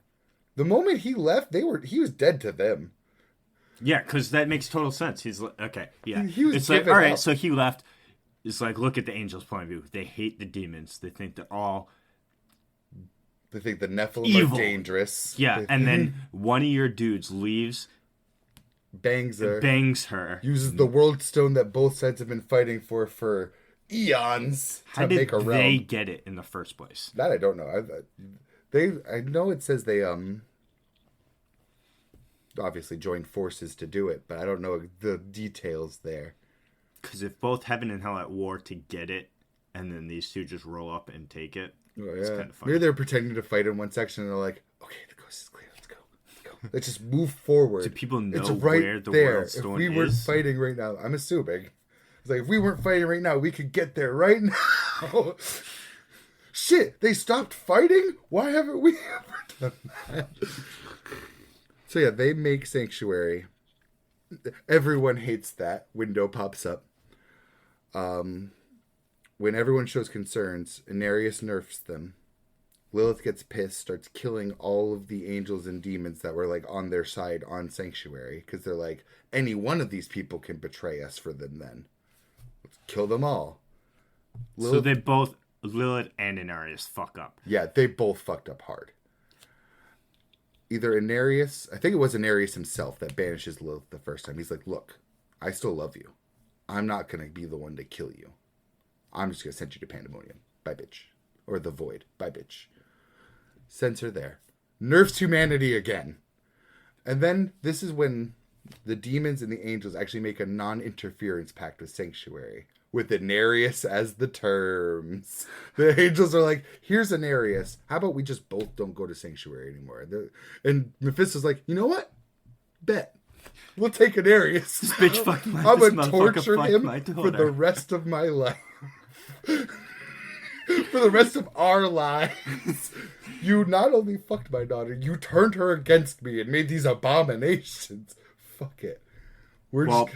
S2: The moment he left, he was dead to them.
S1: Yeah, because that makes total sense. He's like, okay, yeah.
S2: He was
S1: it's like, all right, so he left. It's like, look at the angels' point of view. They hate the demons. They think they're all...
S2: They think the Nephilim
S1: evil.
S2: Are dangerous.
S1: Yeah, and then one of your dudes leaves...
S2: Bangs her.
S1: Uses
S2: the world stone that both sides have been fighting for eons to make a realm.
S1: How did they get it in the first place?
S2: That I don't know. I know it says they obviously joined forces to do it, but I don't know the details there.
S1: Because if both heaven and hell at war to get it, and then these two just roll up and take it, it's kind of funny.
S2: Maybe they're pretending to fight in one section, and they're like, okay, the coast is clear, let's go. Let's just move forward.
S1: Do people know
S2: it's right
S1: where the
S2: there.
S1: world stone is?
S2: If we weren't fighting right now, I'm assuming. It's like, if we weren't fighting right now, we could get there right now. Shit, they stopped fighting? Why haven't we ever done that? So yeah, they make Sanctuary. Everyone hates that. Window pops up. When everyone shows concerns, Inarius nerfs them. Lilith gets pissed, starts killing all of the angels and demons that were like on their side on Sanctuary, because they're like, any one of these people can betray us for them then. Let's kill them all.
S1: So they both, Lilith and Inarius, fuck up.
S2: Yeah, they both fucked up hard. Either Inarius, I think it was Inarius himself that banishes Lilith the first time. He's like, look, I still love you. I'm not going to be the one to kill you. I'm just going to send you to Pandemonium. Bye, bitch. Or the Void. Bye, bitch. Sends her there. Nerfs humanity again. And then this is when the demons and the angels actually make a non-interference pact with Sanctuary, with Inarius as the terms. The angels are like, here's Inarius. How about we just both don't go to Sanctuary anymore? And Mephisto's like, you know what? Bet. We'll take Inarius.
S1: This bitch fucked my
S2: I'm going to torture him for the rest of my life. For the rest of our lives. You not only fucked my daughter, you turned her against me and made these abominations. Fuck it.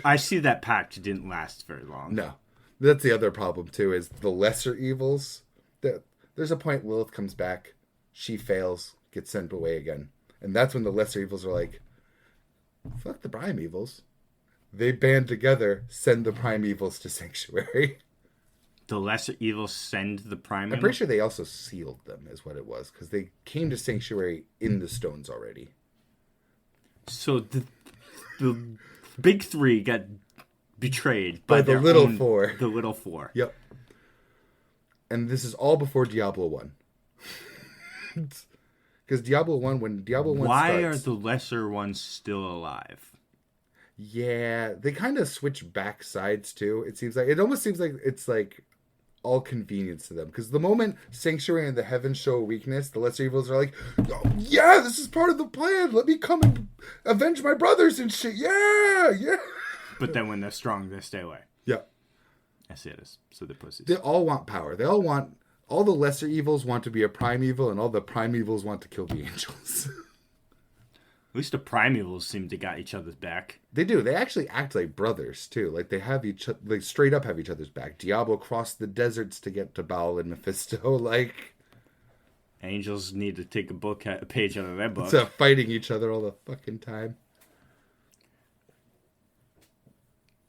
S1: I see that pact didn't last very long.
S2: No. That's the other problem, too, is the lesser evils. There's a point Lilith comes back, she fails, gets sent away again. And that's when the lesser evils are like, fuck the prime evils. They band together, send the prime evils to Sanctuary.
S1: The lesser evils send the prime.
S2: I'm pretty sure they also sealed them, is what it was, because they came to Sanctuary in the stones already.
S1: So the big three got betrayed by
S2: the little four.
S1: The little four.
S2: Yep. And this is all before Diablo 1. Because Diablo 1, when Diablo 1
S1: Why
S2: starts,
S1: are the lesser ones still alive?
S2: Yeah, they kind of switch back sides too. It almost seems like it's like all convenience to them. Because the moment Sanctuary and the Heavens show a weakness, the lesser evils are like, oh, yeah, this is part of the plan. Let me come and avenge my brothers and shit. Yeah.
S1: But then when they're strong, they stay away.
S2: Yeah.
S1: I see it is. So they're pussies.
S2: They all want power. All the lesser evils want to be a prime evil, and all the prime evils want to kill the angels.
S1: At least the primevals seem to got each other's back.
S2: They do. They actually act like brothers too. Like they straight up have each other's back. Diablo crossed the deserts to get to Baal and Mephisto. Like
S1: angels need to take a page out of their book.
S2: It's fighting each other all the fucking time.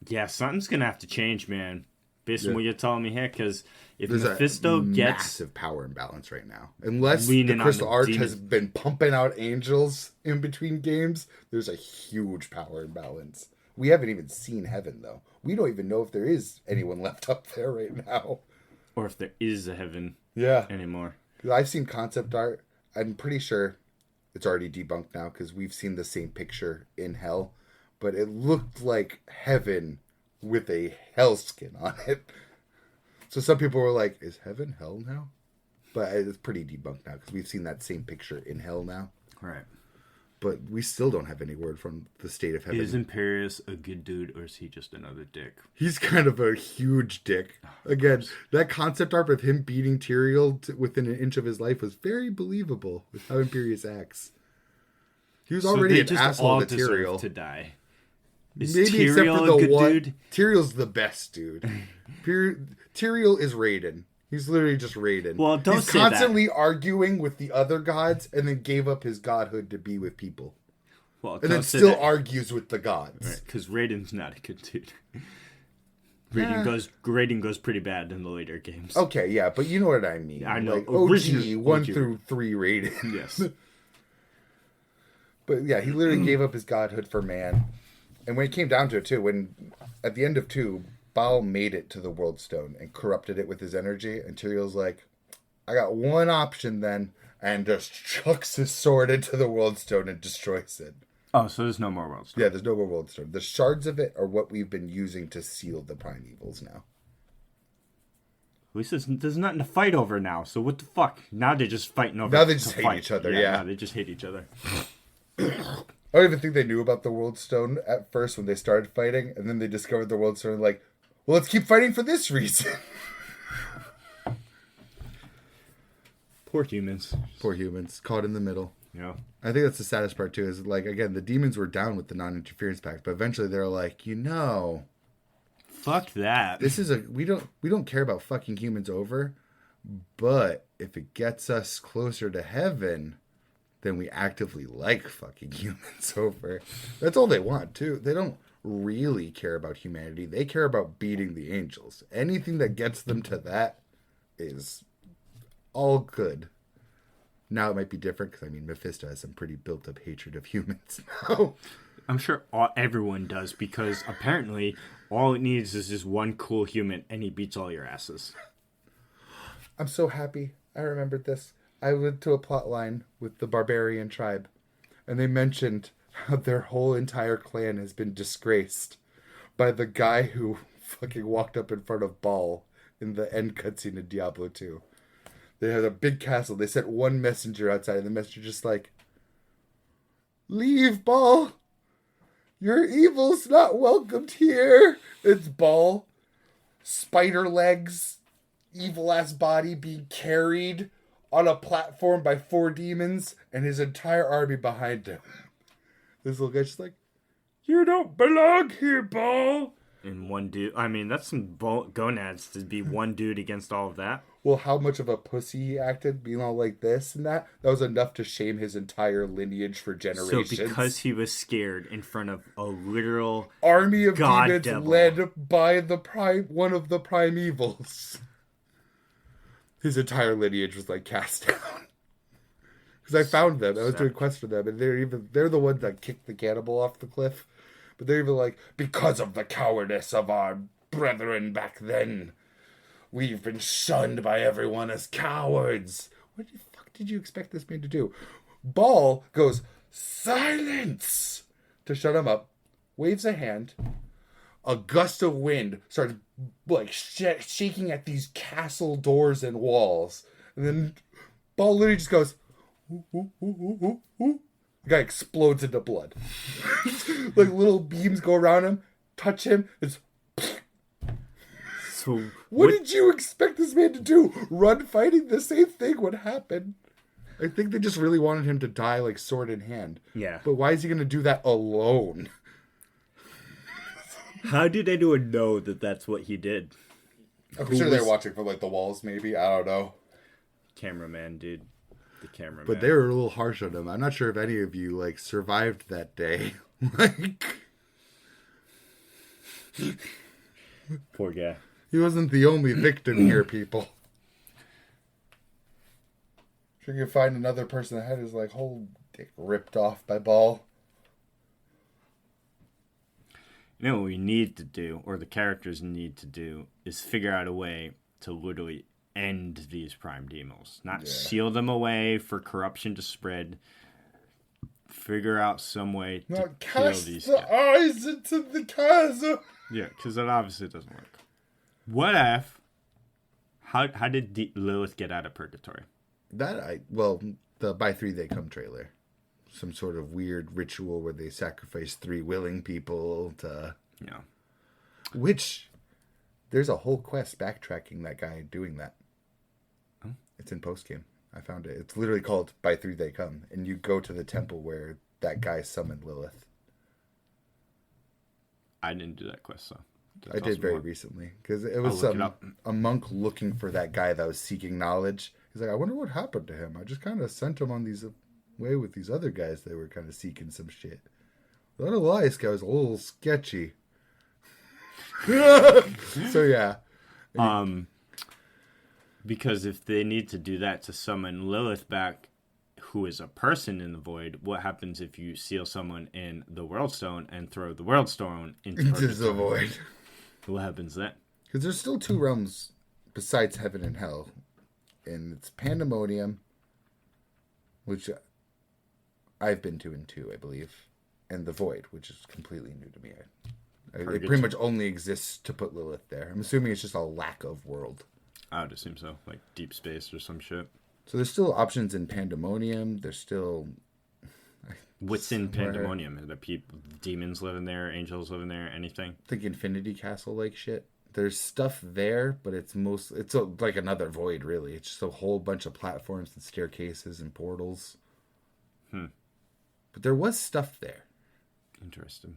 S1: Yeah, something's gonna have to change, man. Based on what you're telling me here, because if Mephisto gets
S2: massive power imbalance right now, unless the Crystal Arch has been pumping out angels in between games, there's a huge power imbalance. We haven't even seen heaven though. We don't even know if there is anyone left up there right now,
S1: or if there is a heaven. Anymore.
S2: I've seen concept art. I'm pretty sure it's already debunked now because we've seen the same picture in hell, but it looked like heaven with a hell skin on it. So some people were like, is heaven hell now? But it's pretty debunked now because we've seen that same picture in hell now.
S1: Right.
S2: But we still don't have any word from the state of heaven.
S1: Is Imperius a good dude, or is he just another dick?
S2: He's kind of a huge dick. Again, that concept art of him beating Tyrael within an inch of his life was very believable with how Imperius acts. He was already an asshole to Tyrael.
S1: To die.
S2: Is maybe Tyrael except for the one. Dude? Tyrael's the best dude. Tyrael is Raiden. He's literally just Raiden.
S1: Well,
S2: He's constantly arguing with the other gods and then gave up his godhood to be with people.
S1: Well,
S2: and then still argues with the gods.
S1: Because Raiden's not a good dude. Raiden goes pretty bad in the later games.
S2: Okay, yeah, but you know what I mean.
S1: I know.
S2: Like OG 1 through 3 Raiden.
S1: Yes.
S2: But yeah, he literally gave up his godhood for man. And when it came down to it too, when at the end of 2, Baal made it to the World Stone and corrupted it with his energy, and Tyrael's like, I got one option then, and just chucks his sword into the World Stone and destroys it.
S1: Oh, so there's no more World Stone.
S2: Yeah, there's no more World Stone. The shards of it are what we've been using to seal the Primevals now.
S1: At least there's nothing to fight over now, so what the fuck? Now they're just fighting over.
S2: Now they just hate each other, yeah.
S1: Now they just hate each other.
S2: I don't even think they knew about the World Stone at first when they started fighting, and then they discovered the World Stone and like, well, let's keep fighting for this reason.
S1: Poor humans.
S2: Poor humans. Caught in the middle.
S1: Yeah.
S2: I think that's the saddest part, too, is, like, again, the demons were down with the non-interference pact, but eventually they're like,
S1: fuck that.
S2: This is we don't care about fucking humans over, but if it gets us closer to heaven, then we actively like fucking humans over. That's all they want, too. They don't really care about humanity. They care about beating the angels. Anything that gets them to that is all good. Now it might be different because, Mephisto has some pretty built-up hatred of humans now.
S1: I'm sure everyone does, because apparently all it needs is just one cool human and he beats all your asses.
S2: I'm so happy. I remembered this. I went to a plot line with the barbarian tribe, and they mentioned how their whole entire clan has been disgraced by the guy who fucking walked up in front of Baal in the end cutscene of Diablo 2. They had a big castle. They sent one messenger outside, and the messenger just like, leave, Baal. Your evil's not welcomed here. It's Baal. Spider legs, evil-ass body being carried on a platform by 4 demons, and his entire army behind him. This little guy's just like, you don't belong here, Baal.
S1: And one dude, that's some gonads to be one dude against all of that.
S2: Well, how much of a pussy he acted, being all like this and that was enough to shame his entire lineage for generations.
S1: So because he was scared in front of a literal
S2: army of demons
S1: devil,
S2: led by one of the primevals, his entire lineage was like cast down. Because I found them, I was doing quests for them, and they're the ones that kicked the cannibal off the cliff. But they're even like, because of the cowardice of our brethren back then, we've been shunned by everyone as cowards. What the fuck did you expect this man to do? Baal goes, silence! To shut him up, waves a hand. A gust of wind starts like shaking at these castle doors and walls. And then Baal literally just goes, ooh, ooh, ooh, ooh, ooh. The guy explodes into blood. Like little beams go around him, touch him. It's.
S1: So
S2: what did you expect this man to do? Run fighting? The same thing would happen. I think they just really wanted him to die like sword in hand.
S1: Yeah.
S2: But why is he going to do that alone?
S1: How did anyone know that that's what he did?
S2: I'm sure they're watching from like the walls, maybe. I don't know.
S1: Cameraman, dude. The cameraman.
S2: But they were a little harsh on him. I'm not sure if any of you like survived that day.
S1: Poor guy.
S2: He wasn't the only victim here, people. Sure you can find another person that had his like whole dick ripped off by Baal.
S1: You know what we need to do, or the characters need to do, is figure out a way to literally end these prime demos. Not seal them away for corruption to spread. Figure out some way to kill these guys.
S2: Eyes into the chasm.
S1: Yeah, because that obviously doesn't work. What if? How did Lilith get out of purgatory?
S2: The by 3 they come trailer. some sort of weird ritual where they sacrifice 3 willing people to...
S1: Yeah.
S2: Which, there's a whole quest backtracking that guy doing that.
S1: Oh.
S2: It's in post-game. I found it. It's literally called By 3 They Come. And you go to the temple where that guy summoned Lilith.
S1: I didn't do that quest, so...
S2: I did very recently. Because it was a monk looking for that guy that was seeking knowledge. He's like, I wonder what happened to him. I just kind of sent him on these way with these other guys that were kind of seeking some shit. I don't lie, this guy was a little sketchy. So yeah.
S1: Because if they need to do that to summon Lilith back, who is a person in the void, what happens if you seal someone in the World Stone and throw the World Stone into
S2: the void?
S1: What happens then?
S2: Because there's still 2 realms besides heaven and hell. And it's Pandemonium, which I've been to in 2, I believe. And the Void, which is completely new to me. It pretty much only exists to put Lilith there. I'm assuming it's just a lack of world.
S1: I would assume so. Like deep space or some shit.
S2: So there's still options in Pandemonium. There's still...
S1: What's in Pandemonium? Are there demons living there? Angels living there? Anything?
S2: I think Infinity Castle-like shit. There's stuff there, but it's like another Void, really. It's just a whole bunch of platforms and staircases and portals. But there was stuff there.
S1: Interesting.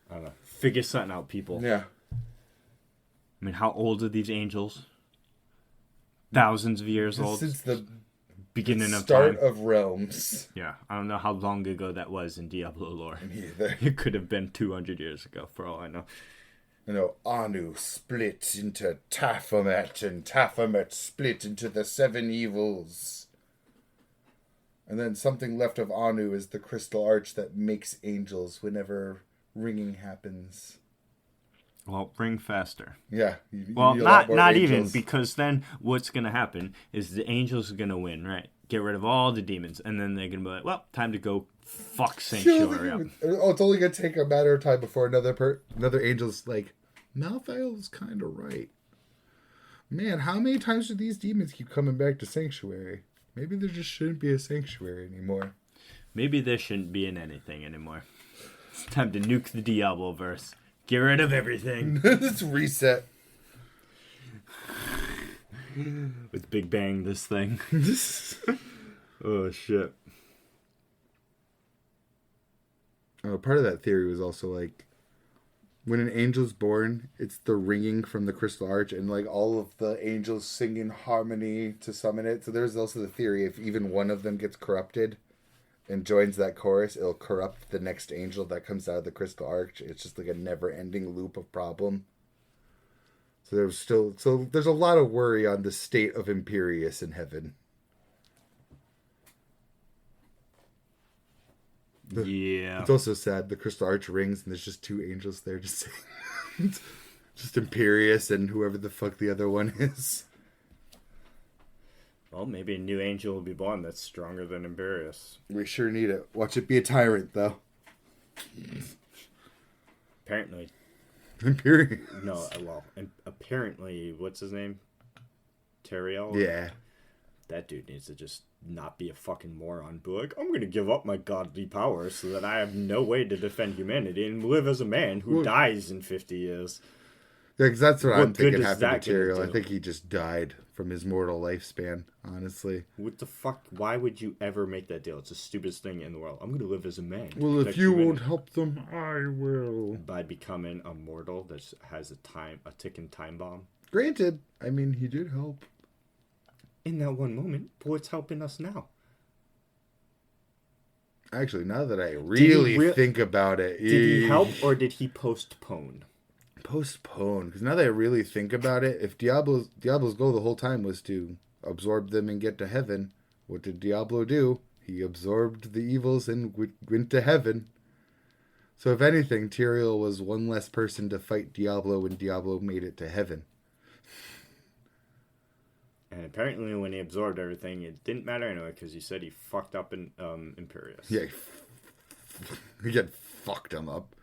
S1: I don't know. Figure something out, people.
S2: Yeah.
S1: I mean, how old are these angels? Thousands of years old.
S2: Since the
S1: beginning of
S2: start
S1: time.
S2: Of realms.
S1: Yeah, I don't know how long ago that was in Diablo lore.
S2: Neither.
S1: It could have been 200 years ago, for all I know.
S2: You know, Anu split into Taphomet, and Taphomet split into the 7 evils. And then something left of Anu is the crystal arch that makes angels whenever ringing happens.
S1: Well, ring faster.
S2: Yeah.
S1: Well, not even, because then what's going to happen is the angels are going to win, right? Get rid of all the demons, and then they're going to be like, well, time to go fuck Sanctuary up.
S2: Oh, it's only going to take a matter of time before another angel's like, Malthael's kind of right. Man, how many times do these demons keep coming back to Sanctuary? Maybe there just shouldn't be a Sanctuary anymore.
S1: Maybe there shouldn't be in anything anymore. It's time to nuke the Diablo-verse. Get rid of everything.
S2: Let's reset.
S1: With Big Bang this thing. Oh, shit.
S2: Oh, part of that theory was also like, when an angel's born, it's the ringing from the crystal arch, and like all of the angels sing in harmony to summon it. So there's also the theory if even one of them gets corrupted and joins that chorus, it'll corrupt the next angel that comes out of the crystal arch. It's just like a never-ending loop of problem. So there's a lot of worry on the state of Imperius in heaven.
S1: Yeah.
S2: It's also sad. The crystal arch rings and there's just 2 angels there just saying, just Imperius and whoever the fuck the other one is.
S1: Well, maybe a new angel will be born that's stronger than Imperius.
S2: We sure need it. Watch it be a tyrant, though.
S1: Apparently.
S2: Imperius.
S1: No, well, apparently, what's his name? Teriel?
S2: Yeah.
S1: That dude needs to just not be a fucking moron. Be like, I'm going to give up my godly power so that I have no way to defend humanity and live as a man who dies in 50 years.
S2: Yeah, because that's what I'm thinking happened to Teriel. I think he just died from his mortal lifespan, honestly.
S1: What the fuck? Why would you ever make that deal? It's the stupidest thing in the world. I'm going to live as a man.
S2: Well, if you won't help them, I will.
S1: By becoming a mortal that has a ticking time bomb.
S2: Granted, I mean, he did help.
S1: In that one moment, but what's helping us now?
S2: Actually, now that I really think about it...
S1: Did he help or did he postpone?
S2: Postpone, because now that I really think about it, if Diablo's goal the whole time was to absorb them and get to heaven, what did Diablo do? He absorbed the evils and went to heaven. So if anything, Tyrael was one less person to fight Diablo when Diablo made it to heaven.
S1: And apparently when he absorbed everything, it didn't matter anyway, because he said he fucked up in Imperius.
S2: Yeah, he had fucked him up.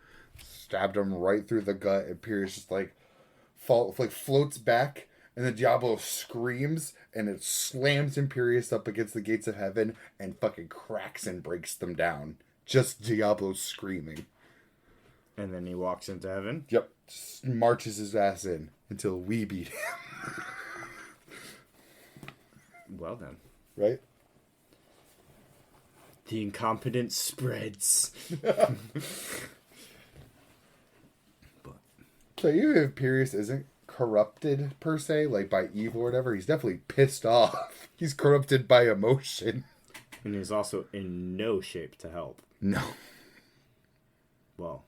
S2: Stabbed him right through the gut. Imperius just floats back And then Diablo screams, and it slams Imperius up against the gates of heaven and fucking cracks and breaks them down. Just Diablo screaming.
S1: And then he walks into heaven?
S2: Yep. Just marches his ass in until we beat him.
S1: Well then.
S2: Right?
S1: The incompetence spreads.
S2: But so even if Imperius isn't corrupted per se, like by evil or whatever, he's definitely pissed off. He's corrupted by emotion.
S1: And he's also in no shape to help.
S2: No.
S1: Well,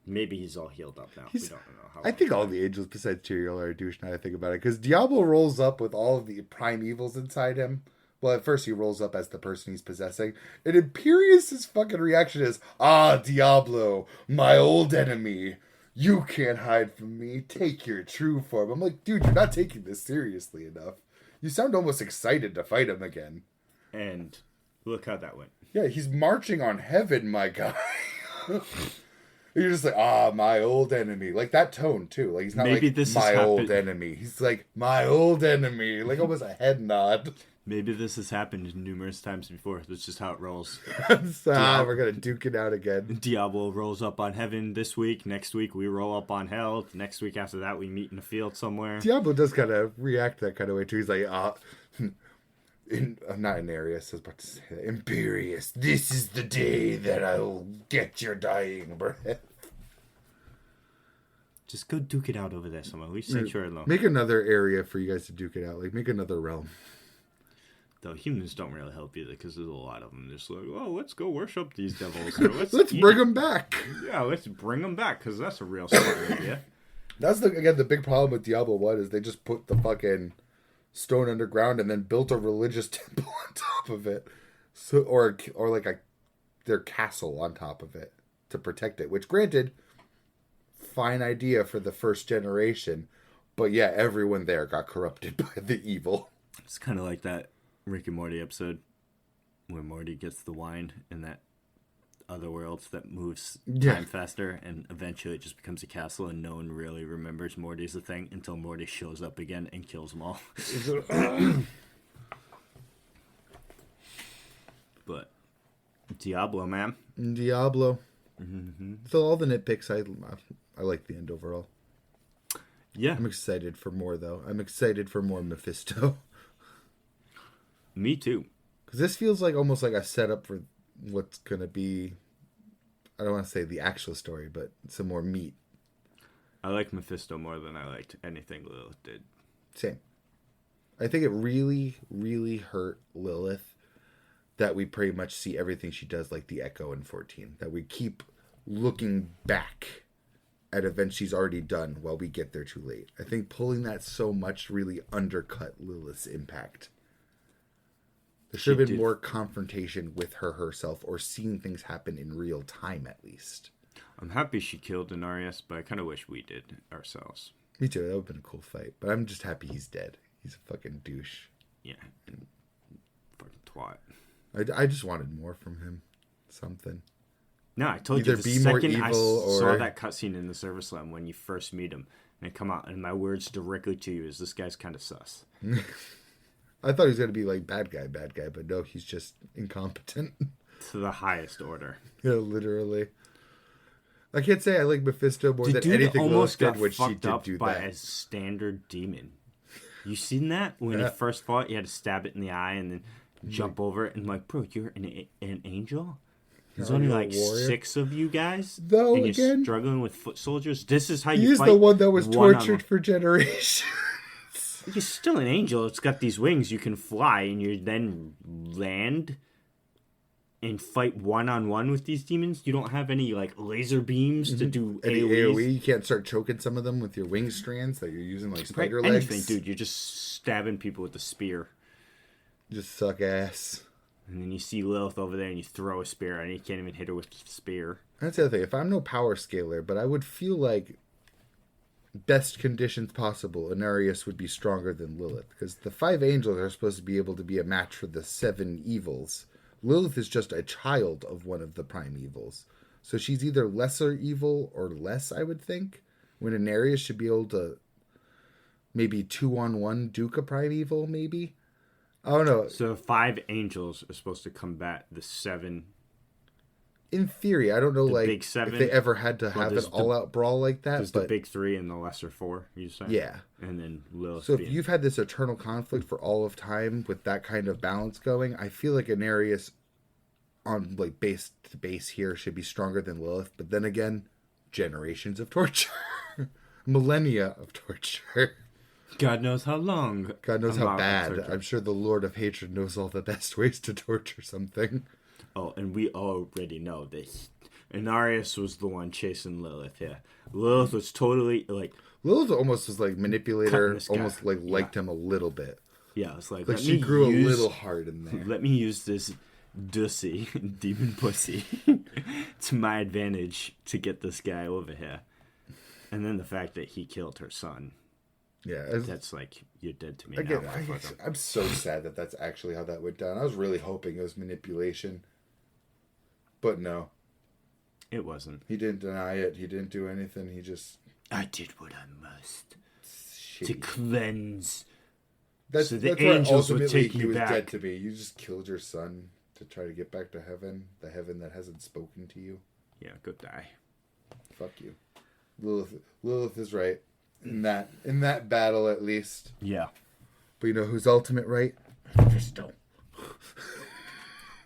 S1: maybe he's all healed up now. We don't know how.
S2: I think all the angels besides Tyrael are a douche now I think about it. Because Diablo rolls up with all of the prime evils inside him. Well, at first he rolls up as the person he's possessing. And Imperius' fucking reaction is, "Ah, Diablo, my old enemy. You can't hide from me. Take your true form." I'm like, dude, you're not taking this seriously enough. You sound almost excited to fight him again.
S1: And look how that went.
S2: Yeah, he's marching on heaven, my guy. You're just like, "Ah, my old enemy." Like that tone, too. Like he's not
S1: maybe
S2: like,
S1: this
S2: "my old enemy." He's like, "my old enemy." Like almost a head nod.
S1: Maybe this has happened numerous times before. That's just how it rolls.
S2: We're going to duke it out again.
S1: Diablo rolls up on heaven this week. Next week, we roll up on hell. Next week after that, we meet in a field somewhere.
S2: Diablo does kind of react that kind of way, too. He's like, not Inarius, I was about to say that. Imperius, this is the day that I'll get your dying breath.
S1: Just go duke it out over there somewhere. We sanctuary alone.
S2: Make another area for you guys to duke it out. Like, make another realm.
S1: Though humans don't really help either, because there's a lot of them just like, oh, let's go worship these devils. Or
S2: let's bring them back.
S1: Yeah, let's bring them back, because that's a real smart idea.
S2: That's, the big problem with Diablo 1 is they just put the fucking stone underground and then built a religious temple on top of it. So, or like their castle on top of it to protect it. Which, granted, fine idea for the first generation. But yeah, everyone there got corrupted by the evil.
S1: It's kind of like that Rick and Morty episode where Morty gets the wine in that other world that moves time faster, and eventually it just becomes a castle and no one really remembers Morty's a thing until Morty shows up again and kills them all. But Diablo, man.
S2: Diablo.
S1: Mm-hmm.
S2: So all the nitpicks, I like the end overall.
S1: Yeah.
S2: I'm excited for more, though. I'm excited for more Mephisto.
S1: Me too.
S2: Because this feels like almost like a setup for what's going to be, I don't want to say the actual story, but some more meat.
S1: I like Mephisto more than I liked anything Lilith did.
S2: Same. I think it really, really hurt Lilith that we pretty much see everything she does like the Echo in 14. That we keep looking back at events she's already done while we get there too late. I think pulling that so much really undercut Lilith's impact. There should have been more confrontation with her herself, or seeing things happen in real time at least.
S1: I'm happy she killed Inarius, but I kind of wish we did ourselves.
S2: Me too. That would have been a cool fight. But I'm just happy he's dead. He's a fucking douche.
S1: Yeah. Fucking twat.
S2: I just wanted more from him. Something.
S1: No, I told
S2: Either
S1: you the
S2: be more
S1: second I
S2: evil
S1: saw that cutscene in the Service Lamb when you first meet him, and come out, and my words directly to you is, this guy's kind of sus.
S2: I thought he was going to be like bad guy, but no, he's just incompetent.
S1: To the highest order.
S2: Yeah, literally. I can't say I like Mephisto more than anything Lilith did, which she did do
S1: by
S2: that.
S1: a standard demon. You seen that? When he first fought, you had to stab it in the eye and then jump over it. And like, bro, you're an angel? There's only like 6 of you guys?
S2: Though,
S1: and you're
S2: again,
S1: struggling with foot soldiers? This is how you fight?
S2: He's the one that was tortured for generations.
S1: You're still an angel. It's got these wings. You can fly, and you then land and fight one-on-one with these demons. You don't have any like laser beams to do
S2: Any
S1: AoEs.
S2: AoE, you can't start choking some of them with your wing strands that you're using like spider legs.
S1: Anything, dude. You're just stabbing people with a spear.
S2: Just suck ass.
S1: And then you see Lilith over there, and you throw a spear, and you can't even hit her with the spear.
S2: That's the other thing. If I'm no power scaler, but I would feel like best conditions possible, Inarius would be stronger than Lilith. Because the 5 angels are supposed to be able to be a match for the 7 evils. Lilith is just a child of one of the prime evils. So she's either lesser evil or less, I would think. When Inarius should be able to maybe 2-on-1 Duke of Primeval, maybe? I don't know.
S1: So 5 angels are supposed to combat the 7.
S2: In theory, I don't know, like,
S1: big 7,
S2: if they ever had to have an all-out brawl like that.
S1: There's the big 3 and the lesser 4, you say?
S2: Yeah.
S1: And then Lilith.
S2: So if you've had this eternal conflict for all of time with that kind of balance going, I feel like Anarius on, like, base to base here should be stronger than Lilith. But then again, generations of torture. Millennia of torture.
S1: God knows how long.
S2: God knows how bad. I'm sure the Lord of Hatred knows all the best ways to torture something.
S1: Oh, and we already know this. Anarius was the one chasing Lilith, yeah. Lilith was totally, like...
S2: Lilith almost was, like, manipulator, almost, like, liked him a little bit.
S1: Yeah, it's like
S2: she grew a little hard in there.
S1: Let me use this dussy, demon pussy, to my advantage to get this guy over here. And then the fact that he killed her son.
S2: Yeah.
S1: That's like, you're dead to me
S2: again,
S1: now.
S2: I'm so sad that that's actually how that went down. I was really hoping it was manipulation. But no.
S1: It wasn't.
S2: He didn't deny it. He didn't do anything. He just...
S1: I did what I must. To cleanse.
S2: So the angels would take you back. He was dead to me. You just killed your son to try to get back to heaven. The heaven that hasn't spoken to you.
S1: Yeah, go die.
S2: Fuck you. Lilith is right. In that battle, at least.
S1: Yeah.
S2: But you know who's ultimate right? Mephisto.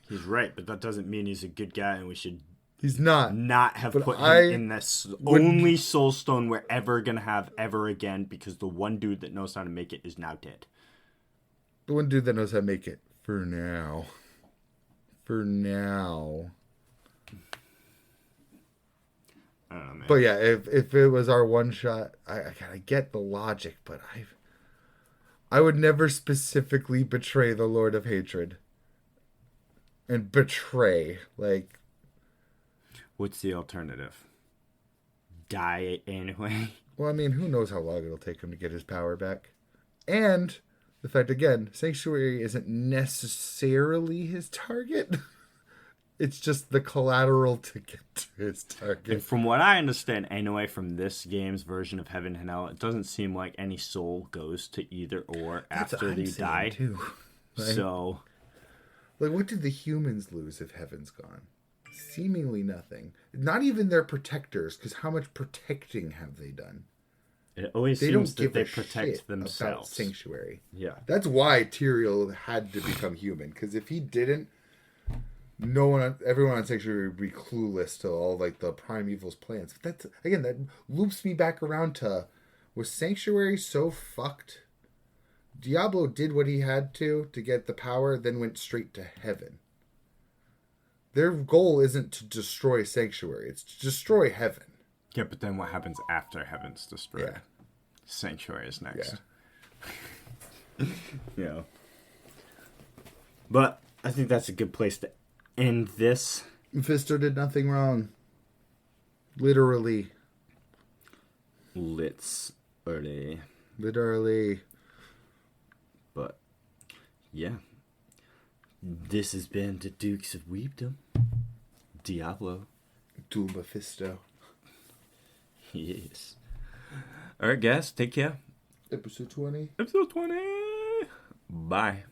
S1: He's right, but that doesn't mean he's a good guy, and we should.
S2: He's not
S1: have put him in this only soul stone we're ever gonna have ever again, because the one dude that knows how to make it is now dead.
S2: The one dude that knows how to make it for now. For now.
S1: I don't know, man.
S2: But yeah, if it was our one shot, I get the logic, but I would never specifically betray the Lord of Hatred. And betray, like...
S1: What's the alternative? Die anyway?
S2: Well, I mean, who knows how long it'll take him to get his power back. And the fact, again, Sanctuary isn't necessarily his target. It's just the collateral to get to his target.
S1: And from what I understand, anyway, from this game's version of Heaven and Hell, it doesn't seem like any soul goes to either or after they die.
S2: Too, right?
S1: So...
S2: Like, what did the humans lose if Heaven's gone? Seemingly nothing. Not even their protectors, because how much protecting have they done?
S1: It always seems that they protect themselves.
S2: About Sanctuary.
S1: Yeah.
S2: That's why Tyrael had to become human, because if he didn't, everyone on Sanctuary would be clueless to all, like, the Primeval's plans. But that's, again, that loops me back around to, was Sanctuary so fucked? Diablo did what he had to get the power, then went straight to heaven. Their goal isn't to destroy Sanctuary, it's to destroy heaven.
S1: Yeah, but then what happens after heaven's destroyed? Yeah. Sanctuary is next. Yeah. Yeah. But I think that's a good place to end this.
S2: Mephisto did nothing wrong. Literally.
S1: Literally. But, yeah. This has been the Dukes of Weebdom. Diablo.
S2: Duel Mephisto.
S1: Yes. Alright, guys. Take care.
S2: Episode 20.
S1: Episode 20. Bye.